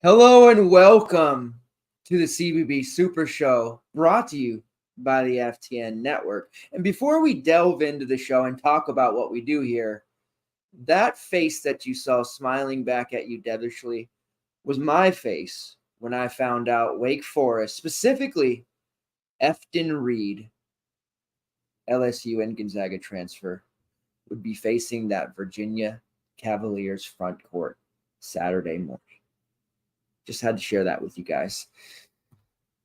Hello and welcome to the CBB Supershow, brought to you by the FTN Network. And before we delve into the show and talk about what we do here, that face that you saw smiling back at you devilishly was my face when I found out Wake Forest, specifically Efton Reed, LSU and Gonzaga transfer, would be facing that Virginia Cavaliers front court Saturday morning. Just had to share that with you guys.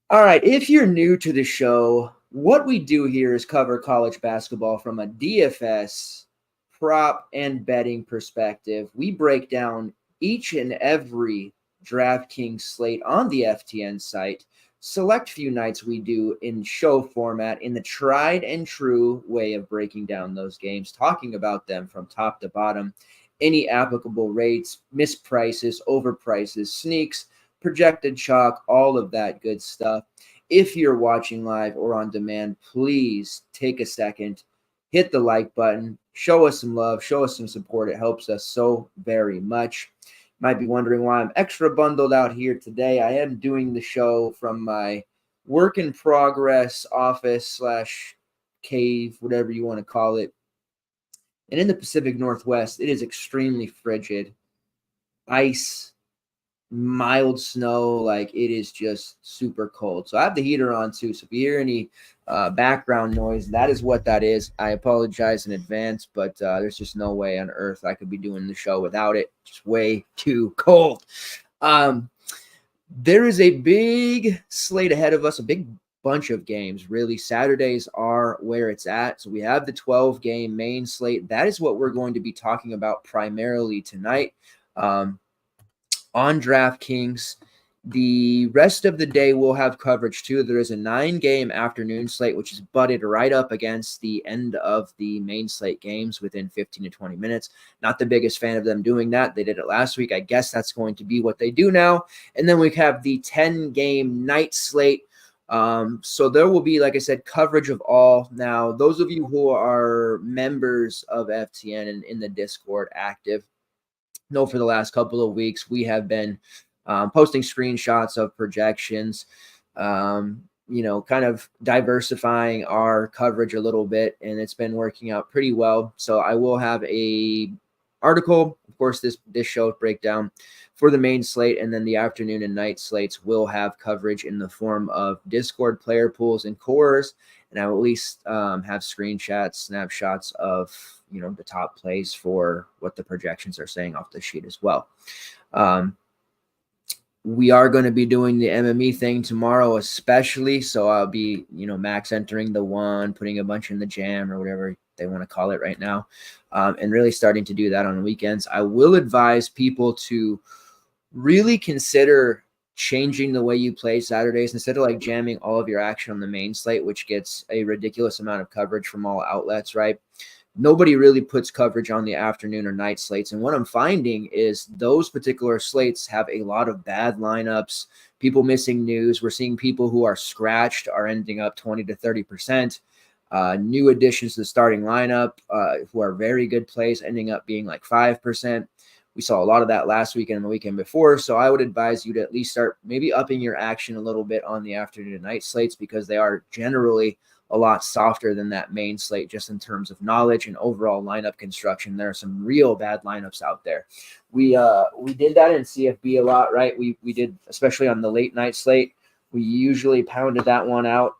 All right, if you're new to the show, what we do here is cover college basketball from a DFS, prop, and betting perspective. We break down each and every DraftKings slate on the FTN site. Select few nights we do in show format in the tried and true way of breaking down those games, talking about them from top to bottom. Any applicable rates, misprices, overprices, sneaks, projected chalk, all of that good stuff. If you're watching live or on demand, please take a second, hit the like button, show us some love, show us some support. It helps us so very much. Might be wondering why I'm extra bundled out here today. I am doing the show from my work in progress office / cave, whatever you want to call it. And in the Pacific Northwest, it is extremely frigid. Ice, mild snow, like it is just super cold. So I have the heater on too. So if you hear any background noise, that is what that is. I apologize in advance, but there's just no way on earth I could be doing the show without it. Just way too cold. There is a big slate ahead of us, a big bunch of games. Really, Saturdays are where it's at. So we have the 12-game main slate. That is what we're going to be talking about primarily tonight on DraftKings. The rest of the day we'll have coverage too. There is a 9-game afternoon slate, which is butted right up against the end of the main slate games within 15 to 20 minutes. Not the biggest fan of them doing that. They did it last week. I guess that's going to be what they do now. And then we have the 10-game night slate. So there will be, like I said, coverage of all. Now, those of you who are members of FTN and in the Discord active know for the last couple of weeks, we have been posting screenshots of projections, kind of diversifying our coverage a little bit, and it's been working out pretty well. So I will have a article, of course, this show breakdown for the main slate, and then the afternoon and night slates will have coverage in the form of Discord player pools and cores, and I will at least have screenshots, snapshots of the top plays for what the projections are saying off the sheet as well. We are going to be doing the MME thing tomorrow, especially. So I'll be, max entering the one, putting a bunch in the jam or whatever they want to call it right now, and really starting to do that on weekends. I will advise people to really consider changing the way you play Saturdays instead of like jamming all of your action on the main slate, which gets a ridiculous amount of coverage from all outlets, right? Nobody really puts coverage on the afternoon or night slates. And what I'm finding is those particular slates have a lot of bad lineups, people missing news. We're seeing people who are scratched are ending up 20 to 30%. New additions to the starting lineup who are very good plays ending up being like 5%. We saw a lot of that last weekend and the weekend before. So I would advise you to at least start maybe upping your action a little bit on the afternoon and night slates, because they are generally a lot softer than that main slate just in terms of knowledge and overall lineup construction. There are some real bad lineups out there. We did that in CFB a lot, right? We did, especially on the late night slate. We usually pounded that one out.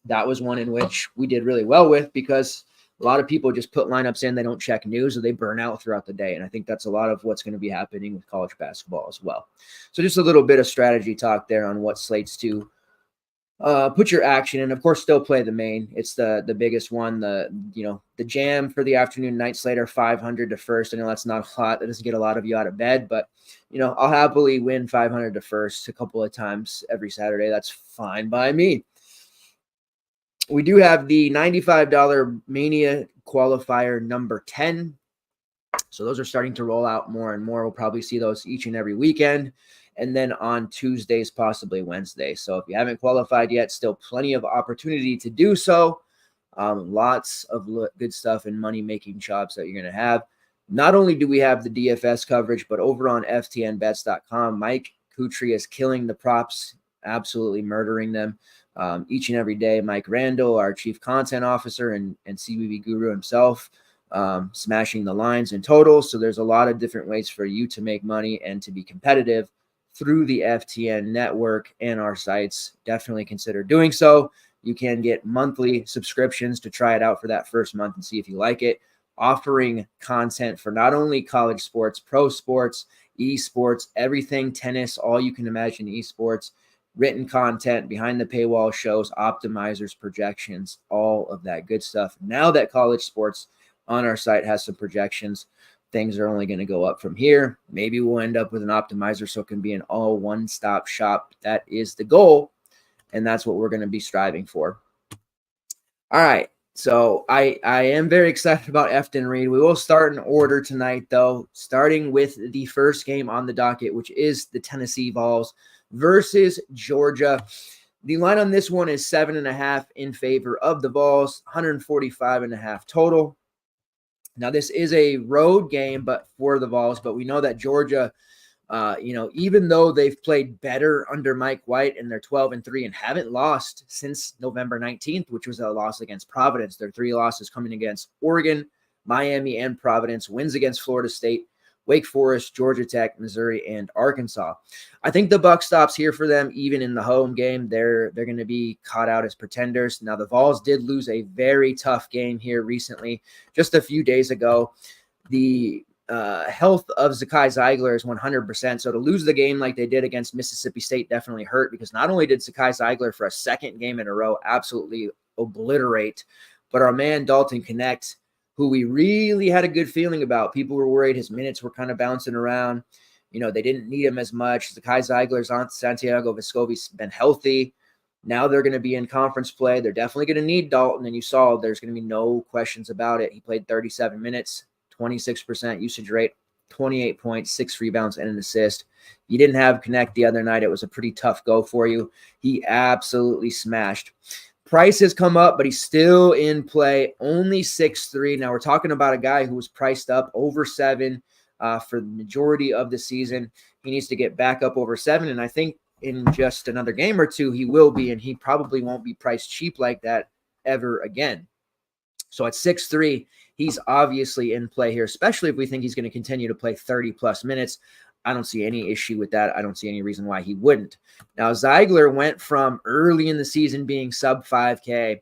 That was one in which we did really well with, because a lot of people just put lineups in, they don't check news, or they burn out throughout the day. And I think that's a lot of what's going to be happening with college basketball as well. So just a little bit of strategy talk there on what slates to put your action in. Of course, still play the main. It's the biggest one. The jam for the afternoon night slater, 500 to first. I know that's not a lot. That doesn't get a lot of you out of bed, but I'll happily win 500 to first a couple of times every Saturday. That's fine by me. We do have the $95 Mania qualifier number 10. So those are starting to roll out more and more. We'll probably see those each and every weekend. And then on Tuesdays, possibly Wednesday. So if you haven't qualified yet, still plenty of opportunity to do so. Lots of good stuff and money-making chops that you're going to have. Not only do we have the DFS coverage, but over on FTNBets.com, Mike Kutry is killing the props, absolutely murdering them each and every day. Mike Randall, our chief content officer and CBB guru himself, smashing the lines and totals. So there's a lot of different ways for you to make money and to be competitive through the FTN network and our sites. Definitely consider doing so. You can get monthly subscriptions to try it out for that first month and see if you like it. Offering content for not only college sports, pro sports, esports, everything, tennis, all you can imagine esports, written content, behind the paywall shows, optimizers, projections, all of that good stuff. Now that college sports on our site has some projections, things are only going to go up from here. Maybe we'll end up with an optimizer so it can be an all one-stop shop. That is the goal, and that's what we're going to be striving for. All right, so I am very excited about Efton Reed. We will start in order tonight, though, starting with the first game on the docket, which is the Tennessee Vols versus Georgia. The line on this one is 7.5 in favor of the Vols, 145.5 total. Now, this is a road game, but for the Vols, but we know that Georgia, even though they've played better under Mike White and they're 12-3 and haven't lost since November 19th, which was a loss against Providence. Their 3 losses coming against Oregon, Miami, and Providence, wins against Florida State, Wake Forest, Georgia Tech, Missouri, and Arkansas. I think the buck stops here for them, even in the home game. They're going to be caught out as pretenders. Now, the Vols did lose a very tough game here recently, just a few days ago. The health of Zakai Zeigler is 100%. So to lose the game like they did against Mississippi State definitely hurt, because not only did Zakai Zeigler for a second game in a row absolutely obliterate, but our man Dalton Knecht, who we really had a good feeling about. People were worried his minutes were kind of bouncing around. They didn't need him as much. Zakai Zeigler's on Santiago Vescovi's been healthy. Now they're going to be in conference play. They're definitely going to need Dalton, and you saw there's going to be no questions about it. He played 37 minutes, 26% usage rate, 28 points, 6 rebounds, and an assist. You didn't have Knecht the other night. It was a pretty tough go for you. He absolutely smashed. Price has come up, but he's still in play, only 6'3". Now, we're talking about a guy who was priced up over 7 for the majority of the season. He needs to get back up over 7, and I think in just another game or two, he will be, and he probably won't be priced cheap like that ever again. So at 6'3", he's obviously in play here, especially if we think he's going to continue to play 30-plus minutes. I don't see any issue with that. I don't see any reason why he wouldn't. Now, Zeigler went from early in the season being sub 5K,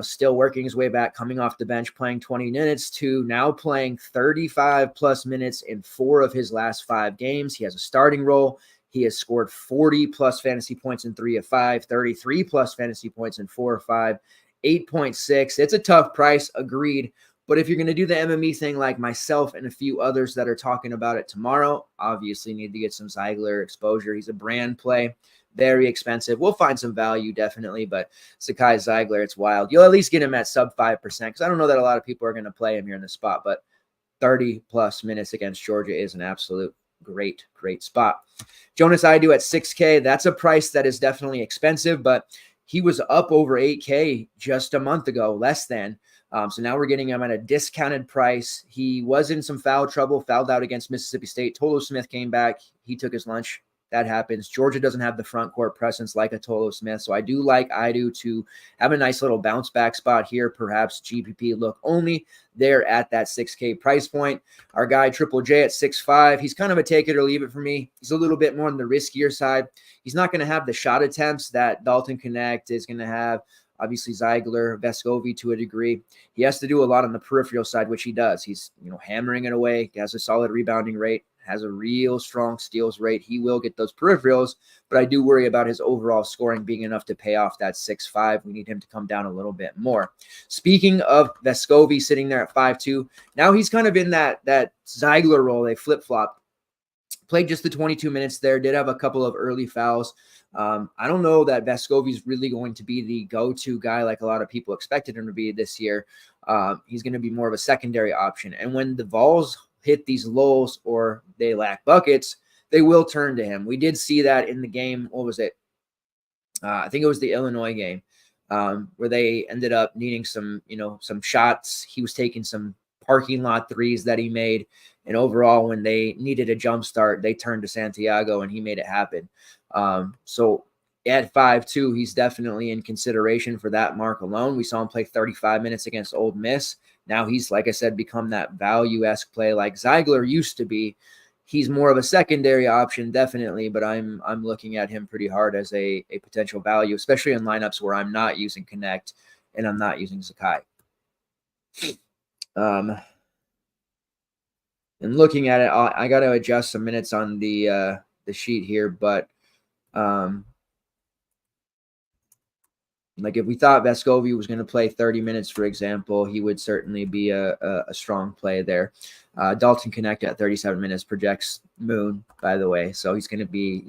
still working his way back, coming off the bench, playing 20 minutes, to now playing 35-plus minutes in 4 of his last 5 games. He has a starting role. He has scored 40-plus fantasy points in 3 of 5, 33-plus fantasy points in 4 of 5, 8.6. It's a tough price, agreed. But if you're going to do the MME thing like myself and a few others that are talking about it tomorrow, obviously need to get some Zeigler exposure. He's a brand play, very expensive. We'll find some value definitely, but Zakai Zeigler, it's wild. You'll at least get him at sub 5% because I don't know that a lot of people are going to play him here in the spot, but 30-plus minutes against Georgia is an absolute great spot. Jonas Idu at 6K. That's a price that is definitely expensive, but he was up over 8K just a month ago, less than. So now we're getting him at a discounted price. He was in some foul trouble, fouled out against Mississippi State. Tolo Smith came back. He took his lunch. That happens. Georgia doesn't have the front court presence like a Tolo Smith. So I do like Idu to have a nice little bounce back spot here, perhaps GPP look only. They're at that 6K price point. Our guy Triple J at 6'5". He's kind of a take it or leave it for me. He's a little bit more on the riskier side. He's not going to have the shot attempts that Dalton Knecht is going to have. Obviously, Zeigler, Vescovi to a degree. He has to do a lot on the peripheral side, which he does. He's hammering it away. He has a solid rebounding rate, has a real strong steals rate. He will get those peripherals, but I do worry about his overall scoring being enough to pay off that 6'5". We need him to come down a little bit more. Speaking of Vescovi sitting there at 5'2", now he's kind of in that Ziegler role. They flip-flopped. Played just the 22 minutes there, did have a couple of early fouls. I don't know that Vescovi's really going to be the go-to guy like a lot of people expected him to be this year. He's going to be more of a secondary option. And when the Vols hit these lulls or they lack buckets, they will turn to him. We did see that in the game. What was it? I think it was the Illinois game where they ended up needing some shots. He was taking some parking lot threes that he made. And overall, when they needed a jump start, they turned to Santiago and he made it happen. So at 5'2", he's definitely in consideration for that mark alone. We saw him play 35 minutes against Ole Miss. Now he's, like I said, become that value-esque play like Ziegler used to be. He's more of a secondary option, definitely, but I'm looking at him pretty hard as a potential value, especially in lineups where I'm not using Connect and I'm not using Zakai. And looking at it, I got to adjust some minutes on the sheet here, but like if we thought Vescovi was going to play 30 minutes, for example, he would certainly be a strong play there. Dalton Connect at 37 minutes projects Moon, by the way, so he's going to be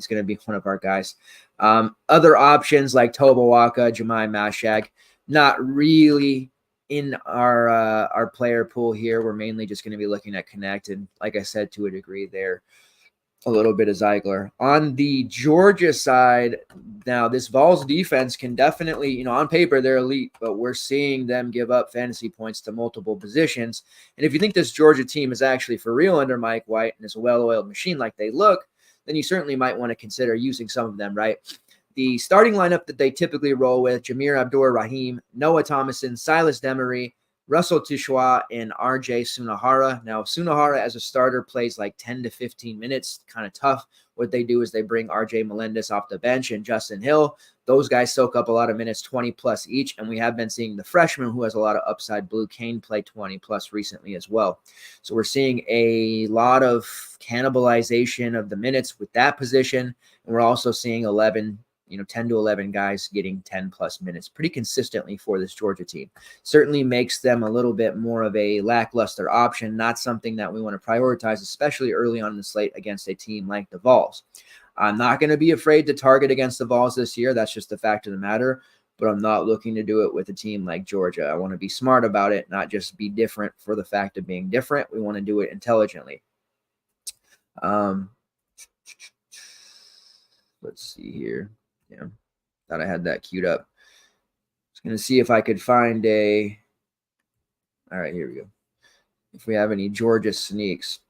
one of our guys. Other options like Tobawaka, Jemai Mashag, not really in our player pool here. We're mainly just going to be looking at Connect, and like I said, to a degree there, a little bit of Ziegler. On the Georgia side, now this Vols defense can definitely, on paper they're elite, but we're seeing them give up fantasy points to multiple positions. And if you think this Georgia team is actually for real under Mike White and is a well-oiled machine like they look, then you certainly might want to consider using some of them, right? The starting lineup that they typically roll with: Jameer Abdur-Rahim, Noah Thomason, Silas Demery, Russell Tishwa, and RJ Sunahara. Now, Sunahara as a starter plays like 10 to 15 minutes, kind of tough. What they do is they bring RJ Melendez off the bench and Justin Hill. Those guys soak up a lot of minutes, 20 plus each, and we have been seeing the freshman who has a lot of upside, Blue Kane, play 20 plus recently as well. So we're seeing a lot of cannibalization of the minutes with that position, and we're also seeing 10 to 11 guys getting 10 plus minutes pretty consistently for this Georgia team. Certainly makes them a little bit more of a lackluster option, not something that we want to prioritize, especially early on in the slate against a team like the Vols. I'm not going to be afraid to target against the Vols this year. That's just the fact of the matter, but I'm not looking to do it with a team like Georgia. I want to be smart about it, not just be different for the fact of being different. We want to do it intelligently. Let's see here. Yeah, thought I had that queued up. Just going to see if I could find a... All right, here we go. If we have any Georgia sneaks.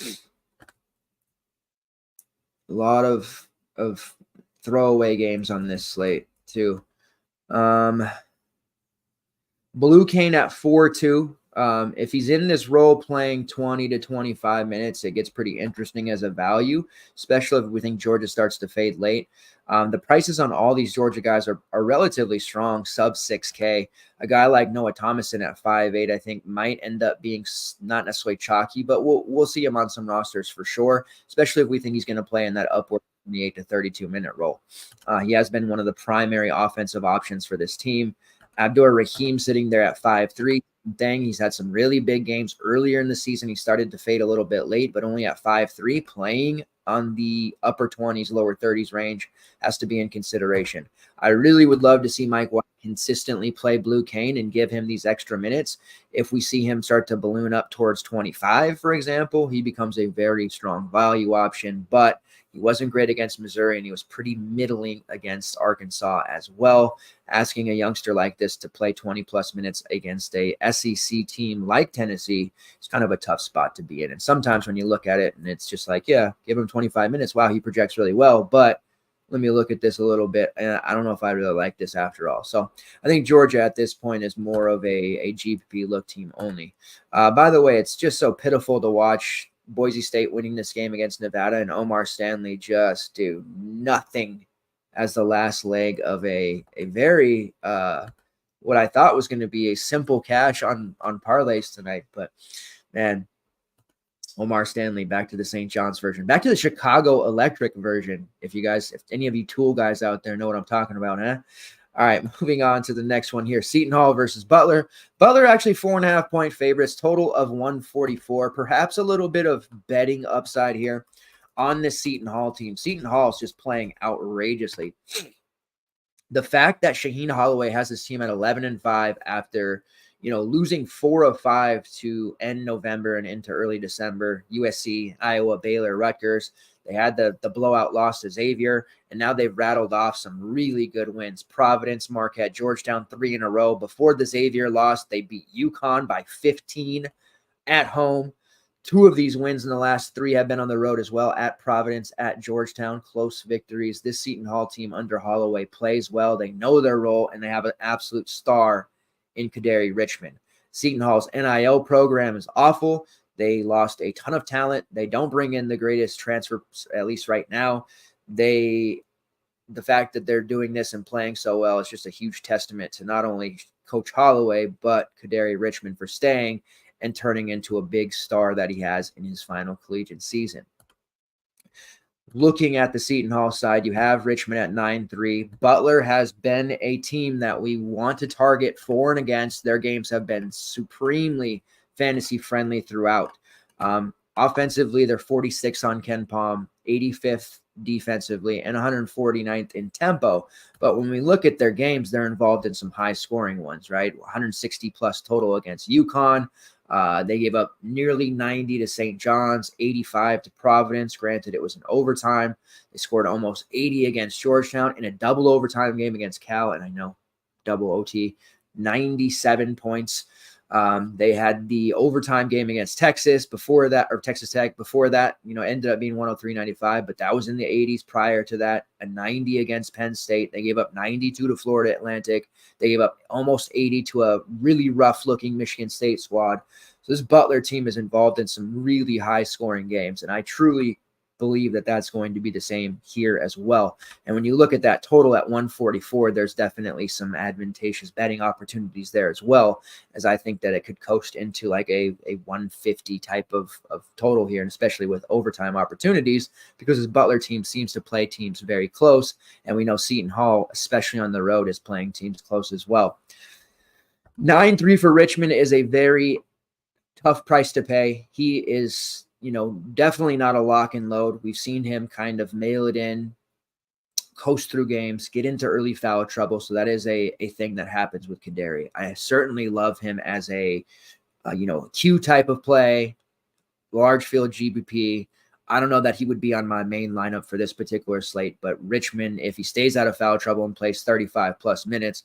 A lot of throwaway games on this slate, too. Blue Kane at 4-2. If he's in this role playing 20 to 25 minutes, it gets pretty interesting as a value, especially if we think Georgia starts to fade late. The prices on all these Georgia guys are relatively strong, sub 6K. A guy like Noah Thomason at 5'8", I think might end up being not necessarily chalky, but we'll see him on some rosters for sure, especially if we think he's going to play in that upward 28 to 32 minute role. He has been one of the primary offensive options for this team. Abdur-Rahim sitting there at 5'3". Dang, he's had some really big games earlier in the season. He started to fade a little bit late, but only at 5'3", playing on the upper 20s, lower 30s range has to be in consideration. I really would love to see Mike White consistently play Blue Kane and give him these extra minutes. If we see him start to balloon up towards 25, for example, he becomes a very strong value option, but he wasn't great against Missouri, and he was pretty middling against Arkansas as well. Asking a youngster like this to play 20-plus minutes against a SEC team like Tennessee is kind of a tough spot to be in. And sometimes when you look at it, and it's just like, yeah, give him 25 minutes. Wow, he projects really well. But let me look at this a little bit, and I don't know if I really like this after all. So I think Georgia at this point is more of a GPP look team only. By the way, it's just so pitiful to watch Boise State winning this game against Nevada and Omar Stanley just do nothing as the last leg of a very what I thought was going to be a simple cash on parlays tonight. But Man, Omar Stanley, back to the St. John's version, back to the Chicago Electric version. If any of you Tool guys out there know what I'm talking about, huh? All right, moving on to the next one here. Seton Hall versus Butler. Butler actually 4.5 point favorites, total of 144. Perhaps a little bit of betting upside here on this Seton Hall team. Seton Hall is just playing outrageously. The fact that Shaheen Holloway has his team at 11-5 after losing 4 of 5 to end November and into early December, USC, Iowa, Baylor, Rutgers. They had the blowout loss to Xavier, and now they've rattled off some really good wins. Providence, Marquette, Georgetown, 3 in a row. Before the Xavier loss, they beat UConn by 15 at home. 2 of these wins in the last 3 have been on the road as well, at Providence, at Georgetown, close victories. This Seton Hall team under Holloway plays well. They know their role, and they have an absolute star in Kadary Richmond. Seton Hall's NIL program is awful. They lost a ton of talent. They don't bring in the greatest transfers, at least right now. The fact that they're doing this and playing so well is just a huge testament to not only Coach Holloway, but Kadary Richmond for staying and turning into a big star that he has in his final collegiate season. Looking at the Seton Hall side, you have Richmond at 9-3. Butler has been a team that we want to target for and against. Their games have been supremely fantasy friendly throughout. Offensively, they're 46 on Ken Palm, 85th defensively, and 149th in tempo. But when we look at their games, they're involved in some high scoring ones, right? 160 plus total against UConn. They gave up nearly 90 to St. John's, 85 to Providence. Granted, it was an overtime. They scored almost 80 against Georgetown in a double overtime game against Cal, and I know double OT, 97 points. They had the overtime game against Texas before that, or Texas Tech before that, ended up being 103-95, but that was in the 80s. Prior to that, a 90 against Penn State. They gave up 92 to Florida Atlantic. They gave up almost 80 to a really rough looking Michigan State squad. So this Butler team is involved in some really high scoring games, and I truly believe that that's going to be the same here as well. And when you look at that total at 144, there's definitely some advantageous betting opportunities there as well, as I think that it could coast into like a 150 type of total here, and especially with overtime opportunities, because this Butler team seems to play teams very close, and we know Seton Hall, especially on the road, is playing teams close as well. 9-3 for Richmond is a very tough price to pay. He is definitely not a lock and load. We've seen him kind of mail it in, coast through games, get into early foul trouble. So that is a thing that happens with Kadary. I certainly love him as a Q type of play, large field GBP. I don't know that he would be on my main lineup for this particular slate, but Richmond, if he stays out of foul trouble and plays 35 plus minutes,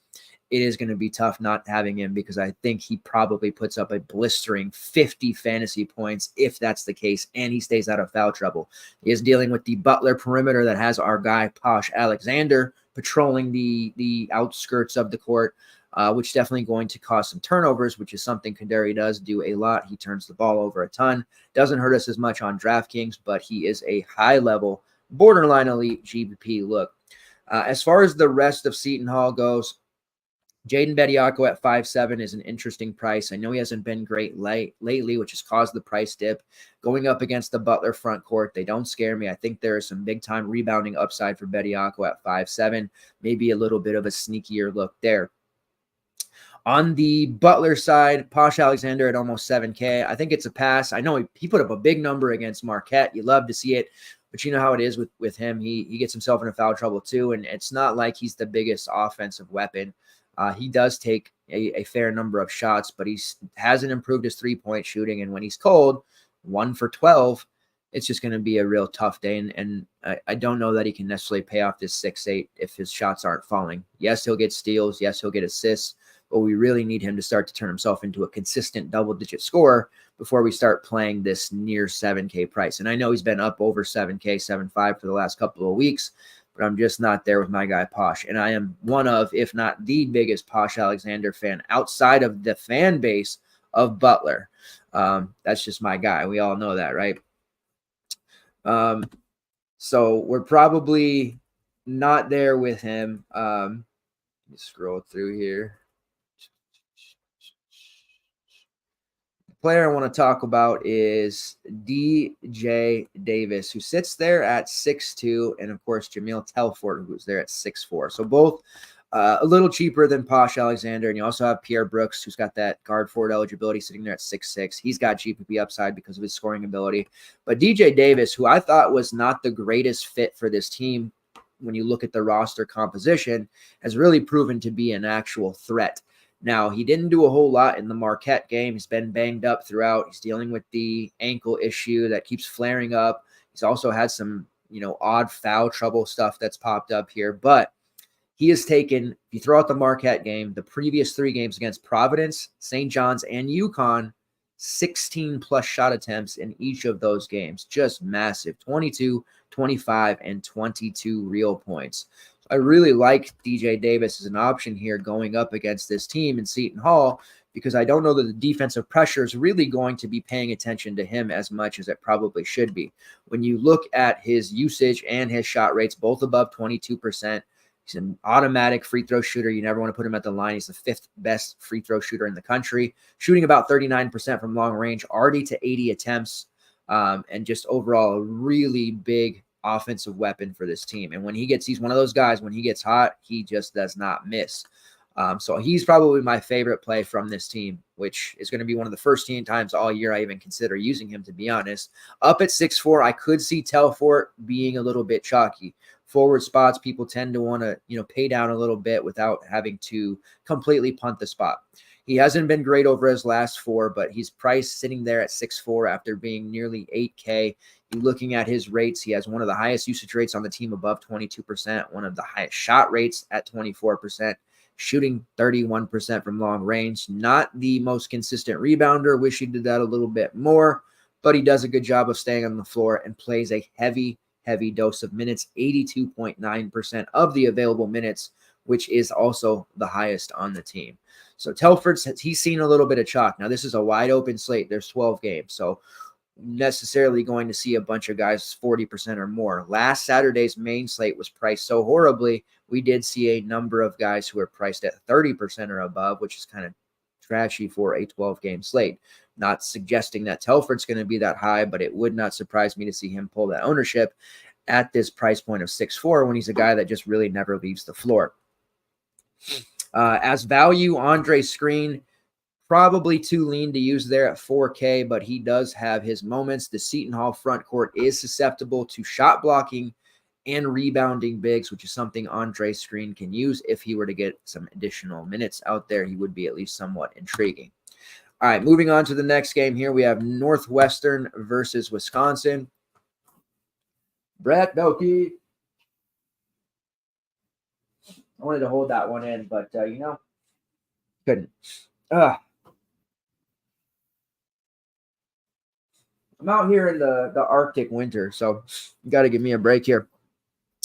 it is going to be tough not having him, because I think he probably puts up a blistering 50 fantasy points if that's the case, and he stays out of foul trouble. He is dealing with the Butler perimeter that has our guy Posh Alexander patrolling the outskirts of the court, which definitely going to cause some turnovers, which is something Kadary does do a lot. He turns the ball over a ton. Doesn't hurt us as much on DraftKings, but he is a high-level, borderline elite GBP look. As far as the rest of Seton Hall goes, Jaden Bediako at 5.7 is an interesting price. I know he hasn't been great lately, which has caused the price dip. Going up against the Butler front court, they don't scare me. I think there is some big-time rebounding upside for Bediako at 5.7, maybe a little bit of a sneakier look there. On the Butler side, Posh Alexander at almost 7K. I think it's a pass. I know he put up a big number against Marquette. You love to see it, but you know how it is with him. He gets himself into foul trouble too, and it's not like he's the biggest offensive weapon. He does take a fair number of shots, but he hasn't improved his three-point shooting. And when he's cold, 1 for 12, it's just going to be a real tough day. And I don't know that he can necessarily pay off this 6-8 if his shots aren't falling. Yes, he'll get steals. Yes, he'll get assists. But we really need him to start to turn himself into a consistent double-digit scorer before we start playing this near 7K price. And I know he's been up over 7K, 7.5 for the last couple of weeks, but I'm just not there with my guy Posh. And I am one of, if not the biggest Posh Alexander fan outside of the fan base of Butler. That's just my guy. We all know that, right? So we're probably not there with him. Let me scroll through here. player I want to talk about is DJ Davis, who sits there at 6'2", and of course Jameel Telfort, who's there at 6'4". So both a little cheaper than Posh Alexander, and you also have Pierre Brooks, who's got that guard forward eligibility, sitting there at 6'6". He's got GPP upside because of his scoring ability. But DJ Davis, who I thought was not the greatest fit for this team when you look at the roster composition, has really proven to be an actual threat. Now, he didn't do a whole lot in the Marquette game. He's been banged up throughout. He's dealing with the ankle issue that keeps flaring up. He's also had some, odd foul trouble stuff that's popped up here. But he has taken, if you throw out the Marquette game, the previous 3 games against Providence, St. John's, and UConn, 16-plus shot attempts in each of those games. Just massive. 22, 25, and 22 real points. I really like DJ Davis as an option here going up against this team in Seton Hall, because I don't know that the defensive pressure is really going to be paying attention to him as much as it probably should be. When you look at his usage and his shot rates, both above 22%, he's an automatic free throw shooter. You never want to put him at the line. He's the 5th best free throw shooter in the country, shooting about 39% from long range, already to 80 attempts, and just overall a really big offensive weapon for this team. And when he's one of those guys, when he gets hot, he just does not miss. So he's probably my favorite play from this team, which is going to be one of the first times all year I even consider using him, to be honest. Up at 6'4", I could see Telfort being a little bit chalky. Forward spots, people tend to want to, pay down a little bit without having to completely punt the spot. He hasn't been great over his last 4, but he's priced sitting there at 6'4" after being nearly 8K. You're looking at his rates. He has one of the highest usage rates on the team, above 22%, one of the highest shot rates at 24%, shooting 31% from long range. Not the most consistent rebounder. Wish he did that a little bit more, but he does a good job of staying on the floor and plays a heavy dose of minutes, 82.9% of the available minutes, which is also the highest on the team. So Telford, he's seen a little bit of chalk. Now, this is a wide open slate. There's 12 games, so necessarily going to see a bunch of guys 40% or more. Last Saturday's main slate was priced so horribly, we did see a number of guys who are priced at 30% or above, which is kind of trashy for a 12-game slate. Not suggesting that Telford's going to be that high, but it would not surprise me to see him pull that ownership at this price point of 6'4" when he's a guy that just really never leaves the floor. As value, Andre Screen, probably too lean to use there at 4K, but he does have his moments. The Seton Hall front court is susceptible to shot blocking and rebounding bigs, which is something Andre Screen can use. If he were to get some additional minutes out there, he would be at least somewhat intriguing. All right, moving on to the next game here. We have Northwestern versus Wisconsin. Brett Belkey. I wanted to hold that one in, but, couldn't. I'm out here in the Arctic winter, so you got to give me a break here.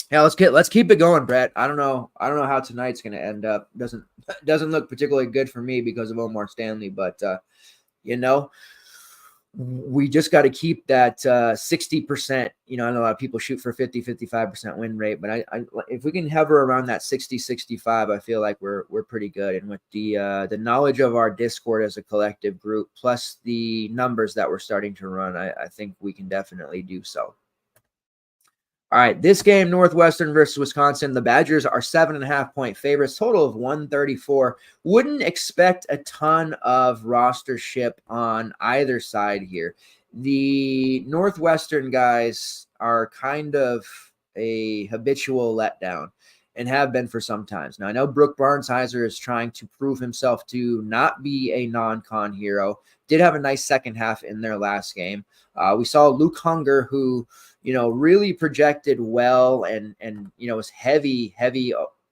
Yeah, let's keep it going, Brett. I don't know how tonight's going to end up. Doesn't look particularly good for me because of Omar Stanley, but we just got to keep that 60%. I know a lot of people shoot for 50-55% win rate, but I if we can hover around that 60-65, I feel like we're pretty good. And with the knowledge of our Discord as a collective group, plus the numbers that we're starting to run, I think we can definitely do so. All right, this game, Northwestern versus Wisconsin. The Badgers are 7.5-point favorites, total of 134. Wouldn't expect a ton of rostership on either side here. The Northwestern guys are kind of a habitual letdown and have been for some times. Now, I know Brooke Barnsheiser is trying to prove himself to not be a non-con hero. Did have a nice second half in their last game. We saw Luke Hunger, who really projected well and was heavy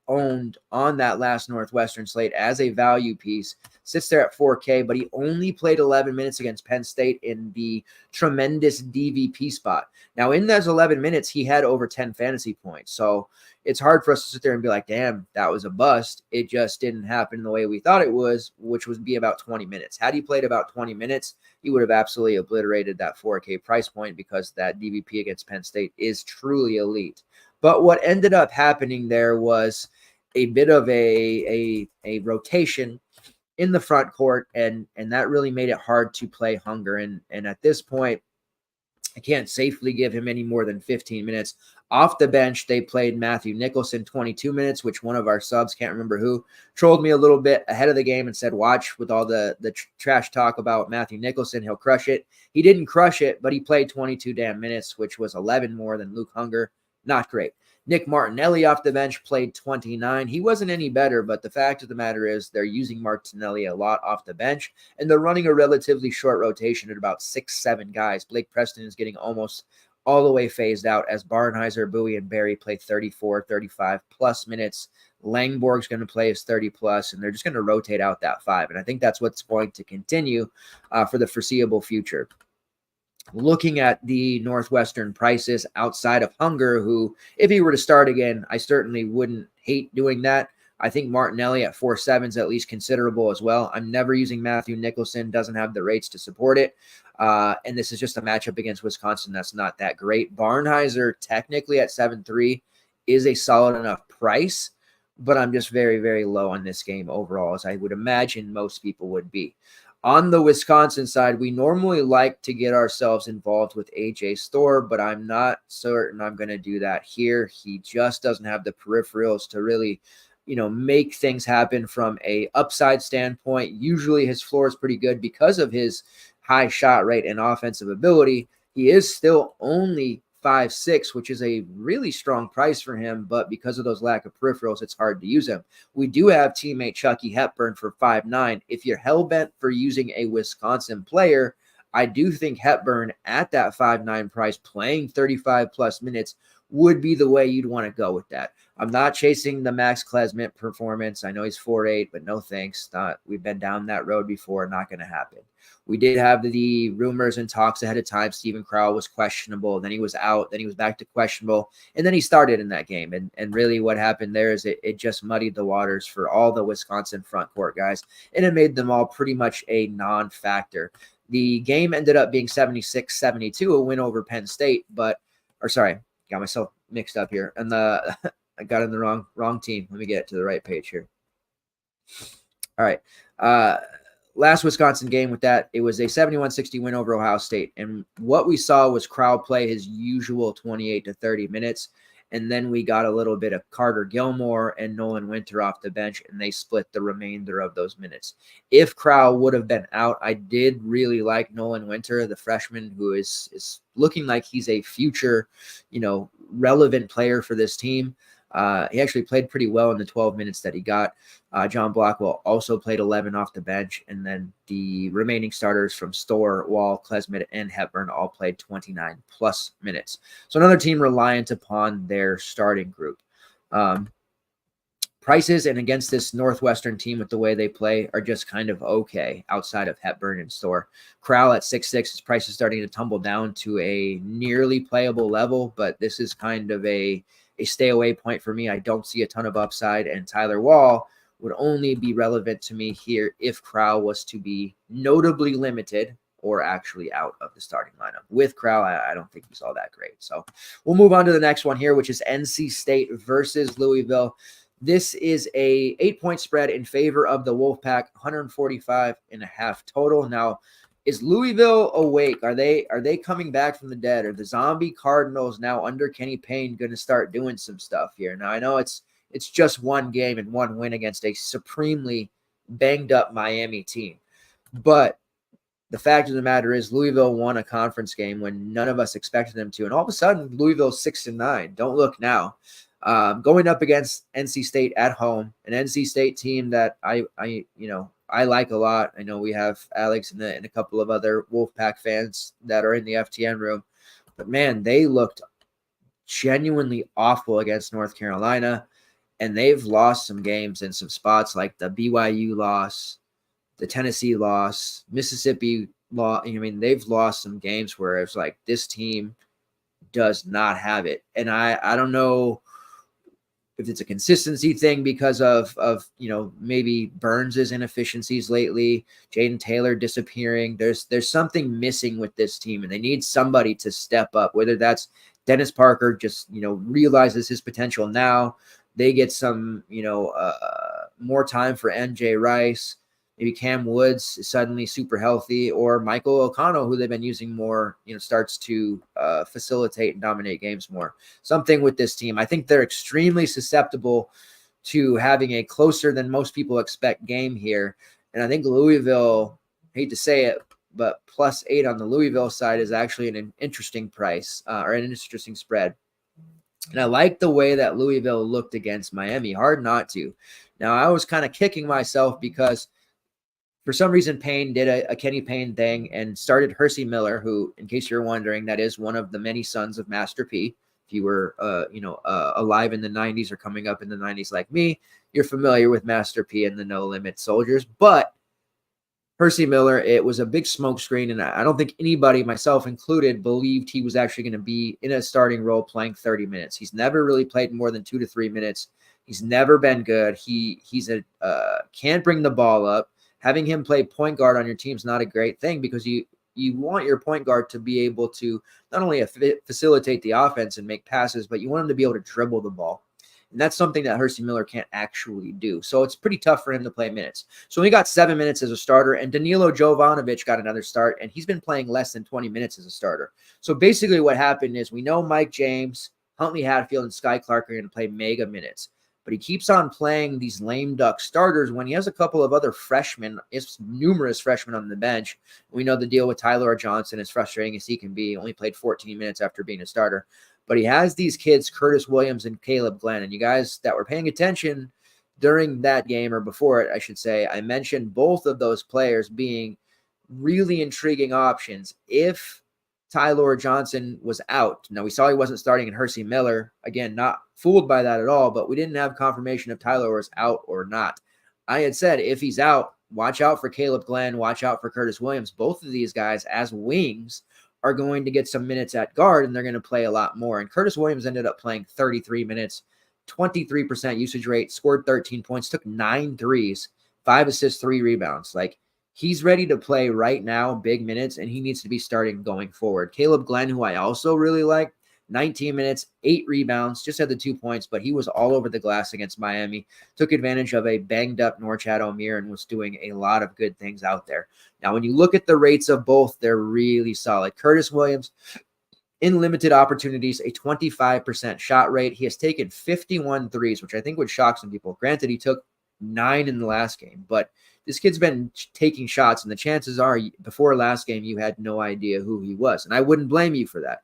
owned on that last Northwestern slate as a value piece. Sits there at 4K, but he only played 11 minutes against Penn State in the tremendous DVP spot. Now, in those 11 minutes, he had over 10 fantasy points. So it's hard for us to sit there and be like, damn, that was a bust. It just didn't happen the way we thought it was, which would be about 20 minutes. Had he played about 20 minutes, he would have absolutely obliterated that 4K price point, because that DVP against Penn State is truly elite. But what ended up happening there was a bit of a rotation in the front court, and that really made it hard to play Hunger. And at this point, I can't safely give him any more than 15 minutes. Off the bench, they played Matthew Nicholson 22 minutes, which one of our subs, can't remember who, trolled me a little bit ahead of the game and said, watch with all the trash talk about Matthew Nicholson, he'll crush it. He didn't crush it, but he played 22 damn minutes, which was 11 more than Luke Hunger. Not great. Nick Martinelli off the bench played 29. He wasn't any better, but the fact of the matter is they're using Martinelli a lot off the bench, and they're running a relatively short rotation at about 6-7 guys. Blake Preston is getting almost all the way phased out as Barnhizer, Bowie, and Barry play 34, 35 plus minutes. Langborg's going to play his 30 plus, and they're just going to rotate out that 5. And I think that's what's going to continue for the foreseeable future. Looking at the Northwestern prices outside of Hunger, who, if he were to start again, I certainly wouldn't hate doing that. I think Martinelli at 4.7 is at least considerable as well. I'm never using Matthew Nicholson, doesn't have the rates to support it. And this is just a matchup against Wisconsin that's not that great. Barnhizer, technically at 7.3, is a solid enough price, but I'm just very, very low on this game overall, as I would imagine most people would be. On the Wisconsin side, we normally like to get ourselves involved with AJ Storr, but I'm not certain I'm going to do that here. He just doesn't have the peripherals to really, make things happen from a upside standpoint. Usually his floor is pretty good because of his high shot rate and offensive ability. He is still only 5'6", which is a really strong price for him, but because of those lack of peripherals, it's hard to use him. We do have teammate Chucky Hepburn for 5'9". If you're hell-bent for using a Wisconsin player, I do think Hepburn at that 5'9" price, playing 35 plus minutes, would be the way you'd want to go with that. I'm not chasing the Max Klesmit performance. I know he's 4'8", but no thanks. We've been down that road before. Not going to happen. We did have the rumors and talks ahead of time. Steven Crowell was questionable. Then he was out. Then he was back to questionable. And then he started in that game. And really what happened there is it just muddied the waters for all the Wisconsin front court guys. And it made them all pretty much a non-factor. The game ended up being 76-72, a win over Penn State. Got myself mixed up here. And I got in the wrong team. Let me get to the right page here. All right. Last Wisconsin game with that, it was a 71-60 win over Ohio State. And what we saw was Crowell play his usual 28 to 30 minutes. And then we got a little bit of Carter Gilmore and Nolan Winter off the bench, and they split the remainder of those minutes. If Crowell would have been out, I did really like Nolan Winter, the freshman who is looking like he's a future, relevant player for this team. He actually played pretty well in the 12 minutes that he got. John Blackwell also played 11 off the bench, and then the remaining starters from Storr, Wall, Klesmit, and Hepburn all played 29 plus minutes. So another team reliant upon their starting group. Prices and against this Northwestern team with the way they play are just kind of okay outside of Hepburn and Storr. Crowell at 6'6", his price is starting to tumble down to a nearly playable level, but this is kind of a stay away point for me. I don't see a ton of upside, and Tyler Wall would only be relevant to me here if Crowell was to be notably limited or actually out of the starting lineup. With Crowell, I don't think he's all that great. So we'll move on to the next one here, which is NC State versus Louisville. This is a 8-point spread in favor of the Wolfpack, 145.5 total. Now, is Louisville awake? Are they coming back from the dead? Are the zombie Cardinals now under Kenny Payne going to start doing some stuff here? Now, I know it's just one game and one win against a supremely banged up Miami team. But the fact of the matter is Louisville won a conference game when none of us expected them to. And all of a sudden, Louisville's 6-9. Don't look now. Going up against NC State at home, an NC State team that I like a lot. I know we have Alex and a couple of other Wolfpack fans that are in the FTN room. But, man, they looked genuinely awful against North Carolina. And they've lost some games in some spots like the BYU loss, the Tennessee loss, Mississippi loss. They've lost some games where it's like this team does not have it. And I don't know if it's a consistency thing because of maybe Burns' inefficiencies lately, Jaden Taylor disappearing. There's something missing with this team, and they need somebody to step up, whether that's Dennis Parker just, realizes his potential now. They get some, more time for NJ Rice. maybe Cam Woods is suddenly super healthy, or Michael O'Connell, who they've been using more, starts to facilitate and dominate games more. Something with this team. I think they're extremely susceptible to having a closer than most people expect game here. And I think Louisville, hate to say it, but +8 on the Louisville side is actually an interesting price or an interesting spread. And I like the way that Louisville looked against Miami. Hard not to. Now, I was kind of kicking myself because for some reason Payne did a Kenny Payne thing and started Hersey Miller, who, in case you're wondering, that is one of the many sons of Master P. If you were, alive in the 90s or coming up in the 90s like me, you're familiar with Master P and the No Limit Soldiers. But Hersey Miller, it was a big smokescreen, and I don't think anybody, myself included, believed he was actually going to be in a starting role playing 30 minutes. He's never really played more than 2 to 3 minutes. He's never been good. He's can't bring the ball up. Having him play point guard on your team is not a great thing, because you want your point guard to be able to not only facilitate the offense and make passes, but you want him to be able to dribble the ball. And that's something that Hersey Miller can't actually do. So it's pretty tough for him to play minutes. So he got 7 minutes as a starter, and Danilo Jovanovic got another start, and he's been playing less than 20 minutes as a starter. So basically what happened is, we know Mike James, Huntley Hatfield, and Sky Clark are going to play mega minutes. But he keeps on playing these lame duck starters when he has a couple of other freshmen, numerous freshmen on the bench. We know the deal with Tyler Johnson, as frustrating as he can be, only played 14 minutes after being a starter. But he has these kids, Curtis Williams and Caleb Glenn. And you guys that were paying attention during that game, or before it, I should say, I mentioned both of those players being really intriguing options if Tyler Johnson was out. Now, we saw he wasn't starting in Hersey Miller. Again, not fooled by that at all, but we didn't have confirmation if Tyler was out or not. I had said, if he's out, watch out for Caleb Glenn, watch out for Curtis Williams. Both of these guys, as wings, are going to get some minutes at guard, and they're going to play a lot more. And Curtis Williams ended up playing 33 minutes, 23% usage rate, scored 13 points, took 9 threes, 5 assists, 3 rebounds. Like, he's ready to play right now, big minutes, and he needs to be starting going forward. Caleb Glenn, who I also really like, 19 minutes, 8 rebounds, just had the 2 points, but he was all over the glass against Miami, took advantage of a banged-up Norchad Omier, and was doing a lot of good things out there. Now, when you look at the rates of both, they're really solid. Curtis Williams, in limited opportunities, a 25% shot rate. He has taken 51 threes, which I think would shock some people. Granted, he took 9 in the last game, but this kid's been taking shots, and the chances are before last game you had no idea who he was, and I wouldn't blame you for that.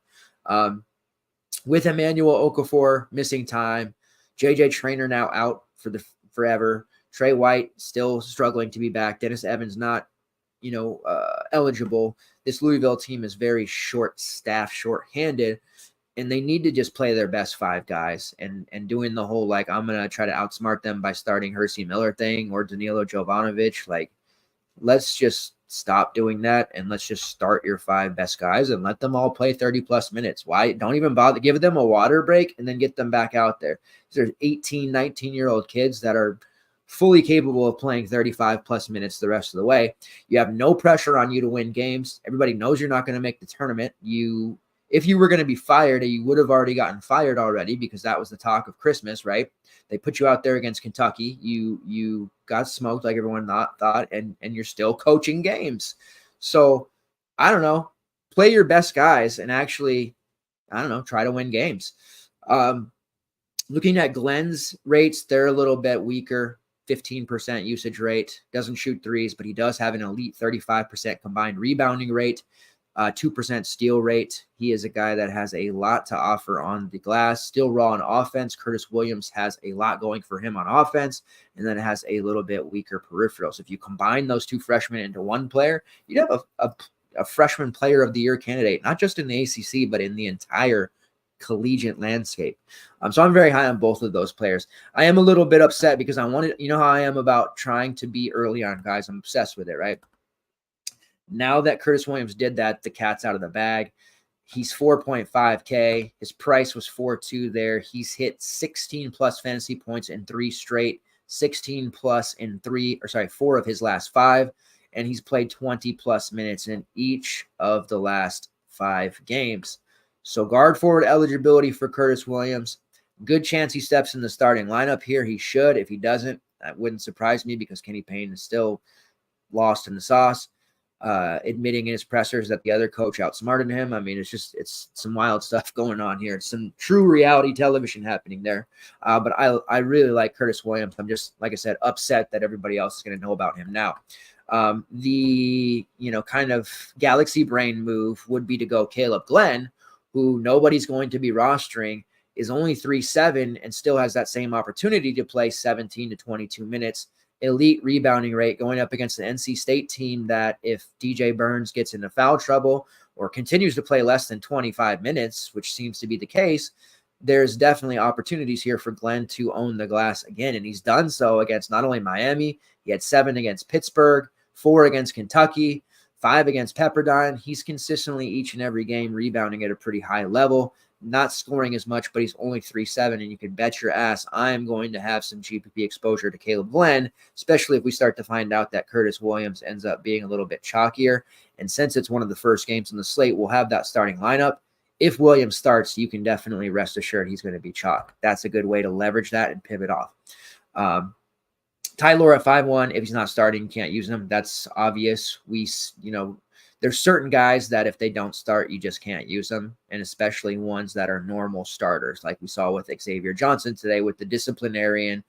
With Emmanuel Okafor missing time, JJ Traynor now out for the forever, Trey White still struggling to be back, Dennis Evans not eligible. This Louisville team is very short-staffed, short-handed, and they need to just play their best 5 guys. And doing the whole, like, I'm going to try to outsmart them by starting Hersey Miller thing or Danilo Jovanovic, like, let's just stop doing that, and let's just start your 5 best guys and let them all play 30-plus minutes. Why? Don't even bother. Give them a water break and then get them back out there. There's 18, 19-year-old kids that are fully capable of playing 35-plus minutes the rest of the way. You have no pressure on you to win games. Everybody knows you're not going to make the tournament. If you were going to be fired, you would have already gotten fired already, because that was the talk of Christmas, right? They put you out there against Kentucky. You got smoked like everyone thought, and you're still coaching games. So, I don't know. Play your best guys and actually, try to win games. Looking at Glenn's rates, they're a little bit weaker. 15% usage rate. Doesn't shoot threes, but he does have an elite 35% combined rebounding rate. 2% steal rate. He is a guy that has a lot to offer on the glass. Still raw on offense. Curtis Williams has a lot going for him on offense, and then it has a little bit weaker peripherals. If you combine those 2 freshmen into one player, you'd have a freshman player of the year candidate, not just in the ACC, but in the entire collegiate landscape. So I'm very high on both of those players. I am a little bit upset because I wanted, how I am about trying to be early on guys. I'm obsessed with it, right? Now that Curtis Williams did that, the cat's out of the bag. He's 4.5K. His price was 4.2 there. He's hit 16-plus fantasy points in 3 straight, 16-plus in 4 of his last 5, and he's played 20-plus minutes in each of the last 5 games. So guard forward eligibility for Curtis Williams. Good chance he steps in the starting lineup here. He should. If he doesn't, that wouldn't surprise me, because Kenny Payne is still lost in the sauce, admitting in his pressers that the other coach outsmarted him. I mean, it's some wild stuff going on here. It's some true reality television happening there. But I really like Curtis Williams. I'm just, like I said, upset that everybody else is going to know about him now. The kind of galaxy brain move would be to go Caleb Glenn, who nobody's going to be rostering, is only 3.7 and still has that same opportunity to play 17 to 22 minutes. Elite rebounding rate going up against the NC State team that if DJ Burns gets into foul trouble or continues to play less than 25 minutes, which seems to be the case, there's definitely opportunities here for Glenn to own the glass again. And he's done so against not only Miami, he had 7 against Pittsburgh, 4 against Kentucky, 5 against Pepperdine. He's consistently each and every game rebounding at a pretty high level, not scoring as much, but he's only 3.7, and you can bet your ass I am going to have some GPP exposure to Caleb Glenn, especially if we start to find out that Curtis Williams ends up being a little bit chalkier. And since it's one of the first games on the slate, we'll have that starting lineup. If Williams starts, you can definitely rest assured he's going to be chalk. That's a good way to leverage that and pivot off. Ty Lue at 5.1, if he's not starting, you can't use him. That's obvious. There's certain guys that if they don't start, you just can't use them, and especially ones that are normal starters, like we saw with Xavier Johnson today with the disciplinarian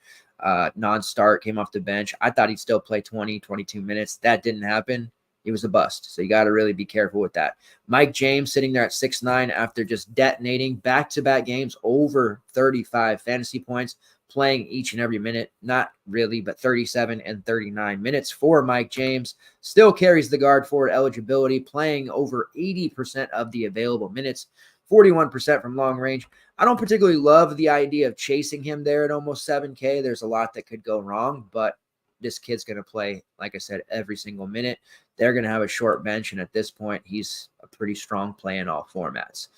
non-start, came off the bench. I thought he'd still play 20, 22 minutes. That didn't happen. He was a bust, so you got to really be careful with that. Mike James sitting there at 6.9 after just detonating back-to-back games over 35 fantasy points, playing each and every minute, not really, but 37 and 39 minutes for Mike James. Still carries the guard forward eligibility, playing over 80% of the available minutes, 41% from long range. I don't particularly love the idea of chasing him there at almost 7K. There's a lot that could go wrong, but this kid's going to play, like I said, every single minute. They're going to have a short bench, and at this point, he's a pretty strong play in all formats.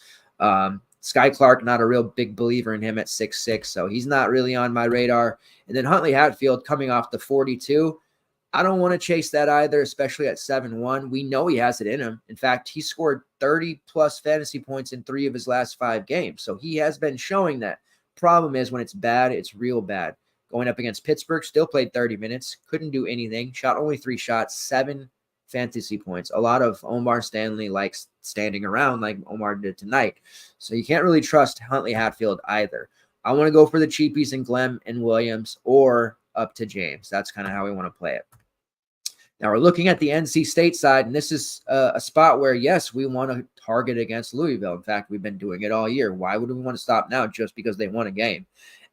Sky Clark, not a real big believer in him at 6.6, so he's not really on my radar. And then Huntley Hatfield coming off the 42. I don't want to chase that either, especially at 7.1. We know he has it in him. In fact, he scored 30-plus fantasy points in 3 of his last 5 games, so he has been showing that. Problem is, when it's bad, it's real bad. Going up against Pittsburgh, still played 30 minutes, couldn't do anything, shot only 3 shots, 7 fantasy points. A lot of Omar Stanley likes standing around like Omar did tonight. So you can't really trust Huntley Hatfield either. I want to go for the cheapies in Glenn and Williams or up to James. That's kind of how we want to play it. Now we're looking at the NC State side, and this is a spot where, yes, we want to target against Louisville. In fact, we've been doing it all year. Why would we want to stop now just because they won a game?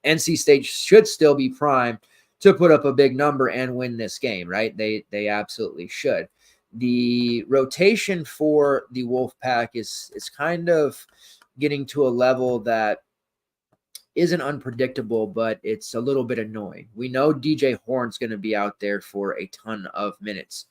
NC State should still be primed to put up a big number and win this game, right? They absolutely should. The rotation for the Wolfpack is kind of getting to a level that isn't unpredictable, but it's a little bit annoying. We know DJ Horn's going to be out there for a ton of minutes.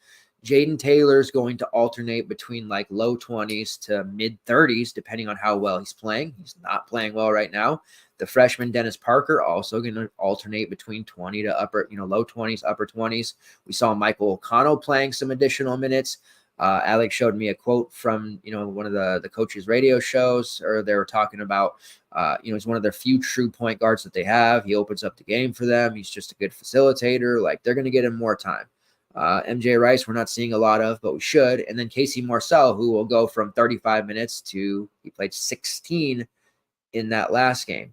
Jaden Taylor's going to alternate between like low 20s to mid 30s, depending on how well he's playing. He's not playing well right now. The freshman Dennis Parker also going to alternate between 20 to low 20s, upper 20s. We saw Michael O'Connell playing some additional minutes. Alex showed me a quote from, one of the coaches' radio shows, or they were talking about, he's one of their few true point guards that they have. He opens up the game for them. He's just a good facilitator. Like, they're going to get him more time. MJ Rice, we're not seeing a lot of, but we should. And then Casey Marcel, who will go from 35 minutes to, he played 16 in that last game.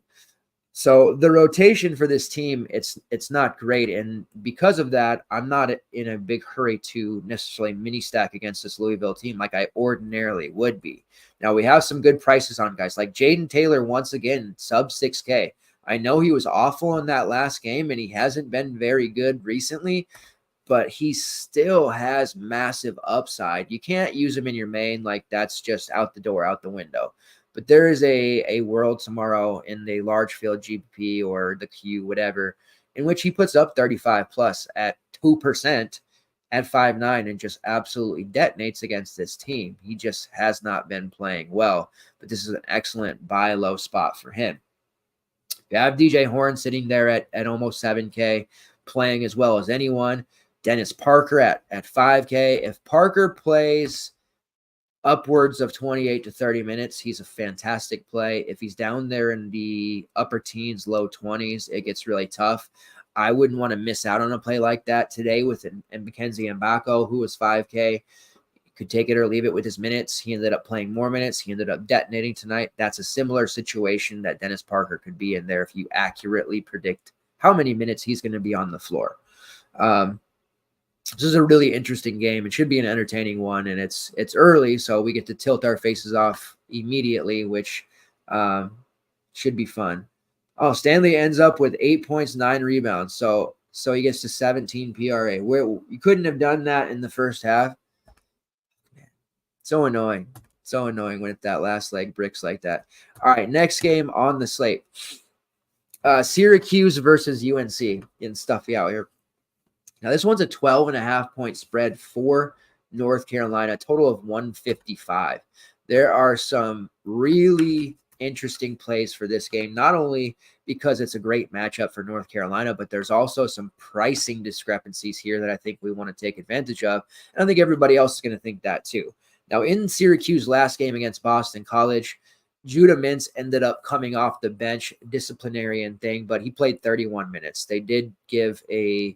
So the rotation for this team, it's not great. And because of that, I'm not in a big hurry to necessarily mini stack against this Louisville team like I ordinarily would be. Now, we have some good prices on guys like Jaden Taylor, once again, sub 6K. I know he was awful in that last game, and he hasn't been very good recently, but he still has massive upside. You can't use him in your main. Like, that's just out the door, out the window. But there is a world tomorrow in the large field GPP or the Q, whatever, in which he puts up 35 plus at 2% at 5.9 and just absolutely detonates against this team. He just has not been playing well, but this is an excellent buy low spot for him. You have DJ Horn sitting there at almost 7K, playing as well as anyone. Dennis Parker at 5K. If Parker plays upwards of 28 to 30 minutes, he's a fantastic play. If he's down there in the upper teens, low 20s, it gets really tough. I wouldn't want to miss out on a play like that today with and Mackenzie Mbako, who was 5K. Could take it or leave it with his minutes. He ended up playing more minutes. He ended up detonating tonight. That's a similar situation that Dennis Parker could be in there if you accurately predict how many minutes he's going to be on the floor. This is a really interesting game. It should be an entertaining one, and it's early, so we get to tilt our faces off immediately, which should be fun. Oh, Stanley ends up with 8 points, 9 rebounds, so he gets to 17 PRA. Where you couldn't have done that in the first half. So annoying. So annoying when that last leg bricks like that. All right, next game on the slate. Syracuse versus UNC. Getting stuffy out here. Now, this one's a 12.5-point spread for North Carolina, total of 155. There are some really interesting plays for this game, not only because it's a great matchup for North Carolina, but there's also some pricing discrepancies here that I think we want to take advantage of. And I think everybody else is going to think that too. Now, in Syracuse last game against Boston College, Judah Mintz ended up coming off the bench, disciplinarian thing, but he played 31 minutes. They did give a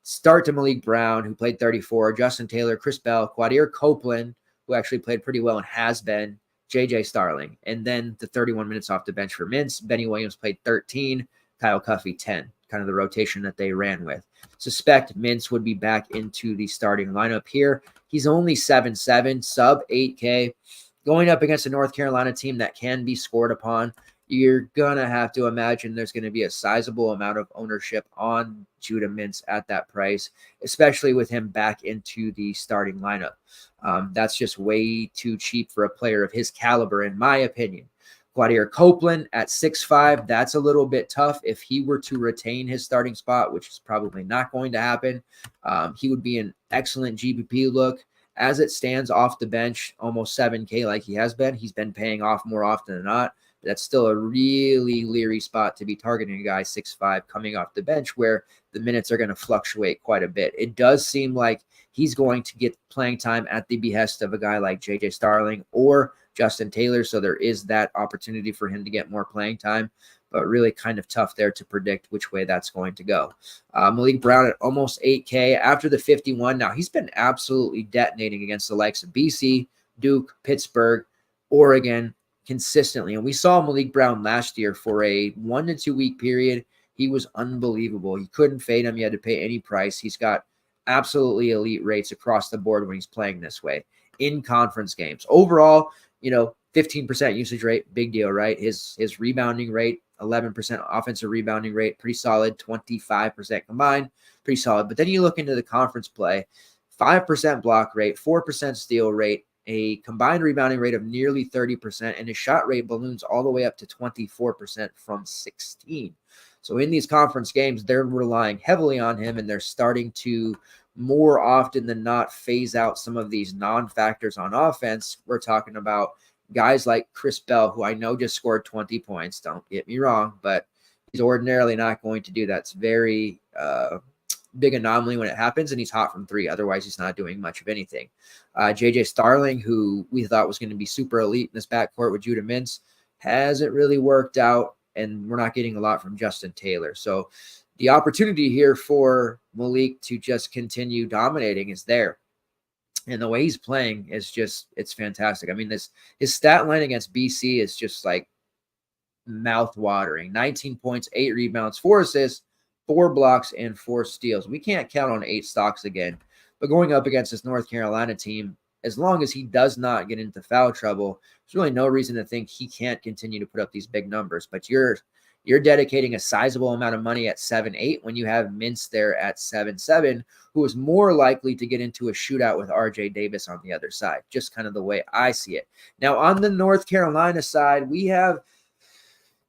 start to Malik Brown, who played 34, Justin Taylor, Chris Bell, Quadir Copeland, who actually played pretty well and has been, J.J. Starling. And then the 31 minutes off the bench for Mintz. Benny Williams played 13, Kyle Cuffey 10, kind of the rotation that they ran with. Suspect Mintz would be back into the starting lineup here. He's only 7'7", sub 8K. Going up against a North Carolina team that can be scored upon, you're going to have to imagine there's going to be a sizable amount of ownership on Judah Mintz at that price, especially with him back into the starting lineup. That's just way too cheap for a player of his caliber, in my opinion. Quadir Copeland at 6'5", that's a little bit tough. If he were to retain his starting spot, which is probably not going to happen, he would be an excellent GPP look. As it stands off the bench, almost 7K like he has been. He's been paying off more often than not. That's still a really leery spot to be targeting a guy 6'5" coming off the bench where the minutes are going to fluctuate quite a bit. It does seem like he's going to get playing time at the behest of a guy like J.J. Starling or Justin Taylor, so there is that opportunity for him to get more playing time, but really kind of tough there to predict which way that's going to go. Malik Brown at almost 8K after the 51. Now, he's been absolutely detonating against the likes of BC, Duke, Pittsburgh, Oregon, consistently. And we saw Malik Brown last year for a 1 to 2 week period. He was unbelievable. You couldn't fade him. You had to pay any price. He's got absolutely elite rates across the board when he's playing this way in conference games. Overall, 15% usage rate, big deal, right? His rebounding rate, 11% offensive rebounding rate, pretty solid. 25% combined, pretty solid. But then you look into the conference play, 5% block rate, 4% steal rate, a combined rebounding rate of nearly 30%, and his shot rate balloons all the way up to 24% from 16. So in these conference games, they're relying heavily on him, and they're starting to more often than not phase out some of these non-factors on offense. We're talking about guys like Chris Bell, who I know just scored 20 points. Don't get me wrong, but he's ordinarily not going to do that. It's very big anomaly when it happens, and he's hot from three. Otherwise, he's not doing much of anything. J.J. Starling, who we thought was going to be super elite in this backcourt with Judah Mintz, hasn't really worked out, and we're not getting a lot from Justin Taylor. So the opportunity here for Malik to just continue dominating is there. And the way he's playing is it's fantastic. I mean, his stat line against BC is just like mouth-watering. 19 points, 8 rebounds, 4 assists, 4 blocks, and 4 steals. We can't count on 8 stocks again. But going up against this North Carolina team, as long as he does not get into foul trouble, there's really no reason to think he can't continue to put up these big numbers. But you're dedicating a sizable amount of money at 7-8 when you have Mintz there at 7-7, who is more likely to get into a shootout with RJ Davis on the other side, just kind of the way I see it. Now, on the North Carolina side,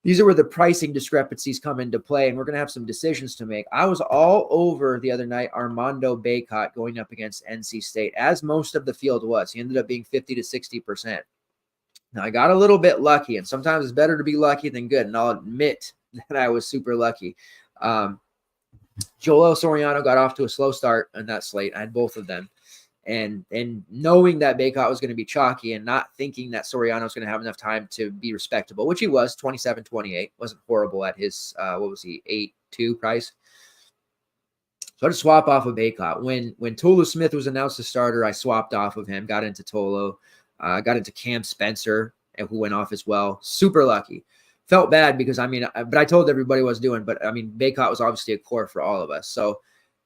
these are where the pricing discrepancies come into play, and we're going to have some decisions to make. I was all over the other night Armando Bacot going up against NC State, as most of the field was. He ended up being 50 to 60%. Now, I got a little bit lucky, and sometimes it's better to be lucky than good, and I'll admit that I was super lucky. Joel Soriano got off to a slow start on that slate. I had both of them. And knowing that Bacot was going to be chalky and not thinking that Soriano was going to have enough time to be respectable, which he was, 27-28, wasn't horrible at his, 8-2 price. So I just swap off of Baycott. When Tolu Smith was announced as starter, I swapped off of him, got into Tolu, got into Cam Spencer, who went off as well. Super lucky. Felt bad because, but I told everybody what I was doing. But, Baycott was obviously a core for all of us. So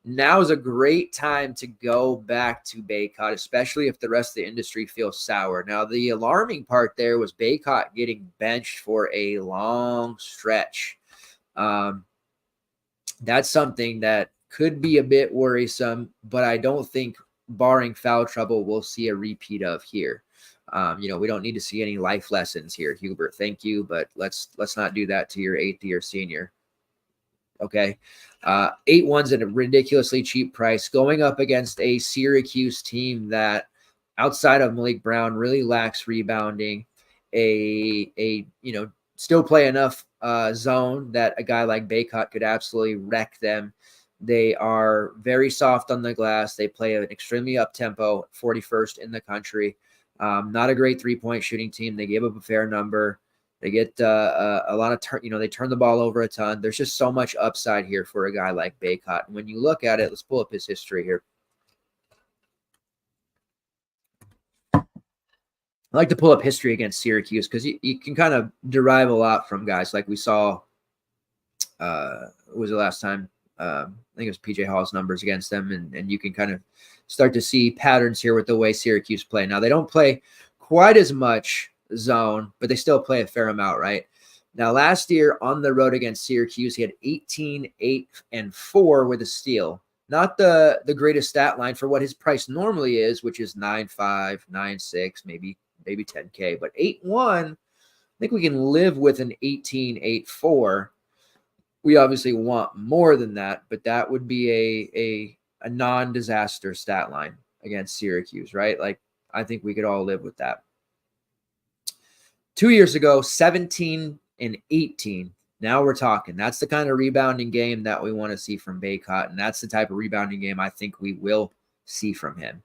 now is a great time to go back to Baycott, especially if the rest of the industry feels sour. Now, the alarming part there was Baycott getting benched for a long stretch. That's something that could be a bit worrisome, but I don't think, barring foul trouble, we'll see a repeat of here. We don't need to see any life lessons here, Hubert. Thank you, but let's not do that to your 8th-year senior. Okay, 8-1's at a ridiculously cheap price, going up against a Syracuse team that, outside of Malik Brown, really lacks rebounding. Still play enough zone that a guy like Baycott could absolutely wreck them. They are very soft on the glass. They play an extremely up-tempo, 41st in the country. Not a great three-point shooting team. They gave up a fair number. They get a lot of they turn the ball over a ton. There's just so much upside here for a guy like Baycott. And when you look at it, let's pull up his history here. I like to pull up history against Syracuse because you can kind of derive a lot from guys like we saw. What was the last time? I think it was PJ Hall's numbers against them, and you can kind of start to see patterns here with the way Syracuse play. Now, they don't play quite as much zone, but they still play a fair amount, right? Now, last year on the road against Syracuse, he had 18, 8, and 4 with a steal. Not the greatest stat line for what his price normally is, which is 9.5, 9.6, maybe 10K, but 8-1, I think we can live with an 18, 8, 4. We obviously want more than that, but that would be a non-disaster stat line against Syracuse, right? Like, I think we could all live with that. 2 years ago, 17 and 18. Now we're talking. That's the kind of rebounding game that we want to see from Baycott, and that's the type of rebounding game I think we will see from him.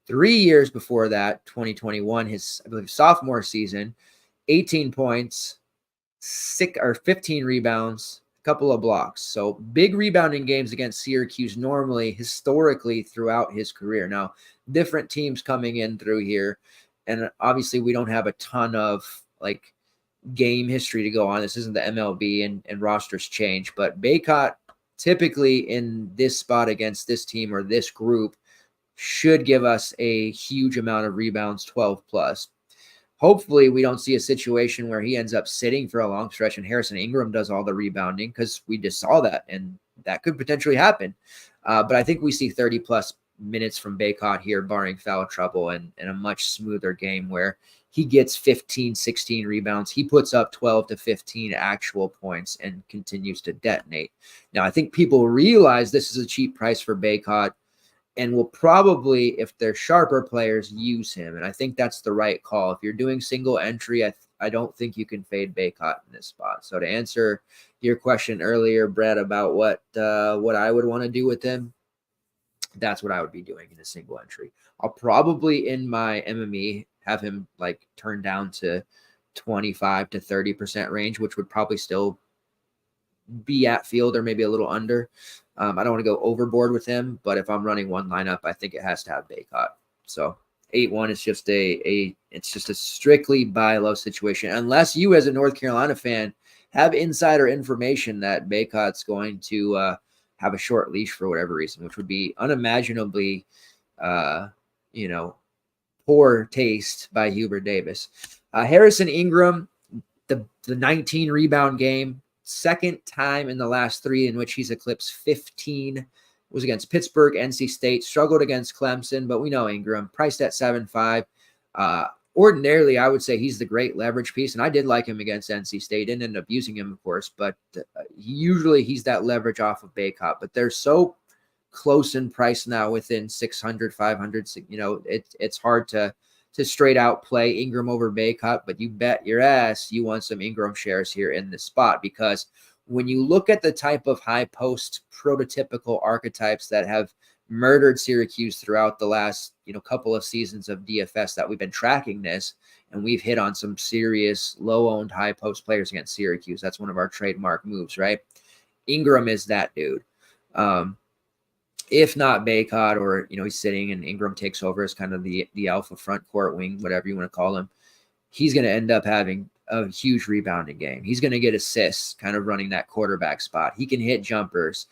3 years before that, 2021, his, I believe, sophomore season, 18 points, 15 rebounds, couple of blocks. So big rebounding games against Syracuse normally, historically, throughout his career. Now, different teams coming in through here, and obviously we don't have a ton of like game history to go on. This isn't the MLB and rosters change, but Baycott typically in this spot against this team or this group should give us a huge amount of rebounds, 12 plus. Hopefully we don't see a situation where he ends up sitting for a long stretch and Harrison Ingram does all the rebounding, because we just saw that, and that could potentially happen. But I think we see 30 plus minutes from Baycott here, barring foul trouble, and a much smoother game where he gets 15, 16 rebounds. He puts up 12 to 15 actual points and continues to detonate. Now, I think people realize this is a cheap price for Baycott, and will probably, if they're sharper players, use him. And I think that's the right call. If you're doing single entry, I don't think you can fade Baycott in this spot. So to answer your question earlier, Brett, about what I would want to do with him, that's what I would be doing in a single entry. I'll probably in my MME have him like turn down to 25 to 30% range, which would probably still be at field or maybe a little under. I don't want to go overboard with him, but if I'm running one lineup, I think it has to have Baycott. So 8-1 is just it's just a strictly buy low situation, unless you as a North Carolina fan have insider information that Baycott's going to have a short leash for whatever reason, which would be unimaginably, poor taste by Hubert Davis. Harrison Ingram, the 19 rebound game, second time in the last 3 in which he's eclipsed 15, was against Pittsburgh, NC State, struggled against Clemson, but we know Ingram, priced at 7.5. Ordinarily, I would say he's the great leverage piece, and I did like him against NC State. Didn't end up using him, of course, but usually he's that leverage off of Baycott. But they're so close in price now, within 600, 500. It's hard to straight out play Ingram over Baycott, but you bet your ass you want some Ingram shares here in this spot, because when you look at the type of high post prototypical archetypes that have murdered Syracuse throughout the last, couple of seasons of DFS that we've been tracking this, and we've hit on some serious low-owned high post players against Syracuse. That's one of our trademark moves, right? Ingram is that dude. if not Baycott, or, he's sitting and Ingram takes over as kind of the alpha front court wing, whatever you want to call him, he's going to end up having a huge rebounding game. He's going to get assists, kind of running that quarterback spot. He can hit jumpers.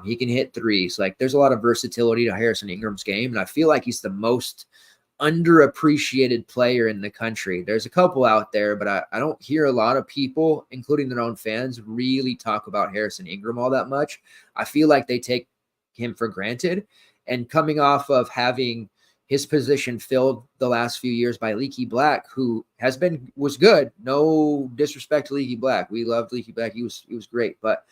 He can hit threes. Like, there's a lot of versatility to Harrison Ingram's game, and I feel like he's the most underappreciated player in the country. There's a couple out there, but I don't hear a lot of people, including their own fans, really talk about Harrison Ingram all that much. I feel like they take him for granted, and coming off of having his position filled the last few years by Leaky Black, who was good. No disrespect to Leaky Black. We loved Leaky Black. He was great, but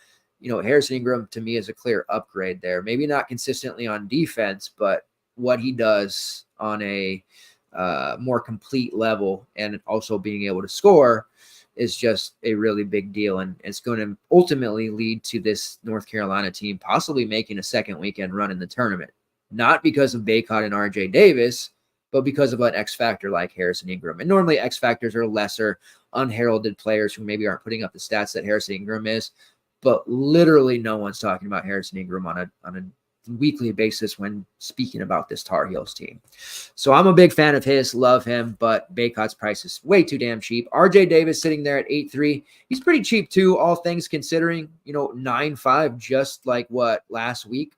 Harrison Ingram to me is a clear upgrade there. Maybe not consistently on defense, but what he does on a more complete level and also being able to score is just a really big deal. And it's going to ultimately lead to this North Carolina team possibly making a second weekend run in the tournament, not because of Baycott and RJ Davis, but because of an X factor like Harrison Ingram. And normally X factors are lesser, unheralded players who maybe aren't putting up the stats that Harrison Ingram is, but literally no one's talking about Harrison Ingram on a weekly basis when speaking about this Tar Heels team. So I'm a big fan of his, love him, but Baycott's price is way too damn cheap. RJ Davis sitting there at 8.3. He's pretty cheap too, all things considering, 9.5, just like last week.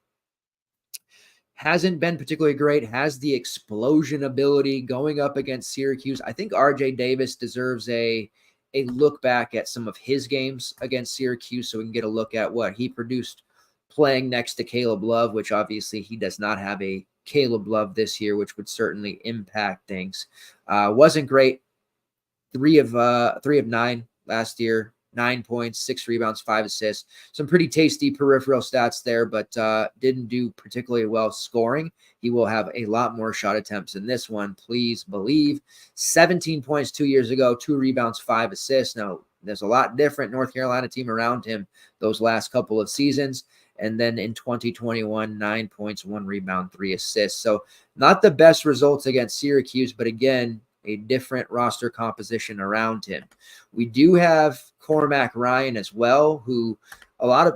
Hasn't been particularly great, has the explosion ability going up against Syracuse. I think RJ Davis deserves a look back at some of his games against Syracuse so we can get a look at what he produced playing next to Caleb Love, which obviously he does not have a Caleb Love this year, which would certainly impact things. Wasn't great. 3 of 9 last year, 9 points, 6 rebounds, 5 assists. Some pretty tasty peripheral stats there, but didn't do particularly well scoring. He will have a lot more shot attempts in this one, please believe. 17 points 2 years ago, 2 rebounds, 5 assists. Now, there's a lot different North Carolina team around him those last couple of seasons. And then in 2021, 9 points, 1 rebound, 3 assists. So not the best results against Syracuse, but again, a different roster composition around him. We do have Cormac Ryan as well, who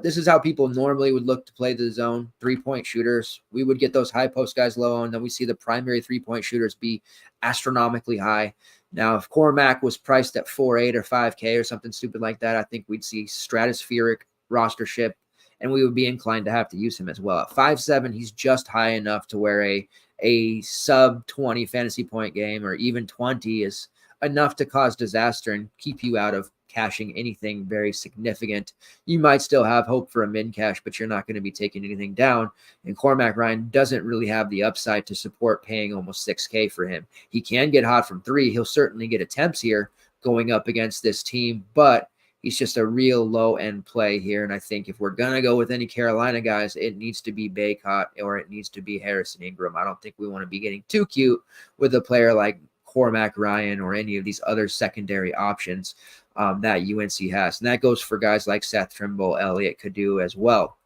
this is how people normally would look to play the zone, 3-point shooters. We would get those high post guys low, and then we see the primary 3-point shooters be astronomically high. Now, if Cormac was priced at 4.8 or 5K or something stupid like that, I think we'd see stratospheric rostership, and we would be inclined to have to use him as well. At 5'7", he's just high enough to where a sub 20 fantasy point game or even 20 is enough to cause disaster and keep you out of cashing anything very significant. You might still have hope for a min cash, but you're not going to be taking anything down. And Cormac Ryan doesn't really have the upside to support paying almost 6K for him. He can get hot from 3. He'll certainly get attempts here going up against this team, but he's just a real low-end play here. And I think if we're going to go with any Carolina guys, it needs to be Baycott or it needs to be Harrison Ingram. I don't think we want to be getting too cute with a player like Cormac Ryan or any of these other secondary options that UNC has. And that goes for guys like Seth Trimble, Elliott Kadu as well.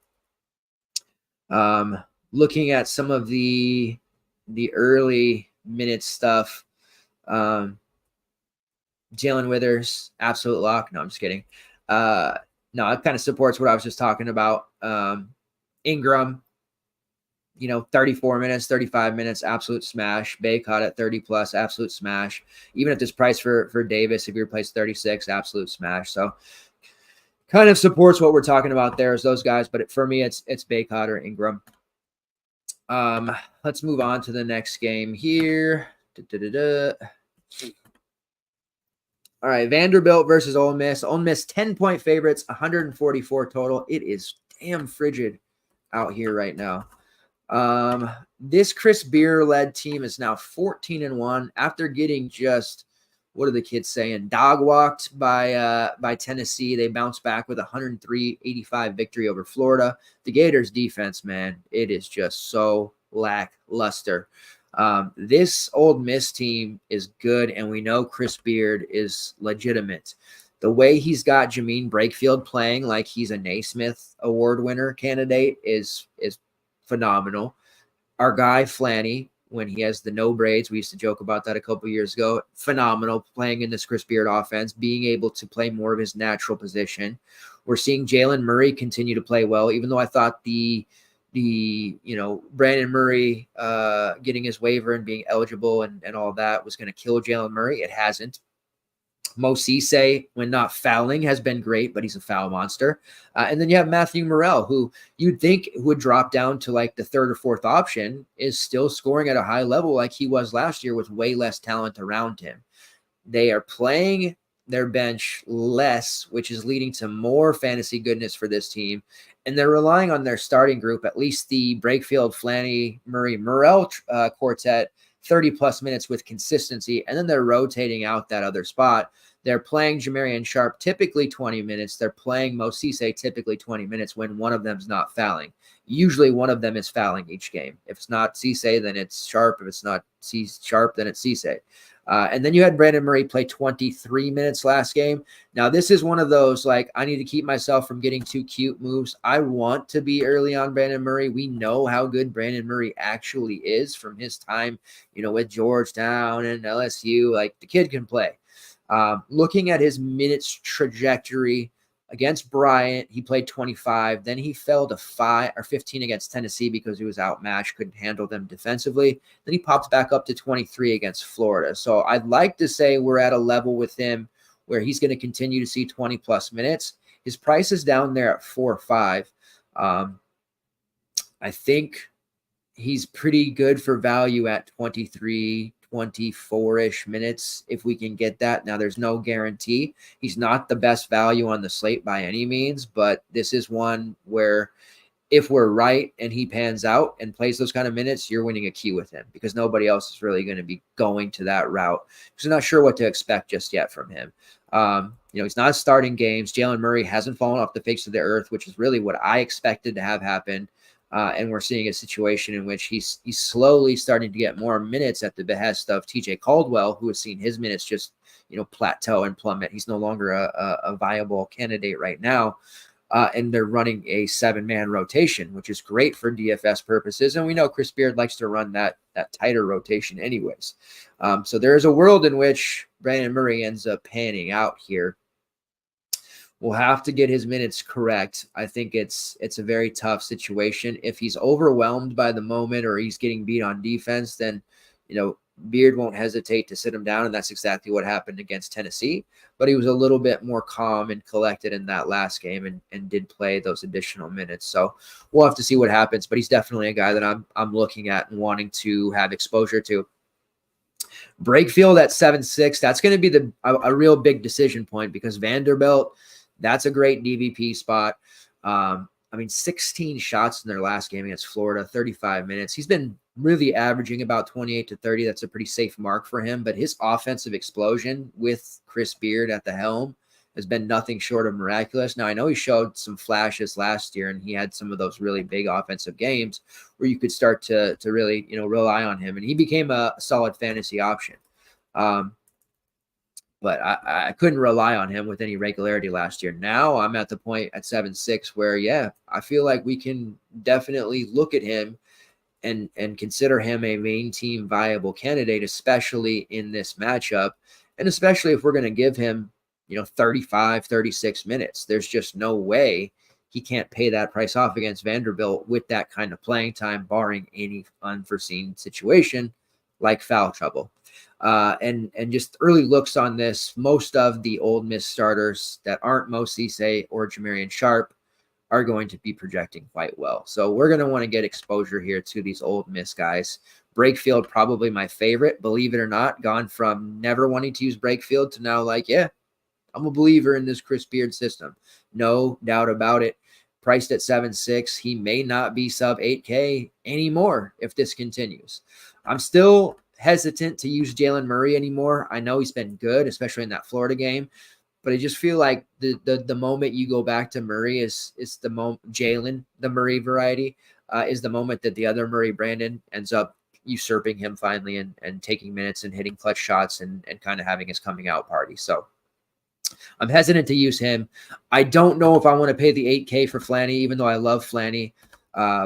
Looking at some of the early minute stuff, Jalen Withers, absolute lock. No, I'm just kidding. No, it kind of supports what I was just talking about. Ingram, 34 minutes, 35 minutes, absolute smash. Baycott at 30 plus, absolute smash. Even at this price for Davis, if you replace 36, absolute smash. So kind of supports what we're talking about there is those guys. But for me, it's Baycott or Ingram. Let's move on to the next game here. All right, Vanderbilt versus Ole Miss. Ole Miss 10-point favorites, 144 total. It is damn frigid out here right now. This Chris Beer-led team is now 14-1 after getting just, what are the kids saying, dog-walked by Tennessee. They bounced back with a 103-85 victory over Florida. The Gators defense, man, it is just so lackluster. This Ole Miss team is good, and we know Chris Beard is legitimate. The way he's got Jamean Brakefield playing like he's a Naismith Award winner candidate is phenomenal. Our guy Flanny, when he has the no braids, we used to joke about that a couple years ago, phenomenal playing in this Chris Beard offense, being able to play more of his natural position. We're seeing Jalen Murray continue to play well, even though I thought the Brandon Murray getting his waiver and being eligible and all that was going to kill Jalen Murray. It hasn't. Mo Cisse, when not fouling, has been great, but he's a foul monster. And then you have Matthew Morrell, who you'd think would drop down to like the third or fourth option, is still scoring at a high level like he was last year with way less talent around him. They are playing their bench less, which is leading to more fantasy goodness for this team. And they're relying on their starting group, at least the Brakefield, Flanny, Murray, Morrell quartet, 30-plus minutes with consistency, and then they're rotating out that other spot. They're playing Jamarian Sharp typically 20 minutes. They're playing Mo Cisse typically 20 minutes when one of them's not fouling. Usually one of them is fouling each game. If it's not Cisse, then it's Sharp. If it's not Sharp, then it's Cisse. And then you had Brandon Murray play 23 minutes last game. Now, this is one of those, like, I need to keep myself from getting too cute moves. I want to be early on Brandon Murray. We know how good Brandon Murray actually is from his time, with Georgetown and LSU. Like, the kid can play. Looking at his minutes trajectory against Bryant, he played 25. Then he fell to 15 against Tennessee because he was outmatched, couldn't handle them defensively. Then he popped back up to 23 against Florida. So I'd like to say we're at a level with him where he's going to continue to see 20-plus minutes. His price is down there at 4 or 5. I think he's pretty good for value at 23, 24-ish minutes if we can get that. Now, there's no guarantee. He's not the best value on the slate by any means, but this is one where if we're right and he pans out and plays those kind of minutes, you're winning a key with him because nobody else is really going to be going to that route because I'm not sure what to expect just yet from him. He's not starting games. Jalen Murray hasn't fallen off the face of the earth, which is really what I expected to have happen. And we're seeing a situation in which he's slowly starting to get more minutes at the behest of TJ Caldwell, who has seen his minutes just, plateau and plummet. He's no longer a viable candidate right now. And they're running a 7-man rotation, which is great for DFS purposes. And we know Chris Beard likes to run that tighter rotation anyways. So there's a world in which Brandon Murray ends up panning out here. We'll have to get his minutes correct. I think it's a very tough situation. If he's overwhelmed by the moment or he's getting beat on defense, then, Beard won't hesitate to sit him down, and that's exactly what happened against Tennessee. But he was a little bit more calm and collected in that last game and did play those additional minutes. So we'll have to see what happens, but he's definitely a guy that I'm looking at and wanting to have exposure to. Brakefield at 7-6, that's going to be a real big decision point because Vanderbilt, that's a great DVP spot. 16 shots in their last game against Florida, 35 minutes. He's been really averaging about 28 to 30. That's a pretty safe mark for him. But his offensive explosion with Chris Beard at the helm has been nothing short of miraculous. Now, I know he showed some flashes last year, and he had some of those really big offensive games where you could start to really, rely on him. And he became a solid fantasy option. But I couldn't rely on him with any regularity last year. Now I'm at the point at 7-6 where, I feel like we can definitely look at him and consider him a main team viable candidate, especially in this matchup. And especially if we're going to give him, 35, 36 minutes. There's just no way he can't pay that price off against Vanderbilt with that kind of playing time, barring any unforeseen situation like foul trouble. And just early looks on this, most of the Ole Miss starters that aren't Mo Cisse or Jamarian Sharp are going to be projecting quite well. So we're going to want to get exposure here to these Ole Miss guys. Brakefield, probably my favorite, believe it or not, gone from never wanting to use Brakefield to now I'm a believer in this Chris Beard system. No doubt about it. Priced at 7-6, he may not be sub 8K anymore if this continues. I'm still hesitant to use Jalen Murray anymore. I know he's been good, especially in that Florida game, but I just feel like the moment you go back to Murray is the moment Jalen, the Murray variety, is the moment that the other Murray Brandon ends up usurping him finally and taking minutes and hitting clutch shots and kind of having his coming out party. So I'm hesitant to use him. I don't know if I want to pay the 8K for Flanny, even though I love Flanny.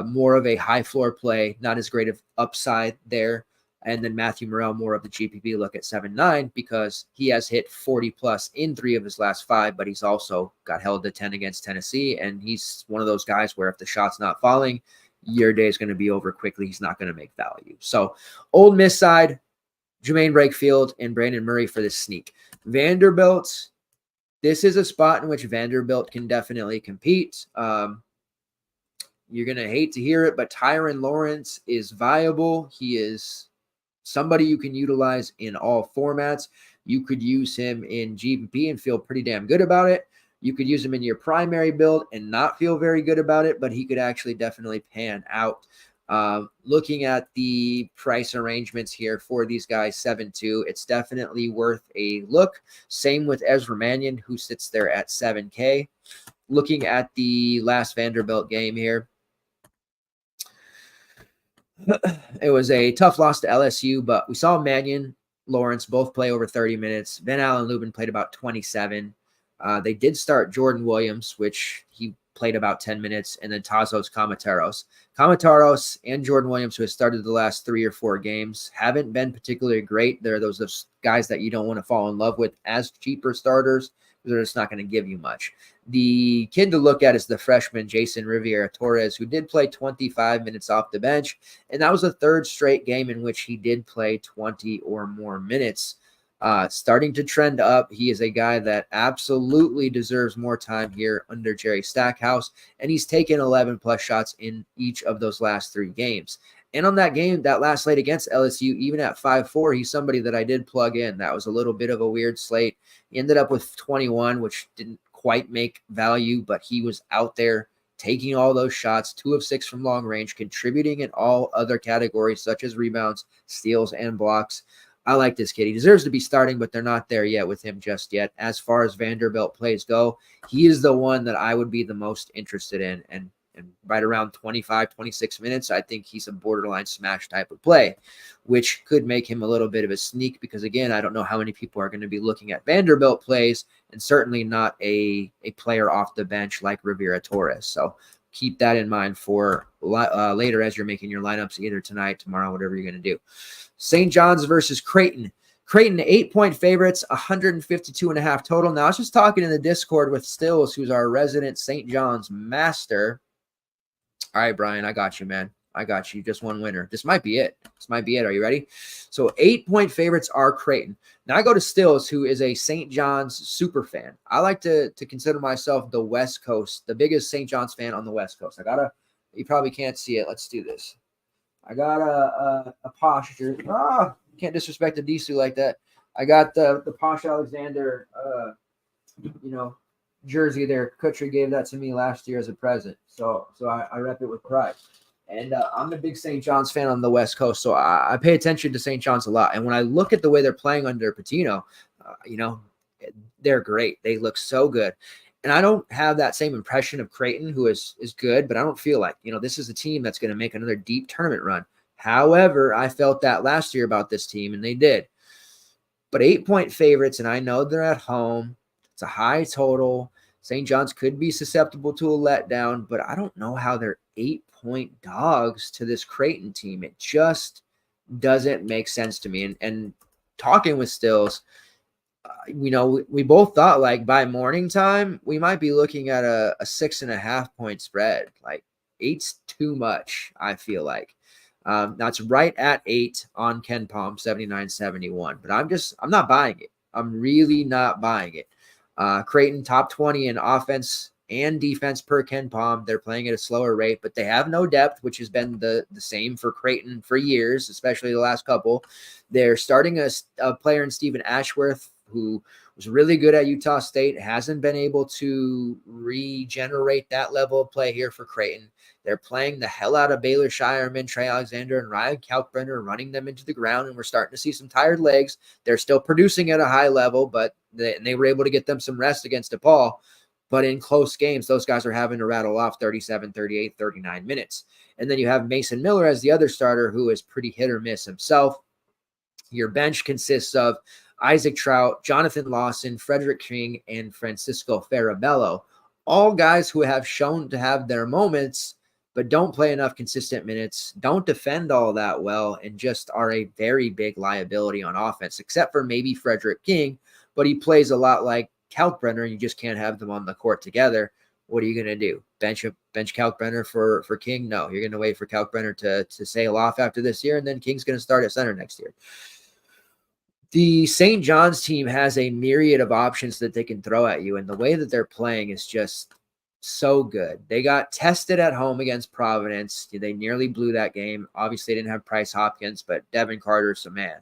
More of a high floor play, not as great of upside there. And then Matthew Morrell, more of the GPP look at 7-9 because he has hit 40+ in 3 of his last 5, but he's also got held to 10 against Tennessee. And he's one of those guys where if the shot's not falling, your day is going to be over quickly. He's not going to make value. So Ole Miss side, Jermaine Brakefield and Brandon Murray for this sneak. Vanderbilt, this is a spot in which Vanderbilt can definitely compete. You're going to hate to hear it, but Tyron Lawrence is viable. He is somebody you can utilize in all formats. You could use him in GPP and feel pretty damn good about it. You could use him in your primary build and not feel very good about it, but he could actually definitely pan out. Looking at the price arrangements here for these guys, 7-2, it's definitely worth a look. Same with Ezra Mannion, who sits there at 7K. Looking at the last Vanderbilt game here, it was a tough loss to LSU, but we saw Mannion, Lawrence both play over 30 minutes. Van Allen Lubin played about 27. They did start Jordan Williams, which he played about 10 minutes, and then Tazos Kamataros. Kamataros and Jordan Williams, who has started the last 3 or 4 games, haven't been particularly great. They're those guys that you don't want to fall in love with as cheaper starters. They're just not going to give you much. The kid to look at is the freshman, Jason Riviera-Torres, who did play 25 minutes off the bench, and that was the 3rd straight game in which he did play 20 or more minutes. Starting to trend up. He is a guy that absolutely deserves more time here under Jerry Stackhouse, and he's taken 11-plus shots in each of those last 3 games. And on that game, that last slate against LSU, even at 5-4, he's somebody that I did plug in. That was a little bit of a weird slate. He ended up with 21, which didn't quite make value, but he was out there taking all those shots, 2 of 6 from long range, contributing in all other categories such as rebounds, steals, and blocks. I like this kid. He deserves to be starting, but they're not there yet with him just yet. As far as Vanderbilt plays go, he is the one that I would be the most interested in. And right around 25, 26 minutes, I think he's a borderline smash type of play, which could make him a little bit of a sneak because, again, I don't know how many people are going to be looking at Vanderbilt plays and certainly not a player off the bench like Riviera-Torres. So keep that in mind for later as you're making your lineups either tonight, tomorrow, whatever you're going to do. St. John's versus Creighton. Creighton, 8-point favorites, 152.5 total. Now, I was just talking in the Discord with Stills, who's our resident St. John's master. All right, Brian, I got you, man. I got you. Just one winner. This might be it. Are you ready? So 8-point favorites are Creighton. Now I go to Stills, who is a St. John's super fan. I like to consider myself the West Coast, the biggest St. John's fan on the West Coast. You probably can't see it. Let's do this. I got a posture. Can't disrespect the Disu like that. I got the Posh Alexander, jersey there. Kutcher gave that to me last year as a present. So I rep it with pride. And I'm a big St. John's fan on the West Coast, so I pay attention to St. John's a lot. And when I look at the way they're playing under Pitino, they're great. They look so good. And I don't have that same impression of Creighton, who is good, but I don't feel like, this is a team that's going to make another deep tournament run. However, I felt that last year about this team, and they did. But 8-point favorites, and I know they're at home. It's a high total. St. John's could be susceptible to a letdown, but I don't know how they're 8-point dogs to this Creighton team. It just doesn't make sense to me. And talking with Stills, we both thought like by morning time, we might be looking at a 6.5-point spread. Like 8's too much, I feel like. That's right at 8 on Ken Palm, 79.71. But I'm not buying it. I'm really not buying it. Creighton top 20 in offense and defense per Ken Palm. They're playing at a slower rate, but they have no depth, which has been the same for Creighton for years, especially the last couple. They're starting a player in Stephen Ashworth, who was really good at Utah State, hasn't been able to regenerate that level of play here for Creighton. They're playing the hell out of Baylor Shireman, Trey Alexander, and Ryan Kalkbrenner, running them into the ground, and we're starting to see some tired legs. They're still producing at a high level, but they were able to get them some rest against DePaul. But in close games, those guys are having to rattle off 37, 38, 39 minutes. And then you have Mason Miller as the other starter, who is pretty hit or miss himself. Your bench consists of Isaac Trout, Jonathan Lawson, Frederick King, and Francisco Farabello. All guys who have shown to have their moments, but don't play enough consistent minutes, don't defend all that well, and just are a very big liability on offense, except for maybe Frederick King, but he plays a lot like Kalkbrenner, and you just can't have them on the court together. What are you going to do? Bench Kalkbrenner for King? No, you're going to wait for Kalkbrenner to sail off after this year, and then King's going to start at center next year. The St. John's team has a myriad of options that they can throw at you, and the way that they're playing is just so good. They got tested at home against Providence. They nearly blew that game. Obviously, they didn't have Price Hopkins, but Devin Carter's a man.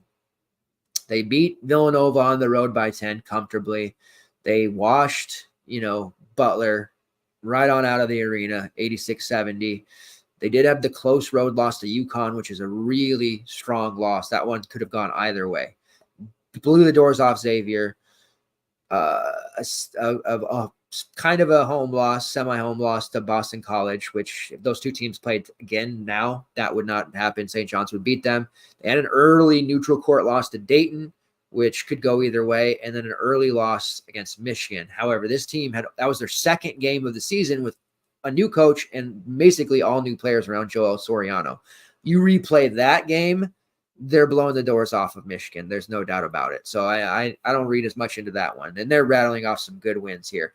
They beat Villanova on the road by 10 comfortably. They washed, Butler right on out of the arena, 86-70. They did have the close road loss to UConn, which is a really strong loss. That one could have gone either way. Blew the doors off Xavier. Kind of a home loss, semi-home loss to Boston College, which if those two teams played again now, that would not happen. St. John's would beat them. They had an early neutral court loss to Dayton, which could go either way, and then an early loss against Michigan. However, this team that was their second game of the season with a new coach and basically all new players around Joel Soriano. You replay that game, they're blowing the doors off of Michigan. There's no doubt about it. So I don't read as much into that one. And they're rattling off some good wins here.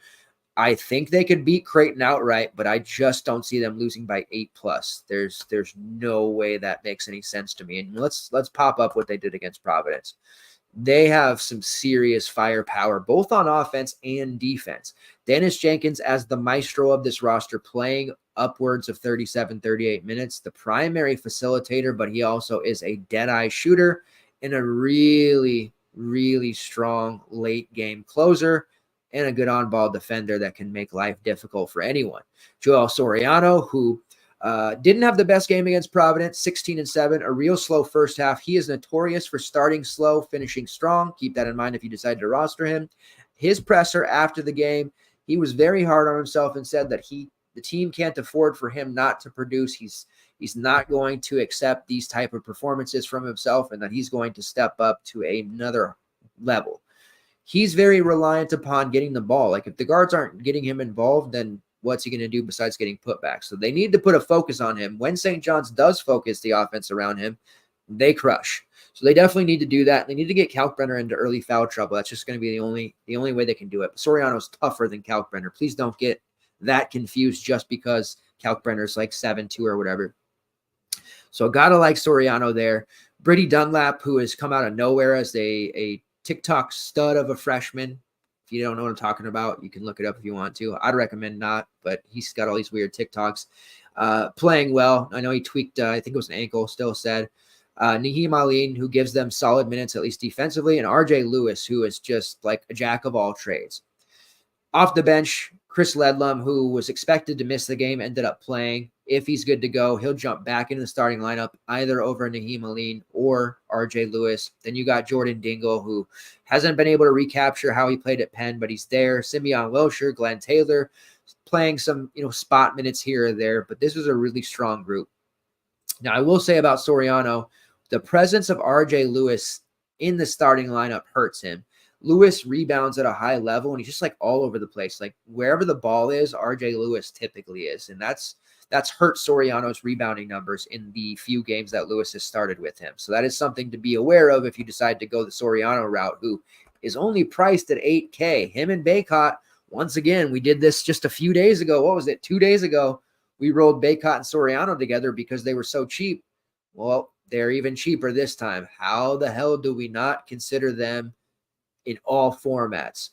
I think they could beat Creighton outright, but I just don't see them losing by 8+. There's no way that makes any sense to me. And let's pop up what they did against Providence. They have some serious firepower, both on offense and defense. Dennis Jenkins, as the maestro of this roster, playing upwards of 37, 38 minutes, the primary facilitator, but he also is a dead-eye shooter and a really, really strong late-game closer and a good on-ball defender that can make life difficult for anyone. Joel Soriano, who didn't have the best game against Providence, 16-7, a real slow first half. He is notorious for starting slow, finishing strong. Keep that in mind if you decide to roster him. His presser after the game, he was very hard on himself and said that the team can't afford for him not to produce. He's not going to accept these type of performances from himself, and that he's going to step up to another level. He's very reliant upon getting the ball. Like if the guards aren't getting him involved, then what's he going to do besides getting put back? So they need to put a focus on him. When St. John's does focus the offense around him, they crush. So they definitely need to do that. They need to get Kalkbrenner into early foul trouble. That's just going to be the only way they can do it. But Soriano's tougher than Kalkbrenner. Please don't get that confused just because Kalkbrenner's like 7'2" or whatever. So gotta like Soriano there. Brittany Dunlap, who has come out of nowhere as a TikTok stud of a freshman. If you don't know what I'm talking about, you can look it up if you want to. I'd recommend not, but he's got all these weird TikToks. Playing well. I know he tweaked, I think it was an ankle, still said. Naheem Aline, who gives them solid minutes, at least defensively, and RJ Lewis, who is just like a jack of all trades. Off the bench, Chris Ledlum, who was expected to miss the game, ended up playing. If he's good to go, he'll jump back into the starting lineup, either over Naheem Aline or RJ Lewis. Then you got Jordan Dingle, who hasn't been able to recapture how he played at Penn, but he's there. Simeon Wilshire, Glenn Taylor, playing some spot minutes here or there, but this was a really strong group. Now, I will say about Soriano, the presence of RJ Lewis in the starting lineup hurts him. Lewis rebounds at a high level, and he's just like all over the place. Like wherever the ball is, RJ Lewis typically is, and that's hurt Soriano's rebounding numbers in the few games that Lewis has started with him. So that is something to be aware of if you decide to go the Soriano route, who is only priced at $8K. Him and Baycott, once again, we did this just a few days ago. What was it? 2 days ago, we rolled Baycott and Soriano together because they were so cheap. Well, they're even cheaper this time. How the hell do we not consider them in all formats?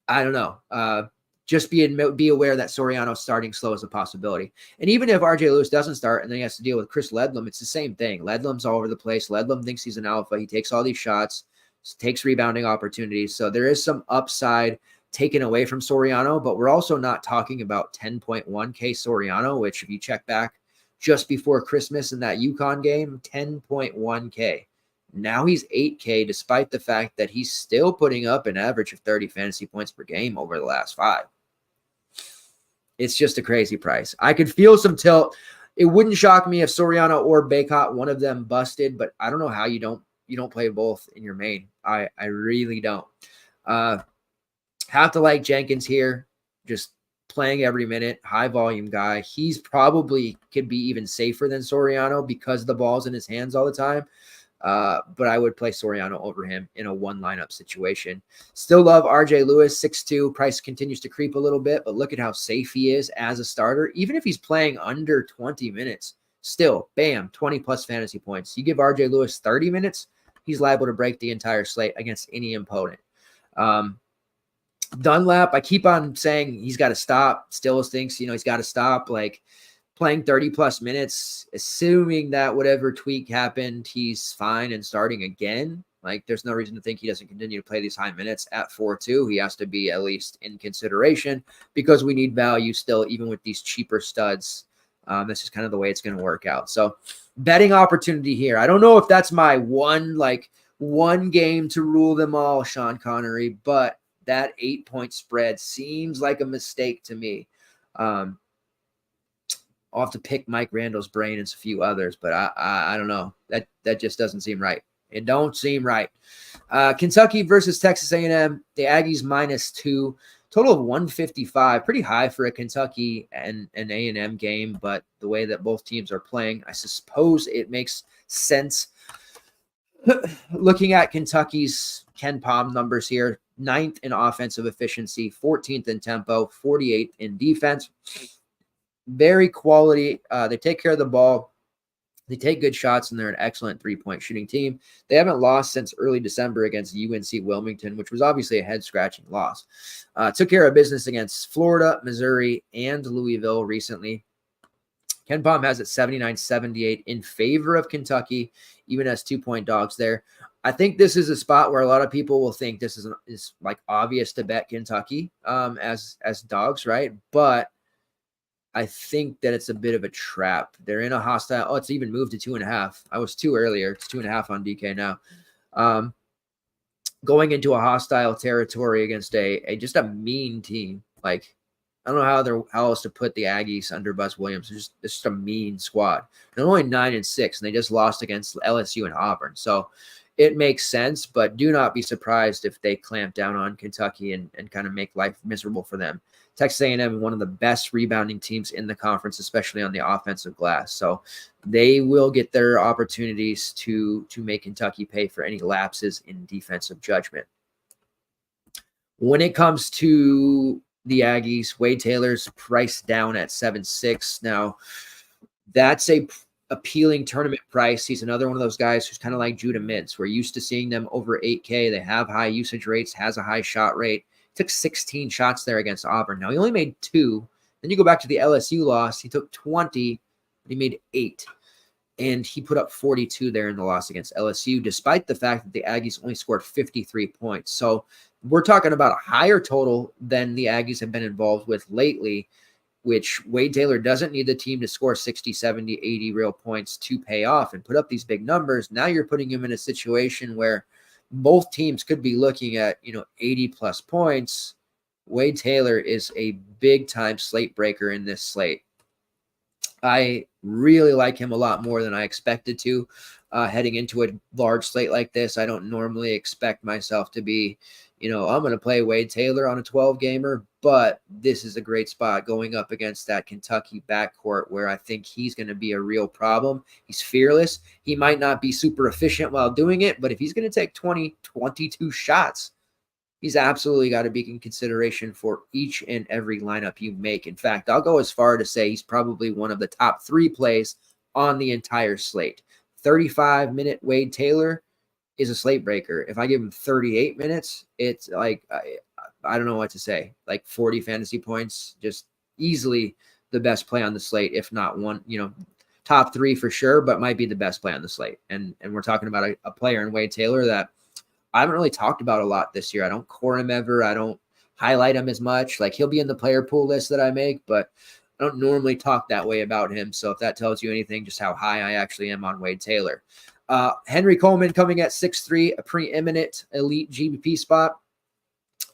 I don't know. Just be aware that Soriano starting slow is a possibility. And even if RJ Lewis doesn't start and then he has to deal with Chris Ledlum, it's the same thing. Ledlum's all over the place. Ledlum thinks he's an alpha. He takes all these shots, takes rebounding opportunities. So there is some upside taken away from Soriano, but we're also not talking about 10.1K Soriano, which if you check back just before Christmas in that UConn game, 10.1K. Now he's 8K, despite the fact that he's still putting up an average of 30 fantasy points per game over the last 5. It's just a crazy price. I could feel some tilt. It wouldn't shock me if Soriano or Baycott, one of them busted, but I don't know how you don't play both in your main. I really don't. Have to like Jenkins here, just playing every minute, high volume guy. He's probably could be even safer than Soriano because the ball's in his hands all the time. But I would play Soriano over him in a one lineup situation. Still love RJ Lewis, 6'2". Price continues to creep a little bit, but look at how safe he is as a starter. Even if he's playing under 20 minutes, still, bam, 20 plus fantasy points. You give RJ Lewis 30 minutes, he's liable to break the entire slate against any opponent. Dunlap, I keep on saying he's got to stop. Still thinks, he's got to stop. Like, playing 30 plus minutes, assuming that whatever tweak happened, he's fine and starting again. Like, there's no reason to think he doesn't continue to play these high minutes at 4-2. He has to be at least in consideration because we need value still, even with these cheaper studs. This is kind of the way it's going to work out. So betting opportunity here. I don't know if that's my one game to rule them all, Sean Connery, but that 8-point spread seems like a mistake to me. I'll have to pick Mike Randall's brain and a few others, but I don't know. That just doesn't seem right. It don't seem right. Kentucky versus Texas A&M. The Aggies -2. Total of 155. Pretty high for a Kentucky and an A&M game, but the way that both teams are playing, I suppose it makes sense. Looking at Kentucky's Ken Pom numbers here, 9th in offensive efficiency, 14th in tempo, 48th in defense. Very quality. They take care of the ball. They take good shots, and they're an excellent three-point shooting team. They haven't lost since early December against UNC Wilmington, which was obviously a head-scratching loss. Took care of business against Florida, Missouri, and Louisville recently. Ken Pom has it 79-78 in favor of Kentucky, even as 2-point dogs there. I think this is a spot where a lot of people will think this is like obvious to bet Kentucky as dogs, right? But I think that it's a bit of a trap. They're in a hostile. Oh, it's even moved to 2.5. I was 2 earlier. It's 2.5 on DK now. Going into a hostile territory against just a mean team. Like, I don't know how else to put the Aggies under Buzz Williams. It's just a mean squad. They're only 9-6, and they just lost against LSU and Auburn. So it makes sense, but do not be surprised if they clamp down on Kentucky and kind of make life miserable for them. Texas A&M is one of the best rebounding teams in the conference, especially on the offensive glass. So they will get their opportunities to make Kentucky pay for any lapses in defensive judgment. When it comes to the Aggies, Wade Taylor's priced down at 7.6. Now, that's a appealing tournament price. He's another one of those guys who's kind of like Judah Mintz. We're used to seeing them over 8K. They have high usage rates, has a high shot rate. Took 16 shots there against Auburn. Now, he only made 2. Then you go back to the LSU loss. He took 20, but he made 8. And he put up 42 there in the loss against LSU, despite the fact that the Aggies only scored 53 points. So we're talking about a higher total than the Aggies have been involved with lately, which Wade Taylor doesn't need the team to score 60, 70, 80 real points to pay off and put up these big numbers. Now you're putting him in a situation where both teams could be looking at, 80 plus points. Wade Taylor is a big time slate breaker in this slate. I really like him a lot more than I expected to heading into a large slate like this. I don't normally expect myself to be, I'm going to play Wade Taylor on a 12 gamer, but this is a great spot going up against that Kentucky backcourt where I think he's going to be a real problem. He's fearless. He might not be super efficient while doing it, but if he's going to take 22 shots, he's absolutely got to be in consideration for each and every lineup you make. In fact, I'll go as far to say he's probably one of the top 3 plays on the entire slate. 35-minute Wade Taylor is a slate breaker. If I give him 38 minutes, it's like, I don't know what to say, like 40 fantasy points, just easily the best play on the slate, if not one, top 3 for sure, but might be the best play on the slate. And we're talking about a player in Wade Taylor that I haven't really talked about a lot this year. I don't core him ever. I don't highlight him as much. Like, he'll be in the player pool list that I make, but I don't normally talk that way about him. So if that tells you anything, just how high I actually am on Wade Taylor. Henry Coleman coming at 6'3", a preeminent elite GBP spot.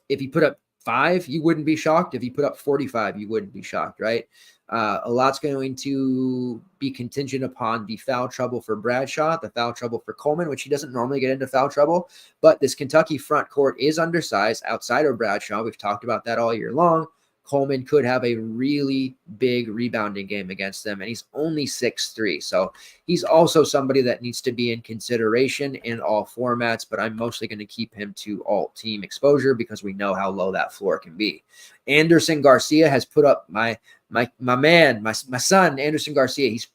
If he put up 5, you wouldn't be shocked. If he put up 45, you wouldn't be shocked, right? A lot's going to be contingent upon the foul trouble for Bradshaw, the foul trouble for Coleman, which he doesn't normally get into foul trouble. But this Kentucky front court is undersized outside of Bradshaw. We've talked about that all year long. Coleman could have a really big rebounding game against them, and he's only 6'3". So he's also somebody that needs to be in consideration in all formats, but I'm mostly going to keep him to alt team exposure because we know how low that floor can be. Anderson Garcia has put up my son, Anderson Garcia. He's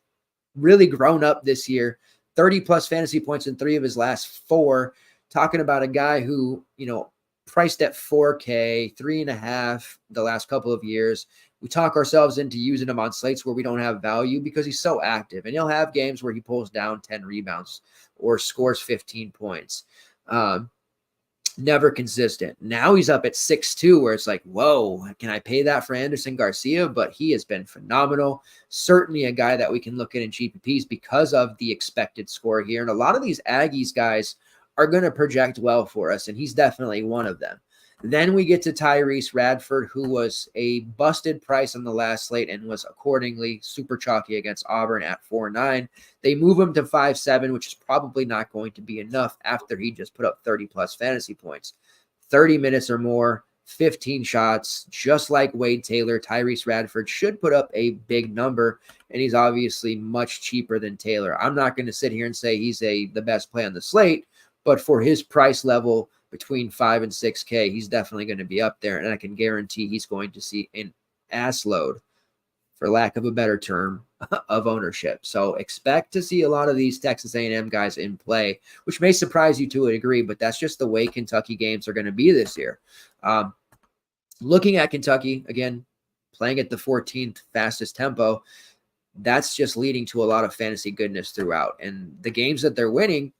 really grown up this year, 30 plus fantasy points in 3 of his last 4. Talking about a guy who, priced at 4K, 3.5 the last couple of years. We talk ourselves into using him on slates where we don't have value because he's so active, and he'll have games where he pulls down 10 rebounds or scores 15 points. Never consistent. Now he's up at 6'2", where it's like, whoa, can I pay that for Anderson Garcia? But he has been phenomenal. Certainly a guy that we can look at in GPPs because of the expected score here. And a lot of these Aggies guys are going to project well for us, and he's definitely one of them. Then we get to Tyrese Radford, who was a busted price on the last slate and was accordingly super chalky against Auburn at 4.9. They move him to 5.7, which is probably not going to be enough after he just put up 30-plus fantasy points. 30 minutes or more, 15 shots, just like Wade Taylor. Tyrese Radford should put up a big number, and he's obviously much cheaper than Taylor. I'm not going to sit here and say he's the best play on the slate, but for his price level between 5 and 6K, he's definitely going to be up there, and I can guarantee he's going to see an ass load, for lack of a better term, of ownership. So expect to see a lot of these Texas A&M guys in play, which may surprise you to a degree, but that's just the way Kentucky games are going to be this year. Looking at Kentucky, again, playing at the 14th fastest tempo, that's just leading to a lot of fantasy goodness throughout. And the games that they're winning,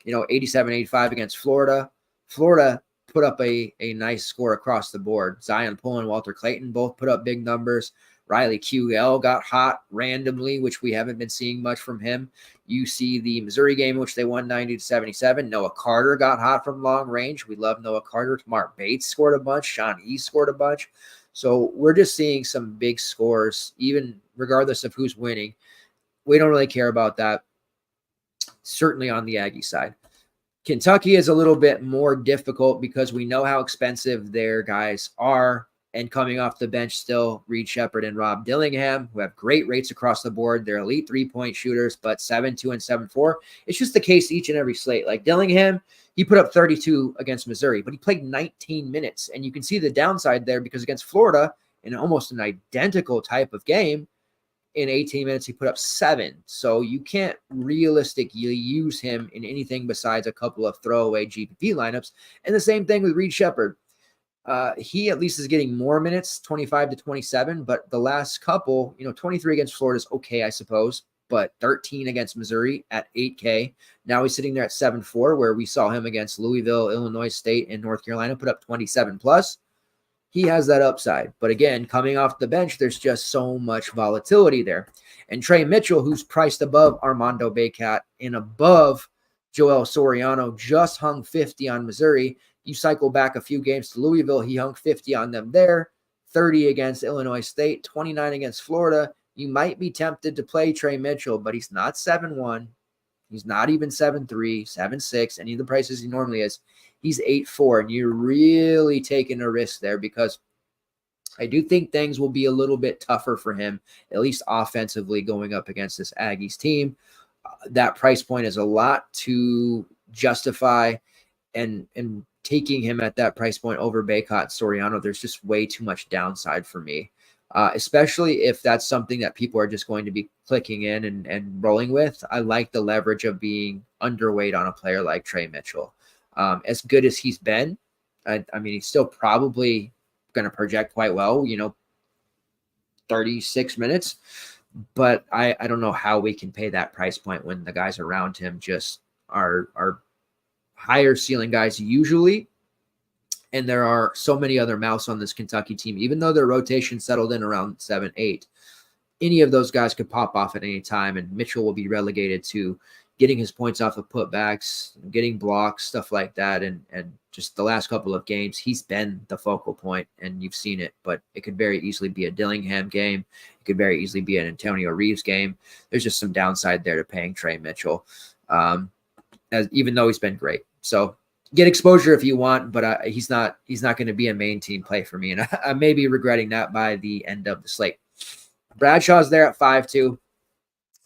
87-85 against Florida. Florida put up a nice score across the board. Zion Poole and Walter Clayton both put up big numbers. Riley QL got hot randomly, which we haven't been seeing much from him. You see the Missouri game, in which they won 90-77. Noah Carter got hot from long range. We love Noah Carter. Mark Bates scored a bunch. Sean E scored a bunch. So we're just seeing some big scores, even regardless of who's winning. We don't really care about that. Certainly on the Aggie side. Kentucky is a little bit more difficult because we know how expensive their guys are. And coming off the bench still, Reed Shepherd and Rob Dillingham, who have great rates across the board. They're elite three-point shooters, but 7.2 and 7.4. It's just the case each and every slate. Like Dillingham, he put up 32 against Missouri, but he played 19 minutes. And you can see the downside there because against Florida, in almost an identical type of game, in 18 minutes, he put up 7. So you can't realistically use him in anything besides a couple of throwaway GPP lineups. And the same thing with Reed Shepherd. He at least is getting more minutes, 25 to 27, but the last couple, 23 against Florida is okay, I suppose, but 13 against Missouri at 8K. Now he's sitting there at 7.4, where we saw him against Louisville, Illinois State, and North Carolina put up 27 plus. He has that upside. But again, coming off the bench, there's just so much volatility there. And Trey Mitchell, who's priced above Armando Bacot and above Joel Soriano, just hung 50 on Missouri. You cycle back a few games to Louisville, he hung 50 on them there, 30 against Illinois State, 29 against Florida. You might be tempted to play Trey Mitchell, but he's not 7.1. He's not even 7.3, 7.6, any of the prices he normally is. He's 8.4, and you're really taking a risk there because I do think things will be a little bit tougher for him, at least offensively, going up against this Aggies team. That price point is a lot to justify, and taking him at that price point over Bacot Soriano, there's just way too much downside for me, especially if that's something that people are just going to be clicking in and rolling with. I like the leverage of being underweight on a player like Trey Mitchell. As good as he's been, I mean, he's still probably going to project quite well, 36 minutes. But I don't know how we can pay that price point when the guys around him just are higher ceiling guys usually. And there are so many other mouths on this Kentucky team, even though their rotation settled in around 7-8. Any of those guys could pop off at any time, and Mitchell will be relegated to getting his points off of putbacks, getting blocks, stuff like that. And just the last couple of games, he's been the focal point, and you've seen it. But it could very easily be a Dillingham game. It could very easily be an Antonio Reeves game. There's just some downside there to paying Trey Mitchell, even though he's been great. So get exposure if you want, but he's not going to be a main team play for me. And I may be regretting that by the end of the slate. Bradshaw's there at 5-2,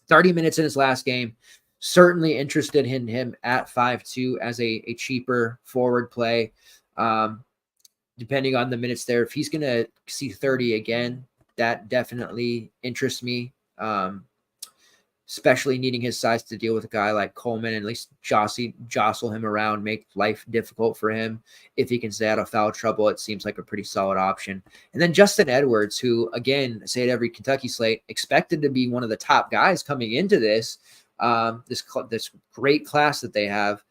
30 minutes in his last game. Certainly interested in him at 5-2 as a cheaper forward play. Depending on the minutes there, if he's going to see 30 again, that definitely interests me. Especially needing his size to deal with a guy like Coleman, and at least jostle him around, make life difficult for him. If he can stay out of foul trouble, it seems like a pretty solid option. And then Justin Edwards, who, again, I say at every Kentucky slate, expected to be one of the top guys coming into this great class that they have.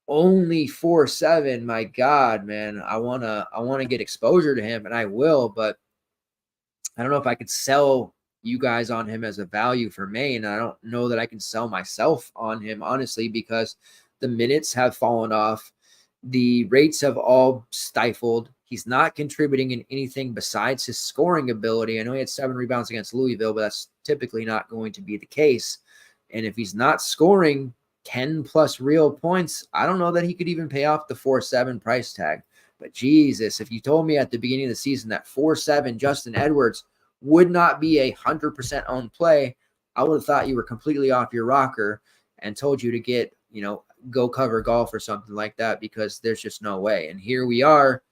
Only 4.7. My God, man, I wanna get exposure to him, and I will, but I don't know if I could sell you guys on him as a value for Maine. I don't know that I can sell myself on him, honestly, because the minutes have fallen off. The rates have all stifled. He's not contributing in anything besides his scoring ability. I know he had 7 rebounds against Louisville, but that's typically not going to be the case. And if he's not scoring 10 plus real points, I don't know that he could even pay off the 4.7 price tag. But Jesus, if you told me at the beginning of the season that 4.7 Justin Edwards would not be 100% owned play, I would have thought you were completely off your rocker and told you to get, go cover golf or something like that, because there's just no way. And here we are,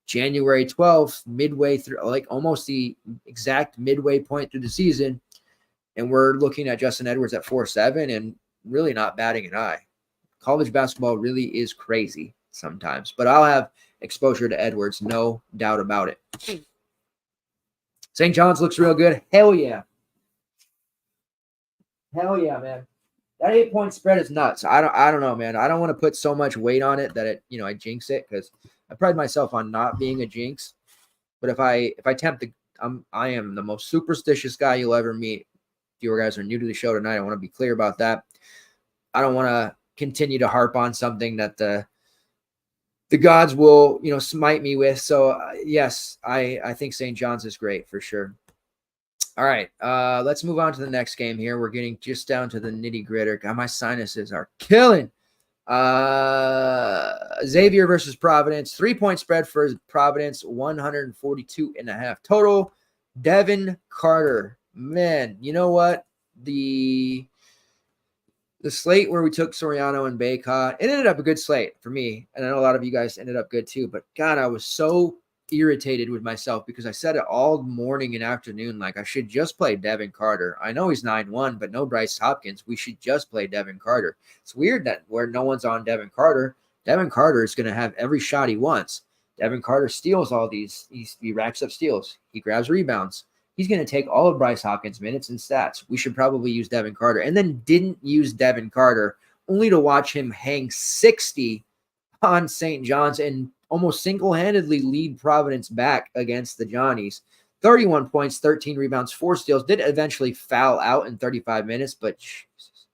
January 12th, midway through, like almost the exact midway point through the season, and we're looking at Justin Edwards at 4.7 and really not batting an eye. College basketball really is crazy sometimes, but I'll have exposure to Edwards, no doubt about it. St. John's looks real good. Hell yeah. Hell yeah, man. That 8-point spread is nuts. I don't know, man. I don't want to put so much weight on it that I jinx it, because I pride myself on not being a jinx. But if I tempt I am the most superstitious guy you'll ever meet. If you guys are new to the show tonight, I want to be clear about that. I don't want to continue to harp on something that the gods will, smite me with. So yes, I think St. John's is great for sure. All right, let's move on to the next game here. We're getting just down to the nitty gritty. God, my sinuses are killing. Xavier versus Providence, 3-point spread for Providence, 142.5 total. Devin Carter, man, you know what? The slate where we took Soriano and Baycott, it ended up a good slate for me. And I know a lot of you guys ended up good too, but God, I was so irritated with myself because I said it all morning and afternoon, like I should just play Devin Carter. I know he's 9-1, but no Bryce Hopkins. We should just play Devin Carter. It's weird that where no one's on Devin Carter is going to have every shot he wants. Devin Carter steals all these. He racks up steals. He grabs rebounds. He's going to take all of Bryce Hopkins' minutes and stats. We should probably use Devin Carter. And then didn't use Devin Carter, only to watch him hang 60 on St. John's and almost single-handedly lead Providence back against the Johnnies. 31 points, 13 rebounds, 4 steals. Did eventually foul out in 35 minutes, but Jesus,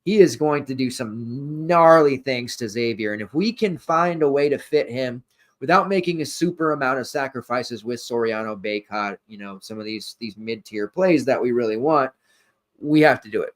he is going to do some gnarly things to Xavier. And if we can find a way to fit him without making a super amount of sacrifices with Soriano, Baycott, some of these mid-tier plays that we really want, we have to do it.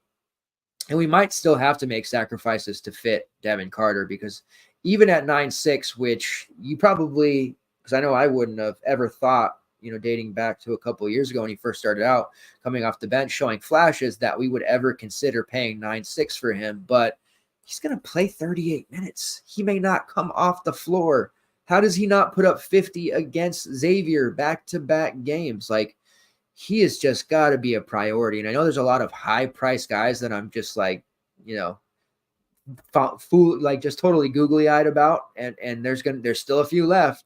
And we might still have to make sacrifices to fit Devin Carter, because even at 9.6, which you probably, because I know I wouldn't have ever thought, dating back to a couple of years ago when he first started out, coming off the bench, showing flashes, that we would ever consider paying 9.6 for him. But he's going to play 38 minutes. He may not come off the floor. How does he not put up 50 against Xavier back-to-back games? Like, he has just got to be a priority. And I know there's a lot of high-priced guys that I'm just like, just totally googly-eyed about, and there's still a few left.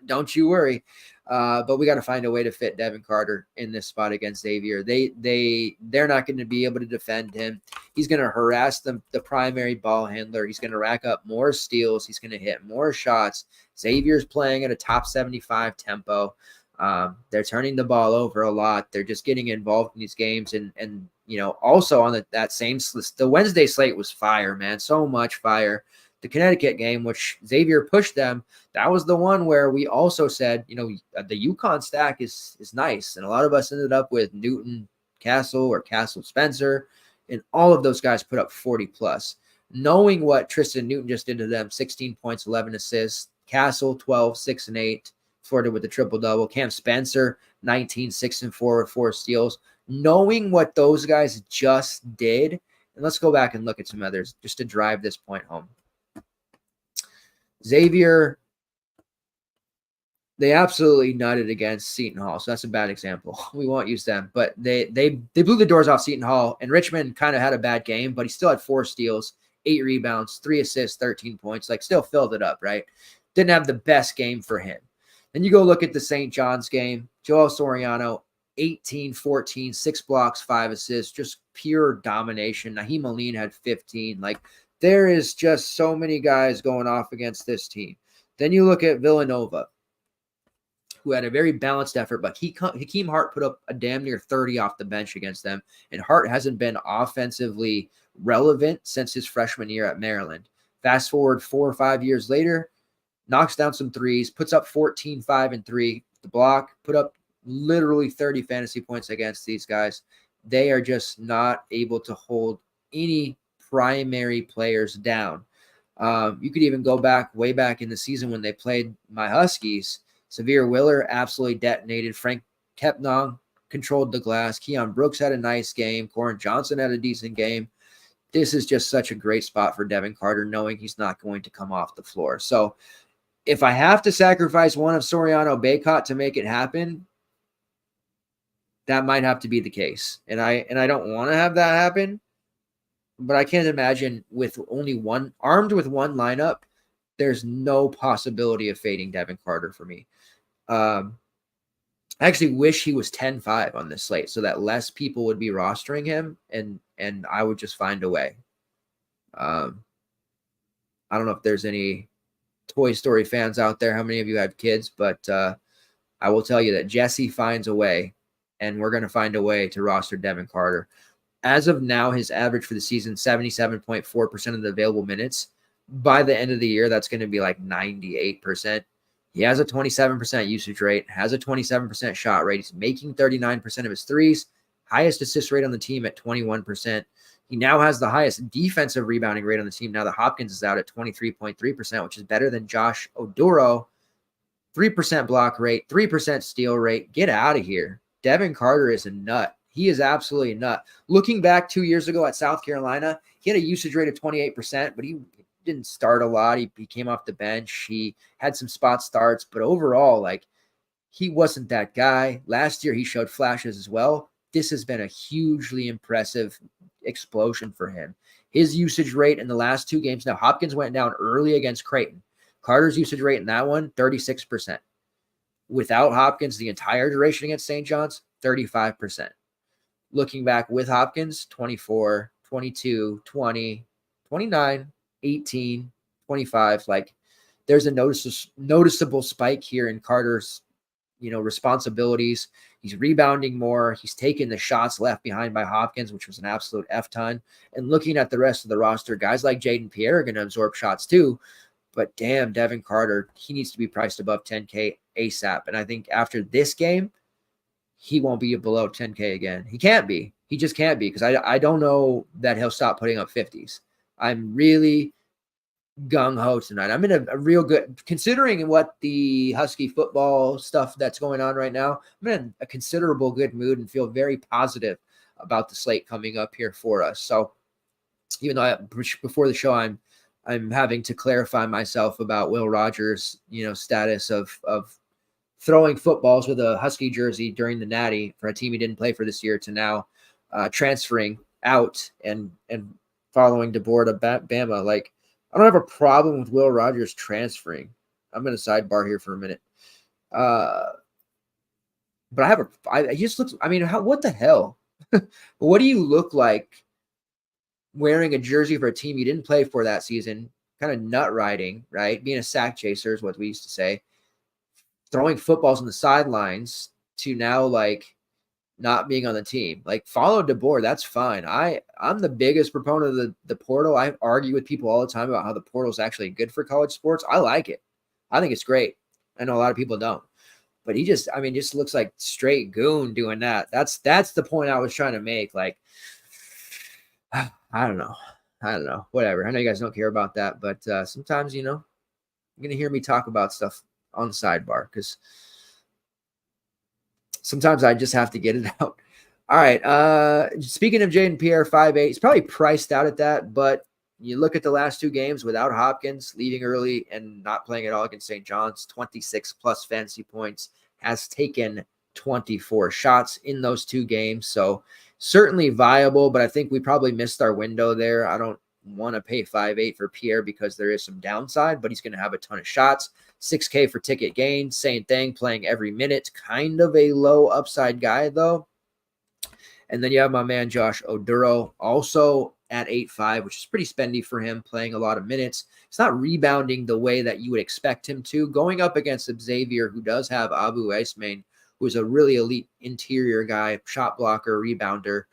Don't you worry. But we got to find a way to fit Devin Carter in this spot against Xavier. They're not going to be able to defend him. He's going to harass the primary ball handler. He's going to rack up more steals. He's going to hit more shots. Xavier's playing at a top 75 tempo. They're turning the ball over a lot. They're just getting involved in these games. And also on that same the Wednesday slate was fire, man. So much fire. The Connecticut game, which Xavier pushed them, that was the one where we also said, the UConn stack is nice. And a lot of us ended up with Newton Castle or Castle Spencer, and all of those guys put up 40 plus. knowing what Tristan Newton just did to them, 16 points, 11 assists, Castle, 12, 6 and 8, Florida with the triple-double, Cam Spencer, 19, 6 and 4 with 4 steals. Knowing what those guys just did, and let's go back and look at some others just to drive this point home. Xavier, they absolutely nutted against Seton Hall, so that's a bad example. We won't use them, but they blew the doors off Seton Hall, and Richmond kind of had a bad game, but he still had 4 steals, 8 rebounds, 3 assists, 13 points, like still filled it up, right? Didn't have the best game for him. Then you go look at the St. John's game, Joel Soriano, 18, 14, 6 blocks, 5 assists, just pure domination. Naheem Aline had 15. Like, there is just so many guys going off against this team. Then you look at Villanova, who had a very balanced effort, but Hakeem Hart put up a damn near 30 off the bench against them, and Hart hasn't been offensively relevant since his freshman year at Maryland. Fast forward 4 or 5 years later, knocks down some threes, puts up 14, 5, and 3. The block, put up literally 30 fantasy points against these guys. They are just not able to hold any primary players down. You could even go back way back in the season when they played my Huskies. Severe Willer absolutely detonated. Frank Kepnong controlled the glass. Keon Brooks had a nice game. Corin Johnson had a decent game. This is just such a great spot for Devin Carter, knowing he's not going to come off the floor. So if I have to sacrifice one of Soriano Baycott to make it happen, that might have to be the case. And I don't want to have that happen, but I can't imagine with only one, armed with one lineup, there's no possibility of fading Devin Carter for me. I actually wish he was 10-5 on this slate so that less people would be rostering him, and I would just find a way. I don't know if there's any Toy Story fans out there, how many of you have kids, but I will tell you that Jesse finds a way, and we're going to find a way to roster Devin Carter. As of now, his average for the season, 77.4% of the available minutes. By the end of the year, that's going to be like 98%. He has a 27% usage rate, has a 27% shot rate. He's making 39% of his threes, highest assist rate on the team at 21%. He now has the highest defensive rebounding rate on the team. Now the Hopkins is out at 23.3%, which is better than Josh Oduro. 3% block rate, 3% steal rate. Get out of here. Devin Carter is a nut. He is absolutely a nut. Looking back 2 years ago at South Carolina, he had a usage rate of 28%, but he didn't start a lot. He came off the bench. He had some spot starts, but overall, like, he wasn't that guy. Last year, he showed flashes as well. This has been a hugely impressive explosion for him. His usage rate in the last 2 games. Now, Hopkins went down early against Creighton. Carter's usage rate in that one, 36%. Without Hopkins, the entire duration against St. John's, 35%. Looking back with Hopkins, 24, 22, 20, 29, 18, 25. Like, there's a noticeable spike here in Carter's, responsibilities. He's rebounding more. He's taking the shots left behind by Hopkins, which was an absolute F ton. And looking at the rest of the roster, guys like Jaden Pierre are going to absorb shots too. But damn, Devin Carter, he needs to be priced above 10K ASAP. And I think after this game, he won't be below 10K again. He can't be. He just can't be, because I don't know that he'll stop putting up 50s. I'm really gung-ho tonight. I'm in a real good, considering what the Husky football stuff that's going on right now, I'm in a considerable good mood and feel very positive about the slate coming up here for us. So even though before the show, I'm having to clarify myself about Will Rogers, status of throwing footballs with a Husky jersey during the Natty for a team he didn't play for this year, to now transferring out and following DeBoer to Bama. Like, I don't have a problem with Will Rogers transferring. I'm going to sidebar here for a minute. But I just look, what the hell? What do you look like wearing a jersey for a team you didn't play for that season? Kind of nut riding, right? Being a sack chaser is what we used to say. Throwing footballs on the sidelines to now, like, not being on the team. Like, follow DeBoer, that's fine. I'm the biggest proponent of the portal. I argue with people all the time about how the portal is actually good for college sports. I like it. I think it's great. I know a lot of people don't. But he just looks like straight goon doing that. That's the point I was trying to make. Like, I don't know. I don't know, whatever. I know you guys don't care about that, but sometimes, you're going to hear me talk about stuff on the sidebar because sometimes I just have to get it out. All right. Speaking of Jaden Pierre, 5'8", he's probably priced out at that, but you look at the last two games without Hopkins, leaving early and not playing at all against St. John's, 26 plus fantasy points, has taken 24 shots in those two games. So certainly viable, but I think we probably missed our window there. I don't want to pay 5.8 for Pierre because there is some downside, but he's going to have a ton of shots. 6K for ticket gain, same thing, playing every minute. Kind of a low upside guy, though. And then you have my man Josh Oduro, also at 8.5, which is pretty spendy for him, playing a lot of minutes. It's not rebounding the way that you would expect him to. Going up against Xavier, who does have Abu Ismail, who is a really elite interior guy, shot blocker, rebounder,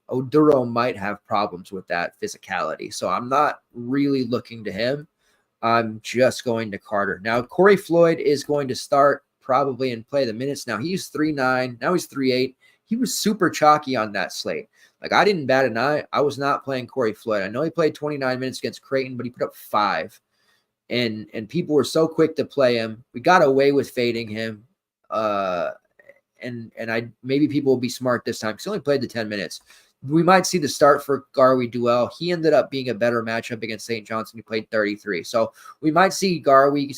Oduro might have problems with that physicality. So I'm not really looking to him. I'm just going to Carter. Now, Corey Floyd is going to start probably and play the minutes. Now, he's 3.9. Now he's 3.8. He was super chalky on that slate. Like, I didn't bat an eye. I was not playing Corey Floyd. I know he played 29 minutes against Creighton, but he put up 5. And people were so quick to play him. We got away with fading him. And maybe people will be smart this time because he only played the 10 minutes. We might see the start for Garwi Duell. He ended up being a better matchup against St. John's. He played 33. So we might see Garwi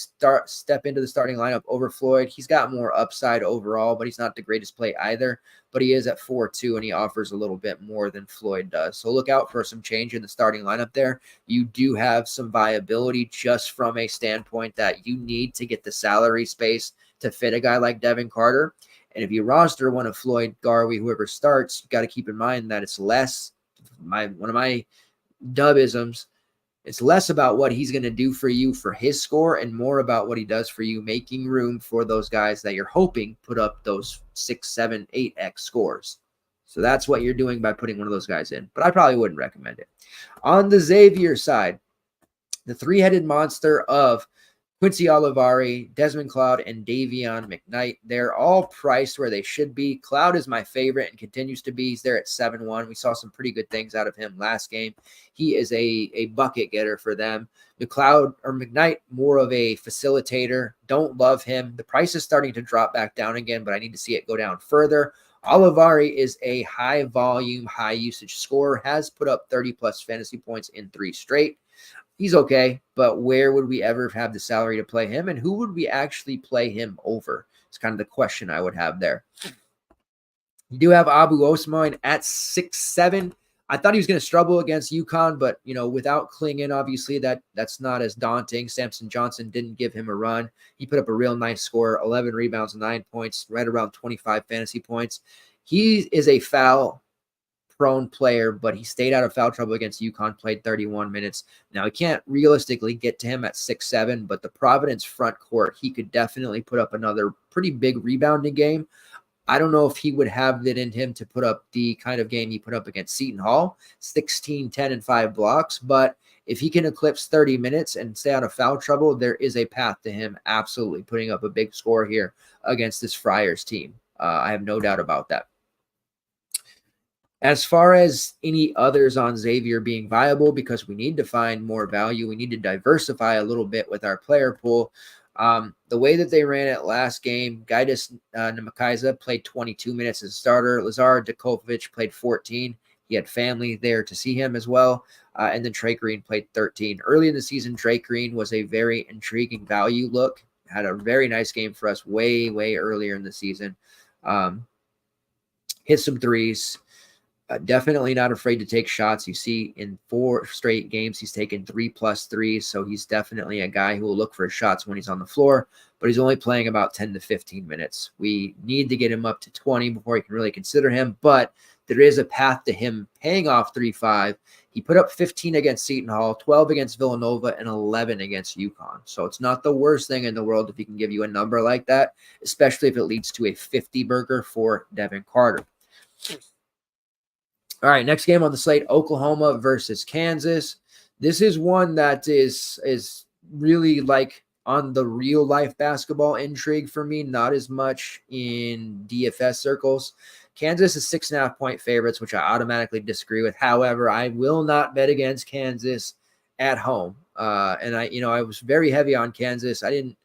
step into the starting lineup over Floyd. He's got more upside overall, but he's not the greatest play either. But he is at 4.2, and he offers a little bit more than Floyd does. So look out for some change in the starting lineup there. You do have some viability just from a standpoint that you need to get the salary space to fit a guy like Devin Carter. And if you roster one of Floyd, Garwi, whoever starts, you got to keep in mind that it's less. One of my dubisms, it's less about what he's going to do for you for his score and more about what he does for you, making room for those guys that you're hoping put up those 6, 7, 8x scores. So that's what you're doing by putting one of those guys in. But I probably wouldn't recommend it. On the Xavier side, the three-headed monster of Quincy Olivari, Desmond Cloud, and Davion McKnight. They're all priced where they should be. Cloud is my favorite and continues to be. He's there at 7.1. We saw some pretty good things out of him last game. He is a bucket getter for them. McKnight, more of a facilitator. Don't love him. The price is starting to drop back down again, but I need to see it go down further. Olivari is a high volume, high usage scorer, has put up 30 plus fantasy points in 3 straight. He's okay, but where would we ever have the salary to play him, and who would we actually play him over? It's kind of the question I would have there. You do have Abu Osman at 6.7. I thought he was going to struggle against UConn, but, without Klingon, obviously that's not as daunting. Samson Johnson didn't give him a run. He put up a real nice score, 11 rebounds, 9 points, right around 25 fantasy points. He is a foul prone player, but he stayed out of foul trouble against UConn, played 31 minutes. Now, I can't realistically get to him at 6.7, but the Providence front court, he could definitely put up another pretty big rebounding game. I don't know if he would have it in him to put up the kind of game he put up against Seton Hall, 16, 10, and 5 blocks, but if he can eclipse 30 minutes and stay out of foul trouble, there is a path to him absolutely putting up a big score here against this Friars team. I have no doubt about that. As far as any others on Xavier being viable, because we need to find more value, we need to diversify a little bit with our player pool. The way that they ran it last game, Gaius Namakaiza played 22 minutes as a starter. Lazar Dakovic played 14. He had family there to see him as well. And then Drake Green played 13. Early in the season, Drake Green was a very intriguing value look. Had a very nice game for us way, way earlier in the season. Hit some threes. Definitely not afraid to take shots. You see in 4 straight games, he's taken 3+ threes. So he's definitely a guy who will look for his shots when he's on the floor, but he's only playing about 10 to 15 minutes. We need to get him up to 20 before you can really consider him, but there is a path to him paying off 3.5. He put up 15 against Seton Hall, 12 against Villanova, and 11 against UConn. So it's not the worst thing in the world if he can give you a number like that, especially if it leads to a 50 burger for Devin Carter. All right, next game on the slate, Oklahoma versus Kansas. This is one that is really like on the real life basketball intrigue for me, not as much in DFS circles. Kansas is 6.5-point favorites, which I automatically disagree with. However, I will not bet against Kansas at home. And I was very heavy on Kansas. I didn't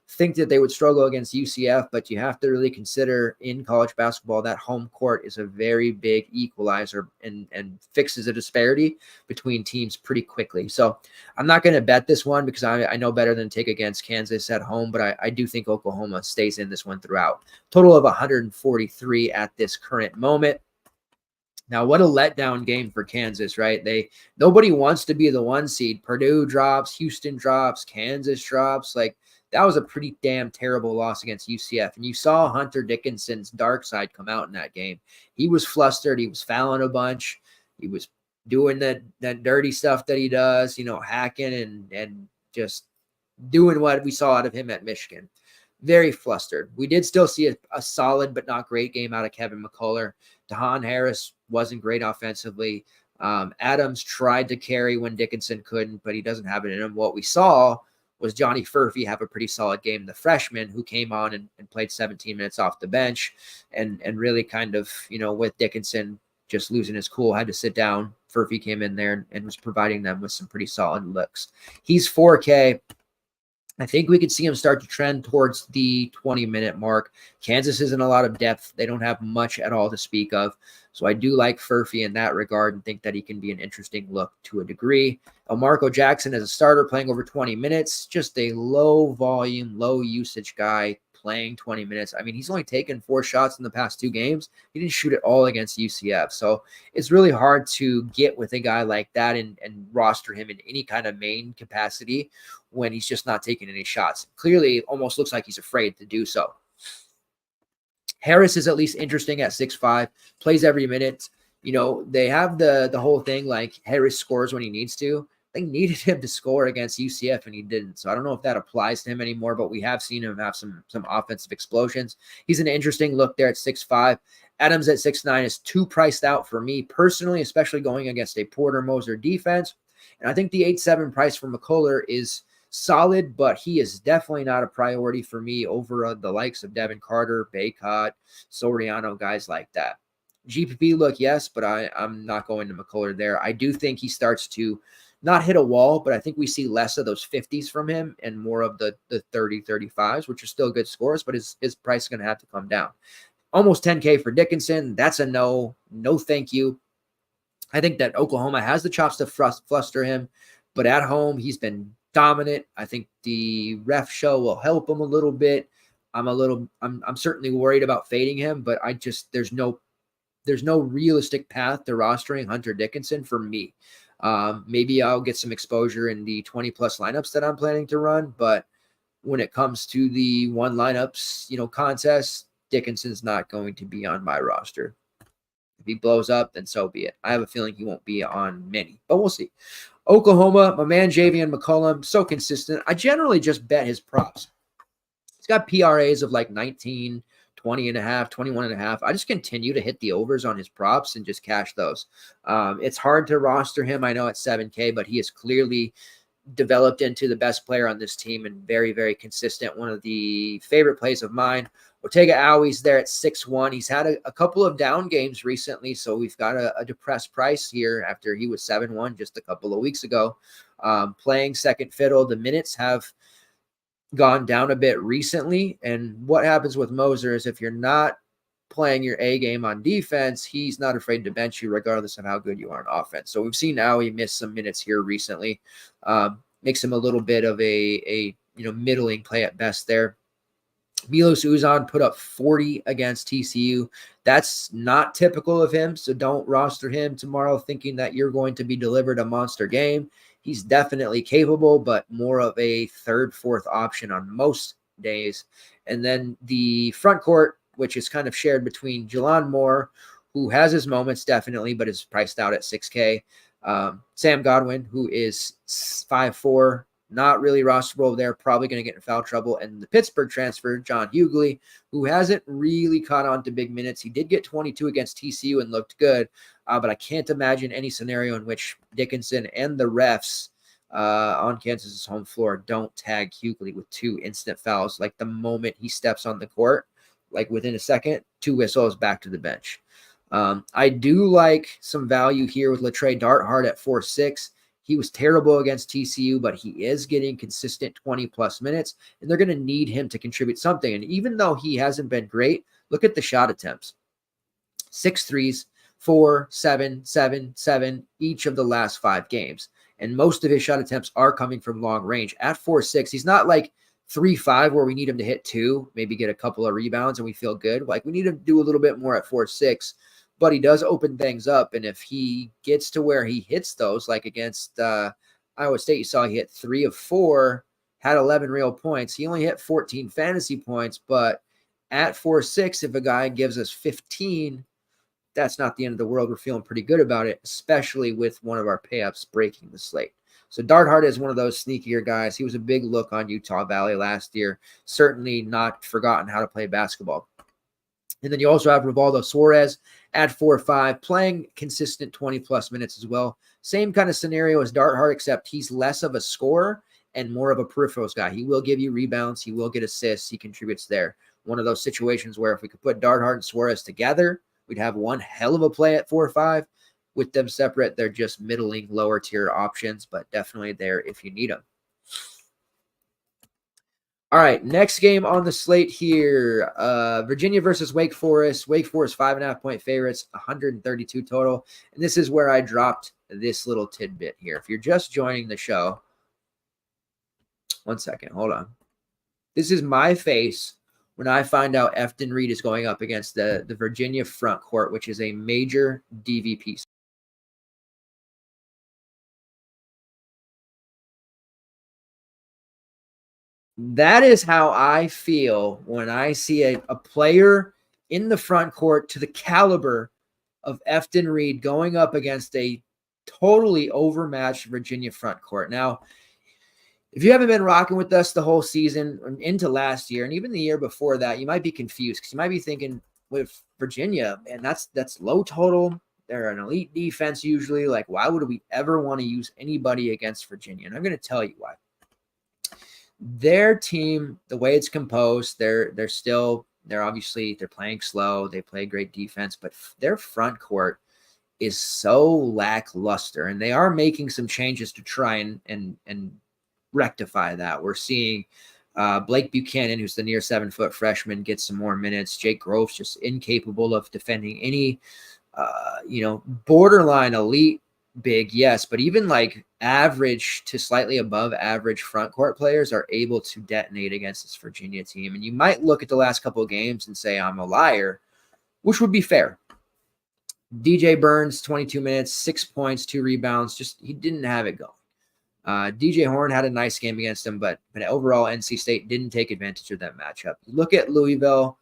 think that they would struggle against UCF, but you have to really consider in college basketball that home court is a very big equalizer and fixes a disparity between teams pretty quickly. So I'm not going to bet this one because I know better than take against Kansas at home, but I do think Oklahoma stays in this one throughout. Total of 143 at this current moment. Now, what a letdown game for Kansas, right? Nobody wants to be the 1 seed. Purdue drops, Houston drops, Kansas drops. Like, that was a pretty damn terrible loss against UCF. And you saw Hunter Dickinson's dark side come out in that game. He was flustered. He was fouling a bunch. He was doing that dirty stuff that he does, hacking and just doing what we saw out of him at Michigan. Very flustered. We did still see a solid but not great game out of Kevin McCullough. DeHaan Harris wasn't great offensively. Adams tried to carry when Dickinson couldn't, but he doesn't have it in him. What we saw was Johnny Furphy have a pretty solid game, the freshman who came on and played 17 minutes off the bench and really kind of, with Dickinson just losing his cool, had to sit down. Furphy came in there and was providing them with some pretty solid looks. He's 4K. I think we could see him start to trend towards the 20-minute mark. Kansas isn't a lot of depth. They don't have much at all to speak of. So I do like Furphy in that regard and think that he can be an interesting look to a degree. Marco Jackson as a starter playing over 20 minutes, just a low volume, low usage guy playing 20 minutes. I mean, he's only taken 4 shots in the past 2 games. He didn't shoot it all against UCF. So it's really hard to get with a guy like that and roster him in any kind of main capacity when he's just not taking any shots. Clearly, it almost looks like he's afraid to do so. Harris is at least interesting at 6'5", plays every minute. They have the whole thing like Harris scores when he needs to. They needed him to score against UCF and he didn't. So I don't know if that applies to him anymore, but we have seen him have some offensive explosions. He's an interesting look there at 6'5". Adams at 6'9" is too priced out for me personally, especially going against a Porter Moser defense. And I think the 8.7 price for McCullough is solid, but he is definitely not a priority for me over the likes of Devin Carter, Baycott, Soriano, guys like that. GPP look, yes, but I'm not going to McCullough there. I do think he starts to not hit a wall, but I think we see less of those 50s from him and more of the 30, 35s, which are still good scores, but his price is going to have to come down. Almost 10K for Dickinson. That's a no thank you. I think that Oklahoma has the chops to fluster him, but at home, he's been dominant. I think the ref show will help him a little bit. I'm certainly worried about fading him, but there's no realistic path to rostering Hunter Dickinson for me. Maybe I'll get some exposure in the 20 plus lineups that I'm planning to run, but when it comes to the one lineups, contests, Dickinson's not going to be on my roster. If he blows up, then so be it. I have a feeling he won't be on many, but we'll see. Oklahoma, my man Javion McCollum, so consistent. I generally just bet his props. He's got PRAs of like 19, 20 and a half, 21 and a half. I just continue to hit the overs on his props and just cash those. It's hard to roster him, I know, at 7K, but he is clearly developed into the best player on this team and very, very consistent. One of the favorite plays of mine. Ortega Aui's there at 6'1". He's had a couple of down games recently, so we've got a depressed price here after he was 7'1" just a couple of weeks ago. Playing second fiddle, the minutes have gone down a bit recently, and what happens with Moser is if you're not playing your A game on defense, he's not afraid to bench you regardless of how good you are on offense. So we've seen Aui miss some minutes here recently. Makes him a little bit of a middling play at best there. Milos Uzan put up 40 against TCU. That's not typical of him, so don't roster him tomorrow thinking that you're going to be delivered a monster game. He's definitely capable, but more of a third, fourth option on most days. And then the front court, which is kind of shared between Jelon Moore, who has his moments definitely, but is priced out at 6K. Sam Godwin, who is 5'4", not really rosterable there, probably going to get in foul trouble. And the Pittsburgh transfer, John Hughley, who hasn't really caught on to big minutes. He did get 22 against TCU and looked good, but I can't imagine any scenario in which Dickinson and the refs on Kansas's home floor don't tag Hughley with 2 instant fouls. Like the moment he steps on the court, like within a second, 2 whistles, back to the bench. I do like some value here with Latrey Darthard at 4.6. He was terrible against TCU, but he is getting consistent 20-plus minutes, and they're going to need him to contribute something. And even though he hasn't been great, look at the shot attempts. 6 threes, 4, 7, 7, 7, each of the last 5 games. And most of his shot attempts are coming from long range. At 4.6, he's not like 3.5 where we need him to hit 2, maybe get a couple of rebounds and we feel good. Like we need him to do a little bit more at 4.6. But he does open things up, and if he gets to where he hits those, like against Iowa State, you saw he hit 3 of 4, had 11 real points. He only hit 14 fantasy points, but at 4.6, if a guy gives us 15, that's not the end of the world. We're feeling pretty good about it, especially with one of our payups breaking the slate. So Darthard is one of those sneakier guys. He was a big look on Utah Valley last year. Certainly not forgotten how to play basketball. And then you also have Rivaldo Suarez at 4.5, playing consistent 20-plus minutes as well. Same kind of scenario as Darthard, except he's less of a scorer and more of a peripherals guy. He will give you rebounds. He will get assists. He contributes there. One of those situations where if we could put Darthard and Suarez together, we'd have one hell of a play at 4.5. With them separate, they're just middling, lower-tier options, but definitely there if you need them. All right, next game on the slate here, Virginia versus Wake Forest. Wake Forest 5.5-point favorites, 132 total. And this is where I dropped this little tidbit here. If you're just joining the show, one second, hold on. This is my face when I find out Efton Reed is going up against the Virginia front court, which is a major DVP. That is how I feel when I see a player in the front court to the caliber of Efton Reed going up against a totally overmatched Virginia front court. Now, if you haven't been rocking with us the whole season and into last year and even the year before that, you might be confused because you might be thinking with Virginia, and that's low total. They're an elite defense usually. Like, why would we ever want to use anybody against Virginia? And I'm going to tell you why. Their team, the way it's composed, they're obviously playing slow. They play great defense, but their front court is so lackluster, and they are making some changes to try and rectify that. We're seeing Blake Buchanan, who's the near 7-foot freshman, get some more minutes. Jake Groves just incapable of defending any, borderline elite big, yes, but even like average to slightly above average front court players are able to detonate against this Virginia team. And you might look at the last couple of games and say I'm a liar, which would be fair. DJ Burns, 22 minutes, 6 points, 2 rebounds. Just he didn't have it going. DJ Horn had a nice game against him, but overall NC State didn't take advantage of that matchup. You look at Louisville,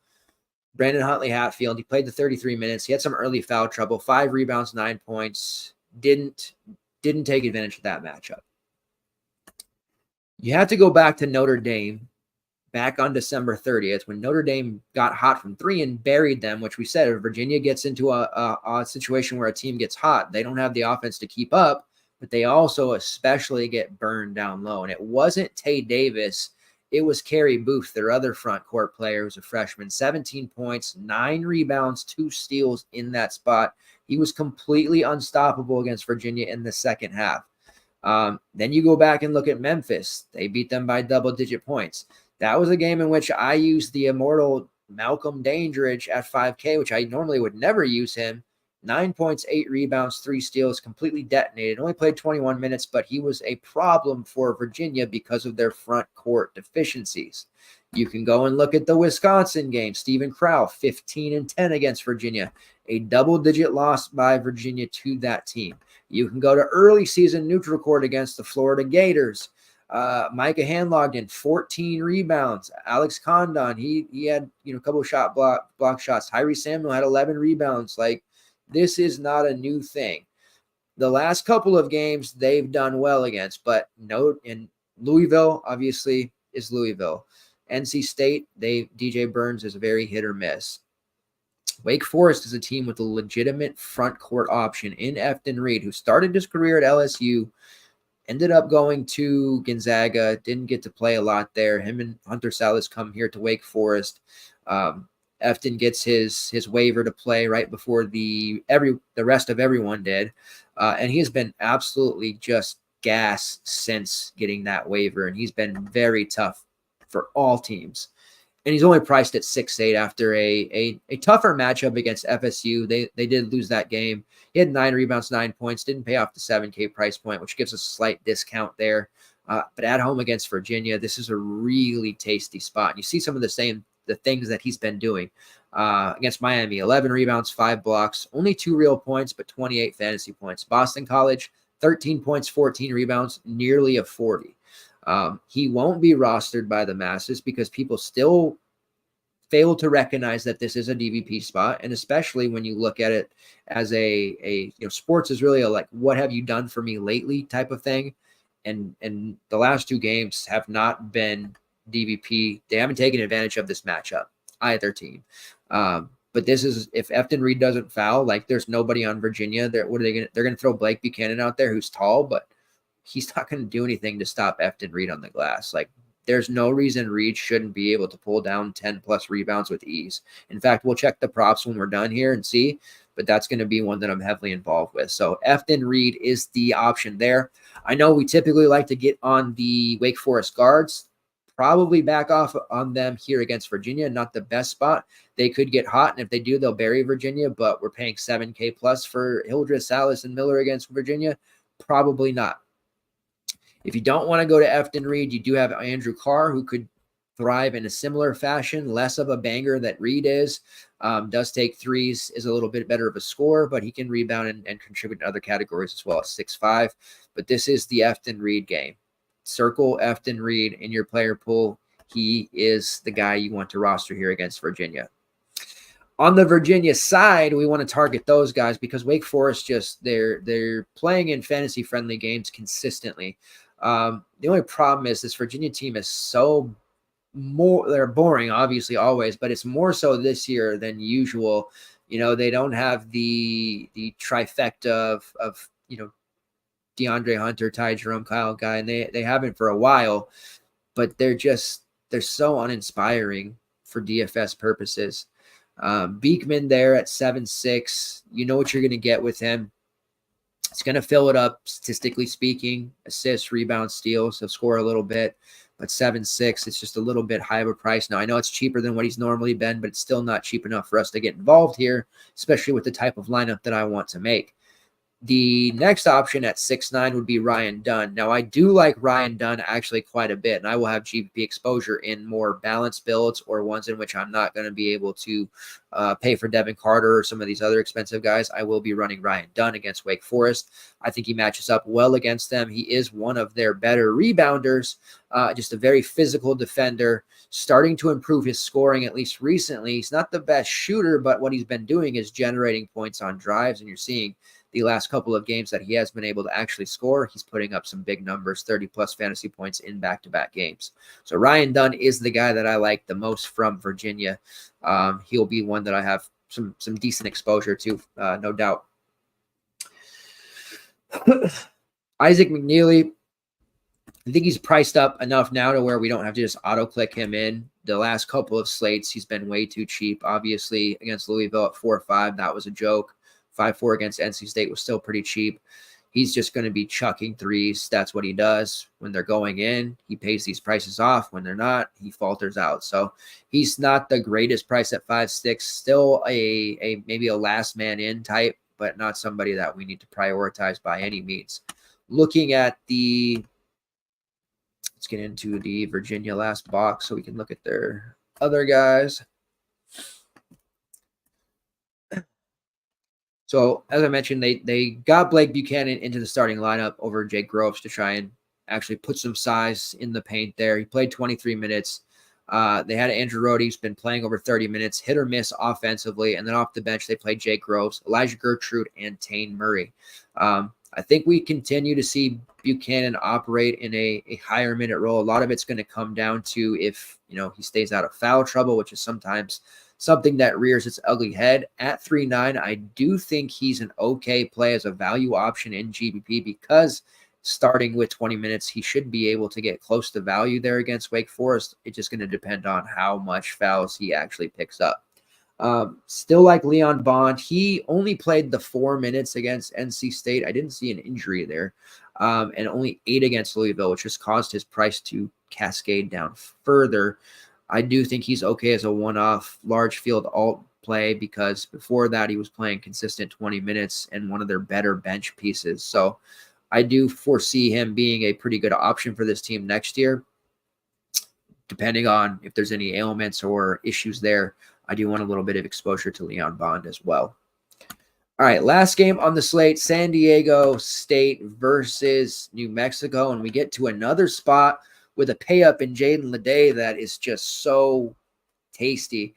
Brandon Huntley Hatfield. He played the 33 minutes. He had some early foul trouble, 5 rebounds, 9 points. Didn't take advantage of that matchup. You have to go back to Notre Dame back on December 30th when Notre Dame got hot from 3 and buried them, which we said if Virginia gets into a situation where a team gets hot, they don't have the offense to keep up, but they also especially get burned down low. And it wasn't Tay Davis. It was Kerry Booth, their other front court player, who was a freshman. 17 points, 9 rebounds, 2 steals in that spot. He was completely unstoppable against Virginia in the second half. Then you go back and look at Memphis. They beat them by double-digit points. That was a game in which I used the immortal Malcolm Dandridge at 5K, which I normally would never use him. 9 points, 8 rebounds, 3 steals, completely detonated. Only played 21 minutes, but he was a problem for Virginia because of their front court deficiencies. You can go and look at the Wisconsin game. Stephen Crow, 15-10 against Virginia. A double-digit loss by Virginia to that team. You can go to early season neutral court against the Florida Gators. Micah Handlogden, 14 rebounds. Alex Condon, he had a couple of block shots. Tyree Samuel had 11 rebounds. Like, this is not a new thing. The last couple of games they've done well against, but note in Louisville, obviously, is Louisville. NC State, DJ Burns is a very hit or miss. Wake Forest is a team with a legitimate front court option in Efton Reed, who started his career at LSU ended up going to Gonzaga, didn't get to play a lot there. Him and Hunter Salas come here to Wake Forest. Efton gets his waiver to play right before the rest of everyone did. And he has been absolutely just gas since getting that waiver. And he's been very tough for all teams. And he's only priced at 6.8 after a tougher matchup against FSU. They did lose that game. He had 9 rebounds, 9 points, didn't pay off the 7K price point, which gives us a slight discount there. But at home against Virginia, this is a really tasty spot. And you see some of the things that he's been doing against Miami. 11 rebounds, 5 blocks, only 2 real points, but 28 fantasy points. Boston College, 13 points, 14 rebounds, nearly a 40. He won't be rostered by the masses because people still fail to recognize that this is a DVP spot. And especially when you look at it as sports is really a like, what have you done for me lately type of thing. And the last 2 games have not been DVP. They haven't taken advantage of this matchup, either team. But this is, if Efton Reed doesn't foul, like there's nobody on Virginia. They're going to throw Blake Buchanan out there who's tall, but he's not going to do anything to stop Efton Reed on the glass. Like there's no reason Reed shouldn't be able to pull down 10 plus rebounds with ease. In fact, we'll check the props when we're done here and see, but that's going to be one that I'm heavily involved with. So Efton Reed is the option there. I know we typically like to get on the Wake Forest guards, probably back off on them here against Virginia. Not the best spot. They could get hot, and if they do, they'll bury Virginia, but we're paying 7K plus for Hildreth, Salas, and Miller against Virginia. Probably not. If you don't want to go to Efton Reed, you do have Andrew Carr, who could thrive in a similar fashion, less of a banger that Reed is, does take threes, is a little bit better of a scorer, but he can rebound and contribute in other categories as well as 6'5". But this is the Efton Reed game. Circle Efton Reed in your player pool. He is the guy you want to roster here against Virginia. On the Virginia side, we want to target those guys because Wake Forest they're playing in fantasy friendly games consistently. The only problem is this Virginia team is they're boring, obviously always, but it's more so this year than usual. They don't have the trifecta of DeAndre Hunter, Ty Jerome, Kyle Guy, and they haven't for a while, but they're so uninspiring for DFS purposes. Beekman there at 7.6. You know what you're going to get with him. It's going to fill it up, statistically speaking, assists, rebounds, steals. He'll score a little bit, but 7.6, it's just a little bit high of a price. Now, I know it's cheaper than what he's normally been, but it's still not cheap enough for us to get involved here, especially with the type of lineup that I want to make. The next option at 6.9 would be Ryan Dunn. Now, I do like Ryan Dunn actually quite a bit, and I will have GPP exposure in more balanced builds or ones in which I'm not going to be able to pay for Devin Carter or some of these other expensive guys. I will be running Ryan Dunn against Wake Forest. I think he matches up well against them. He is one of their better rebounders, just a very physical defender, starting to improve his scoring, at least recently. He's not the best shooter, but what he's been doing is generating points on drives, and you're seeing the last couple of games that he has been able to actually score, he's putting up some big numbers, 30-plus fantasy points in back-to-back games. So Ryan Dunn is the guy that I like the most from Virginia. He'll be one that I have some decent exposure to, no doubt. Isaac McNeely, I think he's priced up enough now to where we don't have to just auto-click him in. The last couple of slates, he's been way too cheap. Obviously, against Louisville at 4-5, that was a joke. 5-4 against NC State was still pretty cheap. He's just going to be chucking threes. That's what he does. When they're going in, he pays these prices off. When they're not, he falters out. So he's not the greatest price at 5.6. Still a maybe a last man in type, but not somebody that we need to prioritize by any means. Looking at let's get into the Virginia last box so we can look at their other guys. So, as I mentioned, they got Blake Buchanan into the starting lineup over Jake Groves to try and actually put some size in the paint there. He played 23 minutes. They had Andrew Rohde, who's been playing over 30 minutes, hit or miss offensively. And then off the bench, they played Jake Groves, Elijah Gertrude, and Tane Murray. I think we continue to see Buchanan operate in a higher minute role. A lot of it's going to come down to if he stays out of foul trouble, which is sometimes something that rears its ugly head. At 3.9, I do think he's an okay play as a value option in GPP because starting with 20 minutes, he should be able to get close to value there against Wake Forest. It's just going to depend on how much fouls he actually picks up. Still like Leon Bond. He only played the 4 minutes against NC State. I didn't see an injury there. And only 8 against Louisville, which has caused his price to cascade down further. I do think he's okay as a one-off large field alt play because before that he was playing consistent 20 minutes and one of their better bench pieces. So I do foresee him being a pretty good option for this team next year. Depending on if there's any ailments or issues there, I do want a little bit of exposure to Leon Bond as well. All right, last game on the slate, San Diego State versus New Mexico. And we get to another spot with a pay up in Jaden Leday that is just so tasty.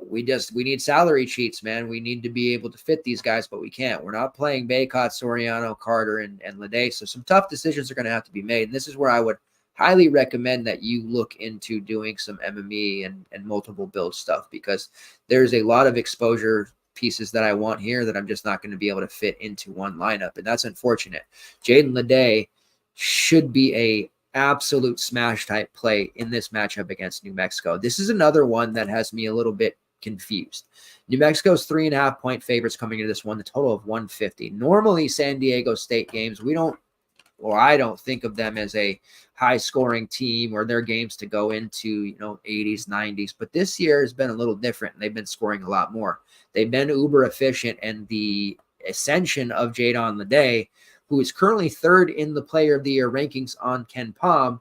We need salary cheats, man. We need to be able to fit these guys, but we can't. We're not playing Baycott, Soriano, Carter, and Leday. So some tough decisions are going to have to be made. And this is where I would highly recommend that you look into doing some MME and multiple build stuff, because there's a lot of exposure pieces that I want here that I'm just not going to be able to fit into one lineup. And that's unfortunate. Jaden Leday should be a absolute smash type play in this matchup against New Mexico. This is another one that has me a little bit confused. New Mexico's 3.5 point favorites coming into this one, the total of 150. Normally San Diego State games, I don't think of them as a high scoring team or their games to go into, 80s, 90s. But this year has been a little different. They've been scoring a lot more. They've been uber efficient, and the ascension of Jaden Leday, who is currently 3rd in the player of the year rankings on Ken Pom,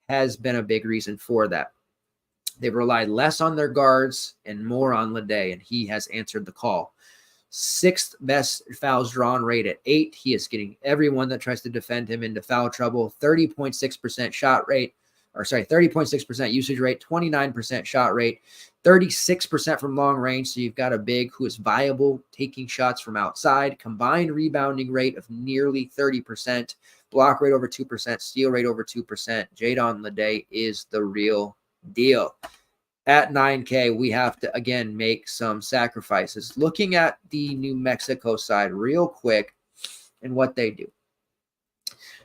has been a big reason for that. They've relied less on their guards and more on Leday, and he has answered the call. 6th best fouls drawn rate at 8. He is getting everyone that tries to defend him into foul trouble. 30.6% shot rate, 30.6% usage rate, 29% shot rate, 36% from long range. So you've got a big who is viable taking shots from outside. Combined rebounding rate of nearly 30%, block rate over 2%, steal rate over 2%. Jaden Leday is the real deal. At 9K, we have to, again, make some sacrifices. Looking at the New Mexico side real quick and what they do.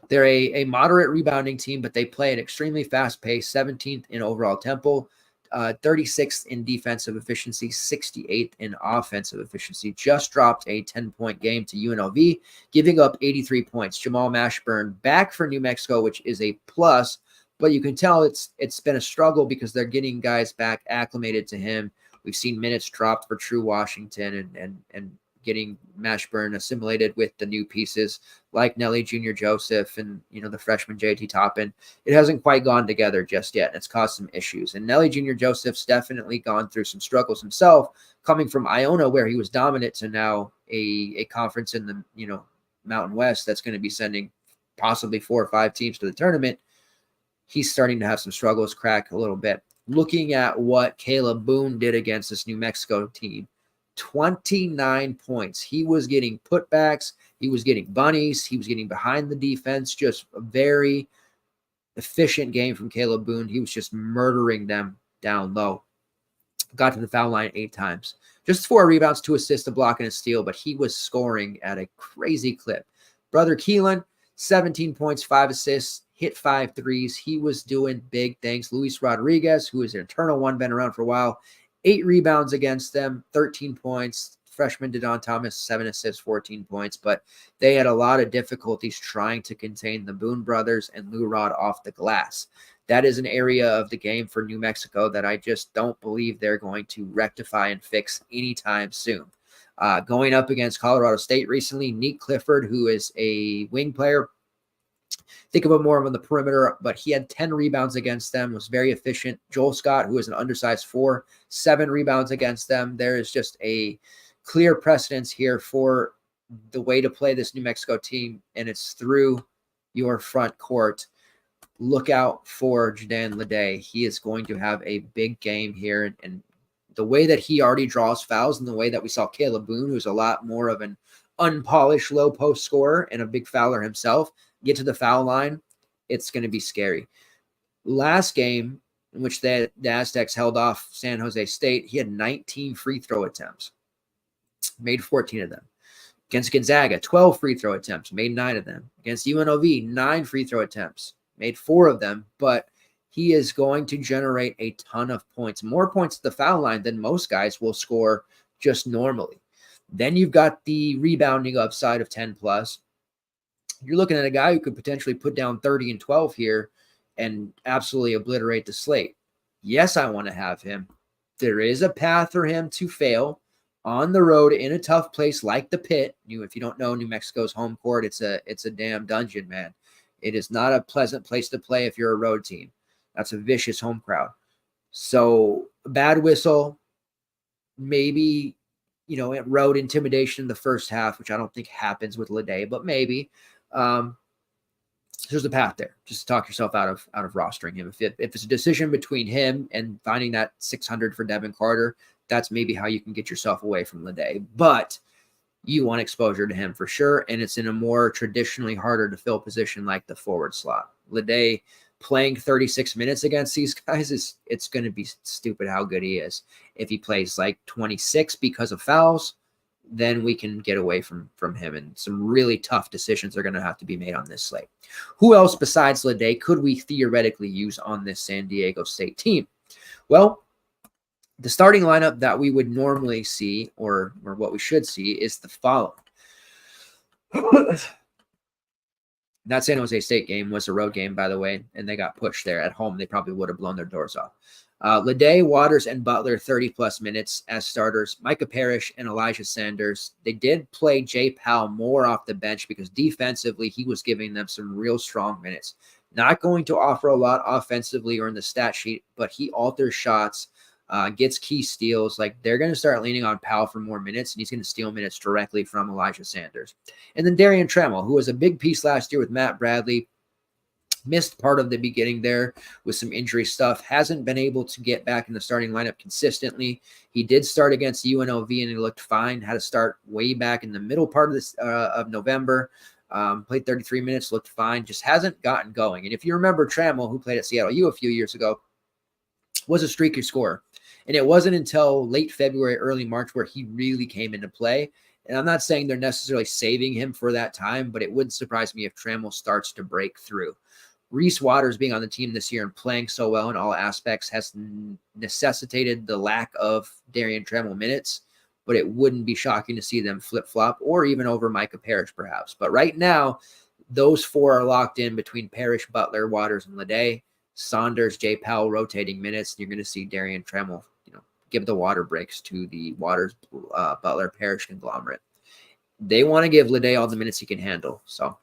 They're a moderate rebounding team, but they play an extremely fast pace, 17th in overall tempo, 36th in defensive efficiency, 68th in offensive efficiency. Just dropped a 10-point game to UNLV, giving up 83 points. Jamal Mashburn back for New Mexico, which is a plus. But you can tell it's been a struggle because they're getting guys back acclimated to him. We've seen minutes dropped for True Washington and getting Mashburn assimilated with the new pieces like Nelly Jr. Joseph and the freshman JT Toppin. It hasn't quite gone together just yet, and it's caused some issues. And Nelly Jr. Joseph's definitely gone through some struggles himself, coming from Iona where he was dominant to now a conference in the Mountain West that's going to be sending possibly 4 or 5 teams to the tournament. He's starting to have some struggles, crack a little bit. Looking at what Caleb Boone did against this New Mexico team, 29 points. He was getting putbacks. He was getting bunnies. He was getting behind the defense. Just a very efficient game from Caleb Boone. He was just murdering them down low. Got to the foul line 8 times. Just 4 rebounds, 2 assists, a block, and a steal, but he was scoring at a crazy clip. Brother Keelan, 17 points, 5 assists, hit 5 threes. He was doing big things. Luis Rodriguez, who is an eternal one, been around for a while, 8 rebounds against them, 13 points. Freshman Dedon Thomas, 7 assists, 14 points. But they had a lot of difficulties trying to contain the Boone brothers and Lou Rod off the glass. That is an area of the game for New Mexico that I just don't believe they're going to rectify and fix anytime soon. Going up against Colorado State recently, Nick Clifford, who is a wing player, think of him more on the perimeter, but he had 10 rebounds against them, was very efficient. Joel Scott, who is an undersized 4, 7 rebounds against them. There is just a clear precedence here for the way to play this New Mexico team, and it's through your front court. Look out for Jaden Leday. He is going to have a big game here, and the way that he already draws fouls and the way that we saw Caleb Boone, who's a lot more of an unpolished low post scorer and a big fouler himself, get to the foul line, it's going to be scary. Last game in which the Aztecs held off San Jose State, he had 19 free throw attempts, made 14 of them. Against Gonzaga, 12 free throw attempts, made 9 of them. Against UNLV, 9 free throw attempts, made 4 of them. But he is going to generate a ton of points, more points at the foul line than most guys will score just normally. Then you've got the rebounding upside of 10 plus. You're looking at a guy who could potentially put down 30 and 12 here and absolutely obliterate the slate. Yes, I want to have him. There is a path for him to fail on the road in a tough place like the Pit. If you don't know New Mexico's home court, it's a damn dungeon, man. It is not a pleasant place to play if you're a road team. That's a vicious home crowd. So bad whistle, maybe, road intimidation in the first half, which I don't think happens with Leday, but maybe. There's a path there. Just talk yourself out of rostering him. If it's a decision between him and finding that 600 for Devin Carter, that's maybe how you can get yourself away from Leday. But you want exposure to him for sure, and it's in a more traditionally harder to fill position like the forward slot. Leday playing 36 minutes against these guys it's going to be stupid how good he is. If he plays like 26 because of fouls, then we can get away from him, and some really tough decisions are going to have to be made on this slate. Who else besides Leday could we theoretically use on this San Diego State team? Well, the starting lineup that we would normally see, or what we should see, is the following. That San Jose State game was a road game, by the way, and they got pushed there. At home, they probably would have blown their doors off. Leday, Waters, and Butler, 30-plus minutes as starters. Micah Parrish and Elijah Sanders. They did play Jay Powell more off the bench because defensively he was giving them some real strong minutes. Not going to offer a lot offensively or in the stat sheet, but he alters shots, gets key steals. Like, they're going to start leaning on Powell for more minutes, and he's going to steal minutes directly from Elijah Sanders. And then Darian Trammell, who was a big piece last year with Matt Bradley, missed part of the beginning there with some injury stuff, hasn't been able to get back in the starting lineup consistently. He did start against UNLV and he looked fine, had to start way back in the middle part of this of November. Played 33 minutes, looked fine, just hasn't gotten going. And if you remember, Trammell, who played at Seattle U a few years ago, was a streaky scorer. And it wasn't until late February, early March where he really came into play. And I'm not saying they're necessarily saving him for that time, but it wouldn't surprise me if Trammell starts to break through. Reese Waters being on the team this year and playing so well in all aspects has necessitated the lack of Darian Trammell minutes, but it wouldn't be shocking to see them flip-flop or even over Micah Parrish perhaps. But right now, those four are locked in between Parrish, Butler, Waters, and Leday. Saunders, Jay Powell rotating minutes. You're going to see Darian Trammell, give the water breaks to the Waters, Butler, Parrish conglomerate. They want to give Leday all the minutes he can handle. So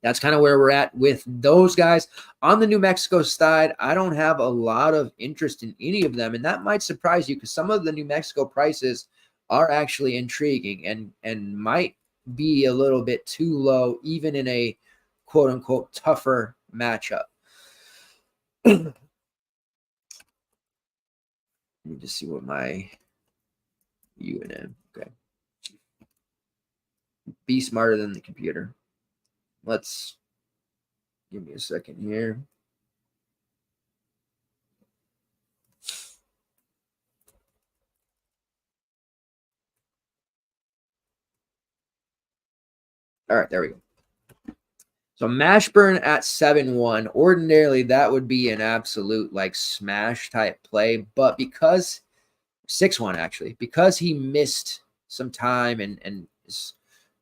that's kind of where we're at with those guys. On the New Mexico side, I don't have a lot of interest in any of them, and that might surprise you because some of the New Mexico prices are actually intriguing and might be a little bit too low, even in a quote-unquote tougher matchup. Let me just see what my UNM. Okay. Be smarter than the computer. Let's give me a second here. All right, there we go. So Mashburn at 7-1. Ordinarily, that would be an absolute smash type play, but because 6-1 actually, because he missed some time and is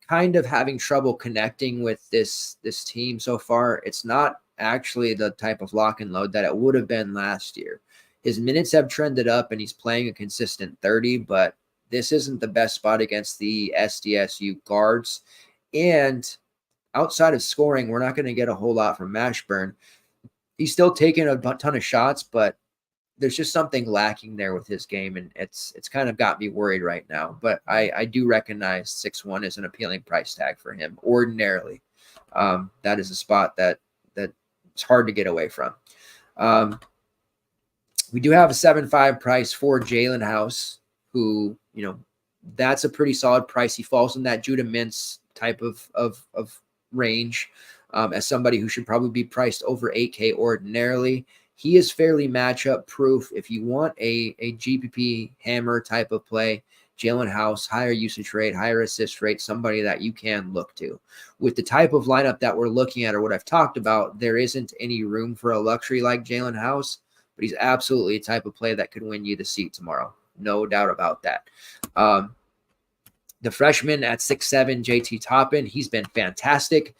kind of having trouble connecting with this team so far, it's not actually the type of lock and load that it would have been last year. His minutes have trended up and he's playing a consistent 30, but this isn't the best spot against the SDSU guards. And outside of scoring, we're not going to get a whole lot from Mashburn. He's still taking a ton of shots, but there's just something lacking there with his game, and it's kind of got me worried right now. But I do recognize 6-1 is an appealing price tag for him. Ordinarily, that is a spot that it's hard to get away from. We do have a 7-5 price for Jalen House, who that's a pretty solid price. He falls in that Judah Mintz type of range as somebody who should probably be priced over 8K ordinarily. He is fairly matchup proof. If you want a GPP hammer type of play, Jalen House, higher usage rate, higher assist rate, somebody that you can look to. With the type of lineup that we're looking at or what I've talked about, there isn't any room for a luxury like Jalen House, but he's absolutely a type of play that could win you the seat tomorrow. No doubt about that. The freshman at 6'7", JT Toppin, he's been fantastic.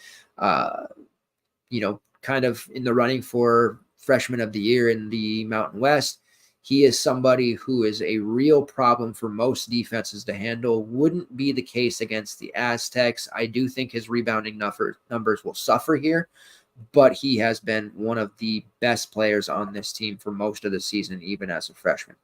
Kind of in the running for freshman of the year in the Mountain West. He is somebody who is a real problem for most defenses to handle. Wouldn't be the case against the Aztecs. I do think his rebounding numbers will suffer here, but he has been one of the best players on this team for most of the season, even as a freshman.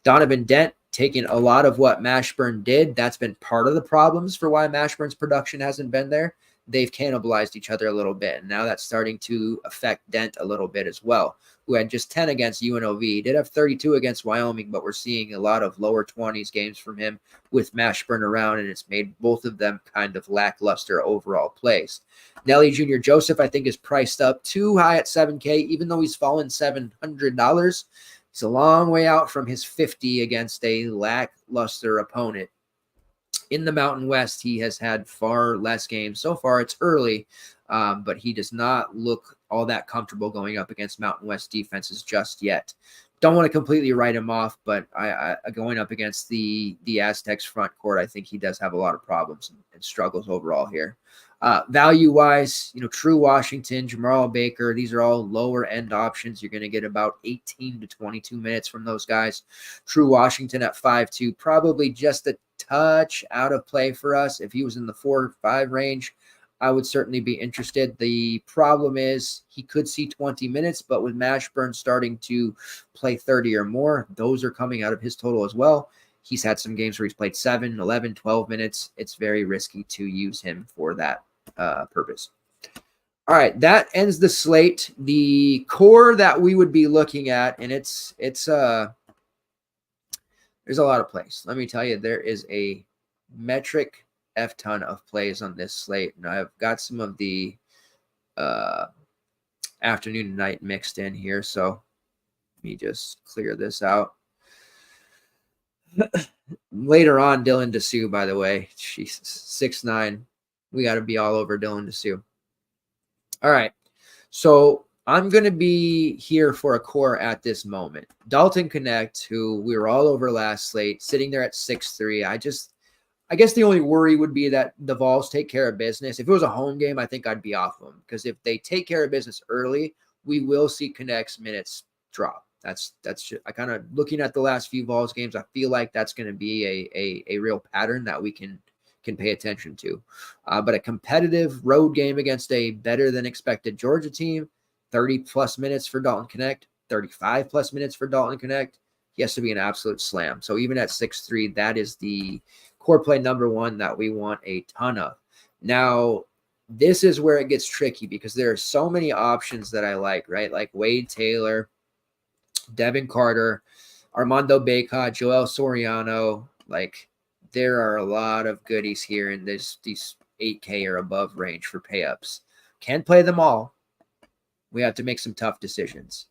Donovan Dent taking a lot of what Mashburn did. That's been part of the problems for why Mashburn's production hasn't been there. They've cannibalized each other a little bit, and now that's starting to affect Dent a little bit as well, who had just 10 against UNLV. He did have 32 against Wyoming, but we're seeing a lot of lower 20s games from him with Mashburn around, and it's made both of them kind of lackluster overall plays. Nelly Jr. Joseph, I think, is priced up too high at $7K, even though he's fallen $700. He's a long way out from his 50 against a lackluster opponent. In the Mountain West, he has had far less games. So far, it's early, but he does not look all that comfortable going up against Mountain West defenses just yet. Don't want to completely write him off, but I going up against the Aztecs front court, I think he does have a lot of problems and struggles overall here. Value-wise, True Washington, Jamal Baker, these are all lower-end options. You're going to get about 18 to 22 minutes from those guys. True Washington at 5'2", probably just a touch out of play for us. If he was in the 4 or 5 range, I would certainly be interested. The problem is he could see 20 minutes, but with Mashburn starting to play 30 or more, those are coming out of his total as well. He's had some games where he's played 7, 11, 12 minutes. It's very risky to use him for that purpose. All right, that ends the slate. The core that we would be looking at, and it's there's a lot of plays. Let me tell you, there is a metric F-ton of plays on this slate, and I've got some of the afternoon and night mixed in here, so let me just clear this out. Later on, Dylan Dessou, by the way, she's 6'9". We got to be all over Dylan Dessou. All right, so I'm going to be here for a core at this moment. Dalton Connect, who we were all over last slate, sitting there at 6'3". I guess the only worry would be that the Vols take care of business. If it was a home game, I think I'd be off them, because if they take care of business early, we will see Connect's minutes drop. That's just, I kind of looking at the last few Vols games, I feel like that's going to be a real pattern that we can pay attention to. But a competitive road game against a better than expected Georgia team, 30 plus minutes for Dalton Connect, 35 plus minutes for Dalton Connect. He has to be an absolute slam. So even at 6'3", that is the core play number one that we want a ton of. Now, this is where it gets tricky, because there are so many options that I like, right? Like Wade Taylor, Devin Carter, Armando Bacot, Joel Soriano. Like, there are a lot of goodies here in these 8K or above range for pay-ups. Can't play them all. We have to make some tough decisions.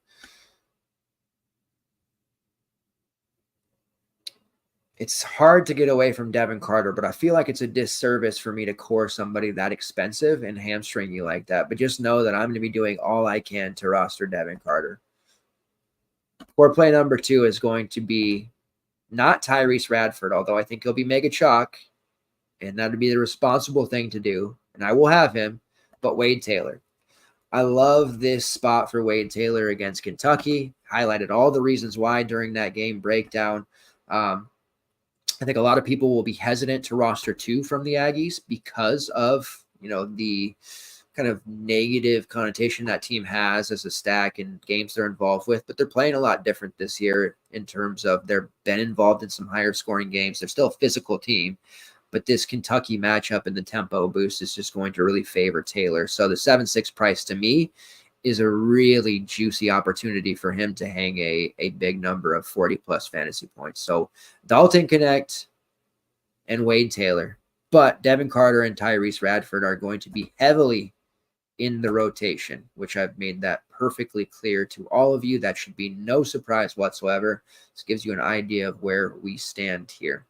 It's hard to get away from Devin Carter, but I feel like it's a disservice for me to core somebody that expensive and hamstring you like that. But just know that I'm going to be doing all I can to roster Devin Carter. Core play number 2 is going to be not Tyrese Radford, although I think he'll be mega chalk, and that would be the responsible thing to do, and I will have him, but Wade Taylor. I love this spot for Wade Taylor against Kentucky. Highlighted all the reasons why during that game breakdown. I think a lot of people will be hesitant to roster 2 from the Aggies because of, the kind of negative connotation that team has as a stack and games they're involved with, but they're playing a lot different this year in terms of they've been involved in some higher scoring games. They're still a physical team, but this Kentucky matchup and the tempo boost is just going to really favor Taylor. So the 7-6 price to me is a really juicy opportunity for him to hang a big number of 40 plus fantasy points. So Dalton Connect and Wade Taylor, but Devin Carter and Tyrese Radford are going to be heavily in the rotation, which I've made that perfectly clear to all of you. That should be no surprise whatsoever. This gives you an idea of where we stand here.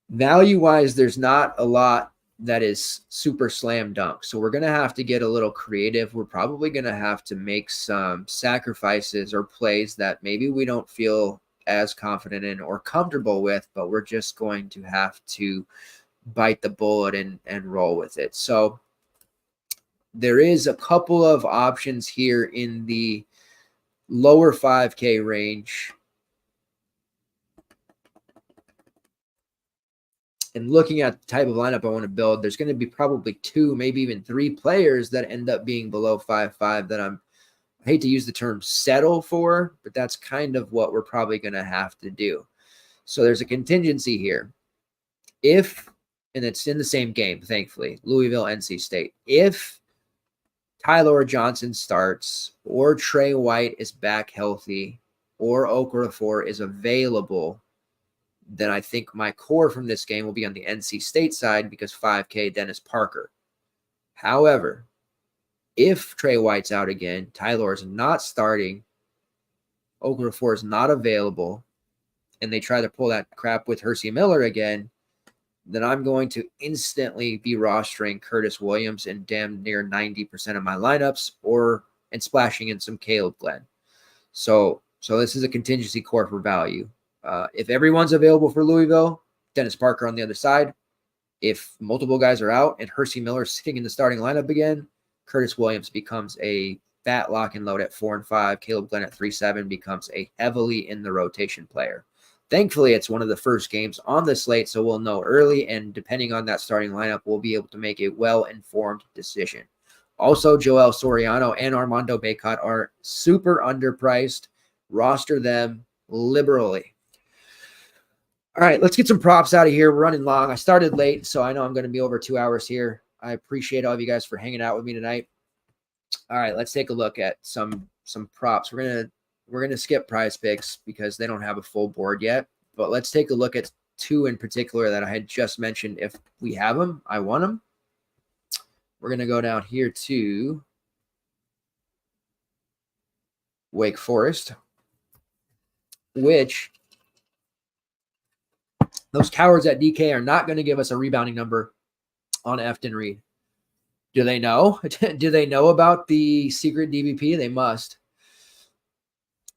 Value-wise, there's not a lot that is super slam dunk. So we're going to have to get a little creative. We're probably going to have to make some sacrifices or plays that maybe we don't feel as confident in or comfortable with, but we're just going to have to bite the bullet and roll with it. So there is a couple of options here in the lower 5K range. And looking at the type of lineup I want to build, there's going to be probably 2, maybe even 3 players that end up being below 5.5 that I hate to use the term settle for, but that's kind of what we're probably going to have to do. So there's a contingency here. If, and it's in the same game, thankfully, Louisville, NC State. If Tyler Johnson starts or Trey White is back healthy or Okafor is available, then I think my core from this game will be on the NC State side because 5K Dennis Parker. However, if Trey White's out again, Tyler is not starting, Okafor is not available, and they try to pull that crap with Hersey Miller again, then I'm going to instantly be rostering Curtis Williams in damn near 90% of my lineups and splashing in some Caleb Glenn. So this is a contingency core for value. If everyone's available for Louisville, Dennis Parker on the other side. If multiple guys are out and Hersey Miller is sitting in the starting lineup again, Curtis Williams becomes a fat lock and load at 4 and 5. Caleb Glenn at 3-7 becomes a heavily in the rotation player. Thankfully, it's one of the first games on the slate, so we'll know early, and depending on that starting lineup, we'll be able to make a well-informed decision. Also, Joel Soriano and Armando Bacot are super underpriced. Roster them liberally. All right, let's get some props out of here. We're running long. I started late, so I know I'm going to be over 2 hours here. I appreciate all of you guys for hanging out with me tonight. All right, let's take a look at some props. We're gonna skip PrizePicks because they don't have a full board yet. But let's take a look at 2 in particular that I had just mentioned. If we have them, I want them. We're gonna go down here to Wake Forest, which those cowards at DK are not going to give us a rebounding number on FTN Reed. Do they know? Do they know about the secret DBP? They must.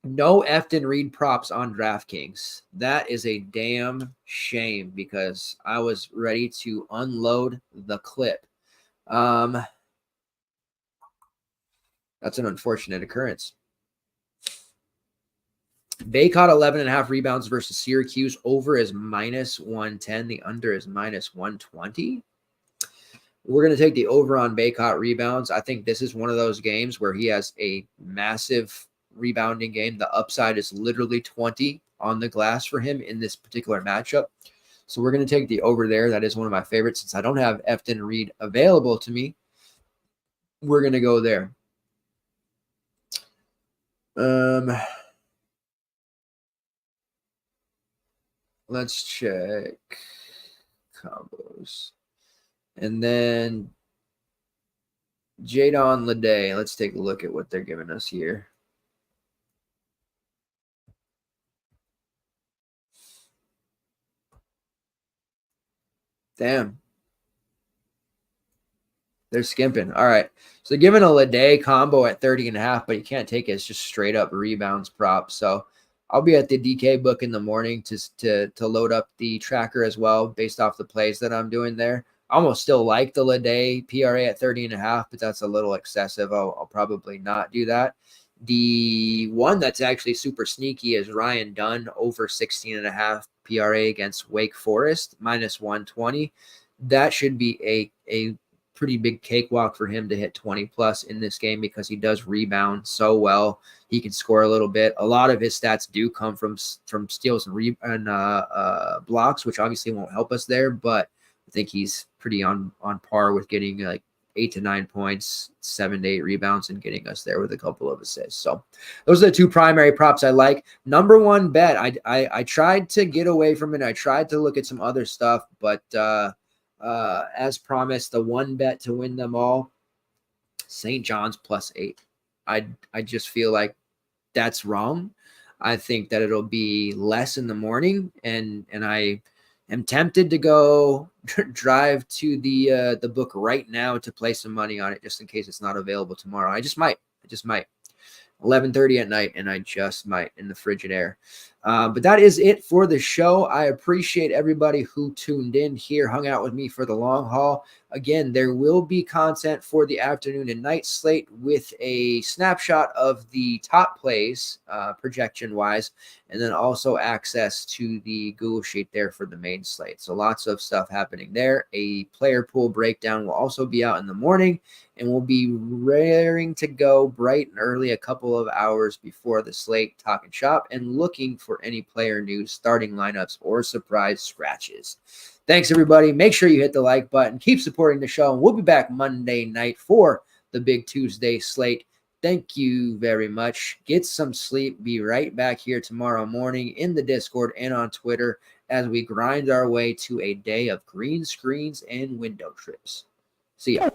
No FTN Reed props on DraftKings. That is a damn shame because I was ready to unload the clip. That's an unfortunate occurrence. Bacot 11.5 rebounds versus Syracuse. Over is -110. The under is -120. We're going to take the over on Bacot rebounds. I think this is one of those games where he has a massive rebounding game. The upside is literally 20 on the glass for him in this particular matchup. So we're going to take the over there. That is one of my favorites. Since I don't have FTN Reed available to me, we're going to go there. Let's check combos. And then Jadon Lede. Let's take a look at what they're giving us here. Damn. They're skimping. All right. So giving a Lede combo at 30.5, but you can't take it as just straight up rebounds prop. So I'll be at the DK book in the morning to load up the tracker as well based off the plays that I'm doing there. I almost still like the Lede PRA at 30.5, but that's a little excessive. I'll probably not do that. The one that's actually super sneaky is Ryan Dunn over 16.5 PRA against Wake Forest, -120. That should be a pretty big cakewalk for him to hit 20 plus in this game because he does rebound so well. He can score a little bit. A lot of his stats do come from steals and blocks, which obviously won't help us there, but I think he's pretty on par with getting like 8 to 9 points, 7 to 8 rebounds, and getting us there with a couple of assists. So those are the 2 primary props I like. Number 1 bet, I tried to get away from it. I tried to look at some other stuff, but as promised, the 1 bet to win them all, St. John's +8. I just feel like that's wrong. I think that it'll be less in the morning, and I am tempted to go drive to the book right now to play some money on it, just in case it's not available tomorrow. I just might. 11:30 at night, and I just might in the frigid air. But that is it for the show. I appreciate everybody who tuned in here, hung out with me for the long haul. Again, there will be content for the afternoon and night slate with a snapshot of the top plays projection-wise, and then also access to the Google Sheet there for the main slate. So lots of stuff happening there. A player pool breakdown will also be out in the morning, and we'll be raring to go bright and early a couple of hours before the slate, talking shop and looking for any player news, starting lineups, or surprise scratches. Thanks, everybody. Make sure you hit the like button. Keep supporting the show, and we'll be back Monday night for the Big Tuesday slate. Thank you very much. Get some sleep. Be right back here tomorrow morning in the Discord and on Twitter as we grind our way to a day of green screens and window trips. See ya.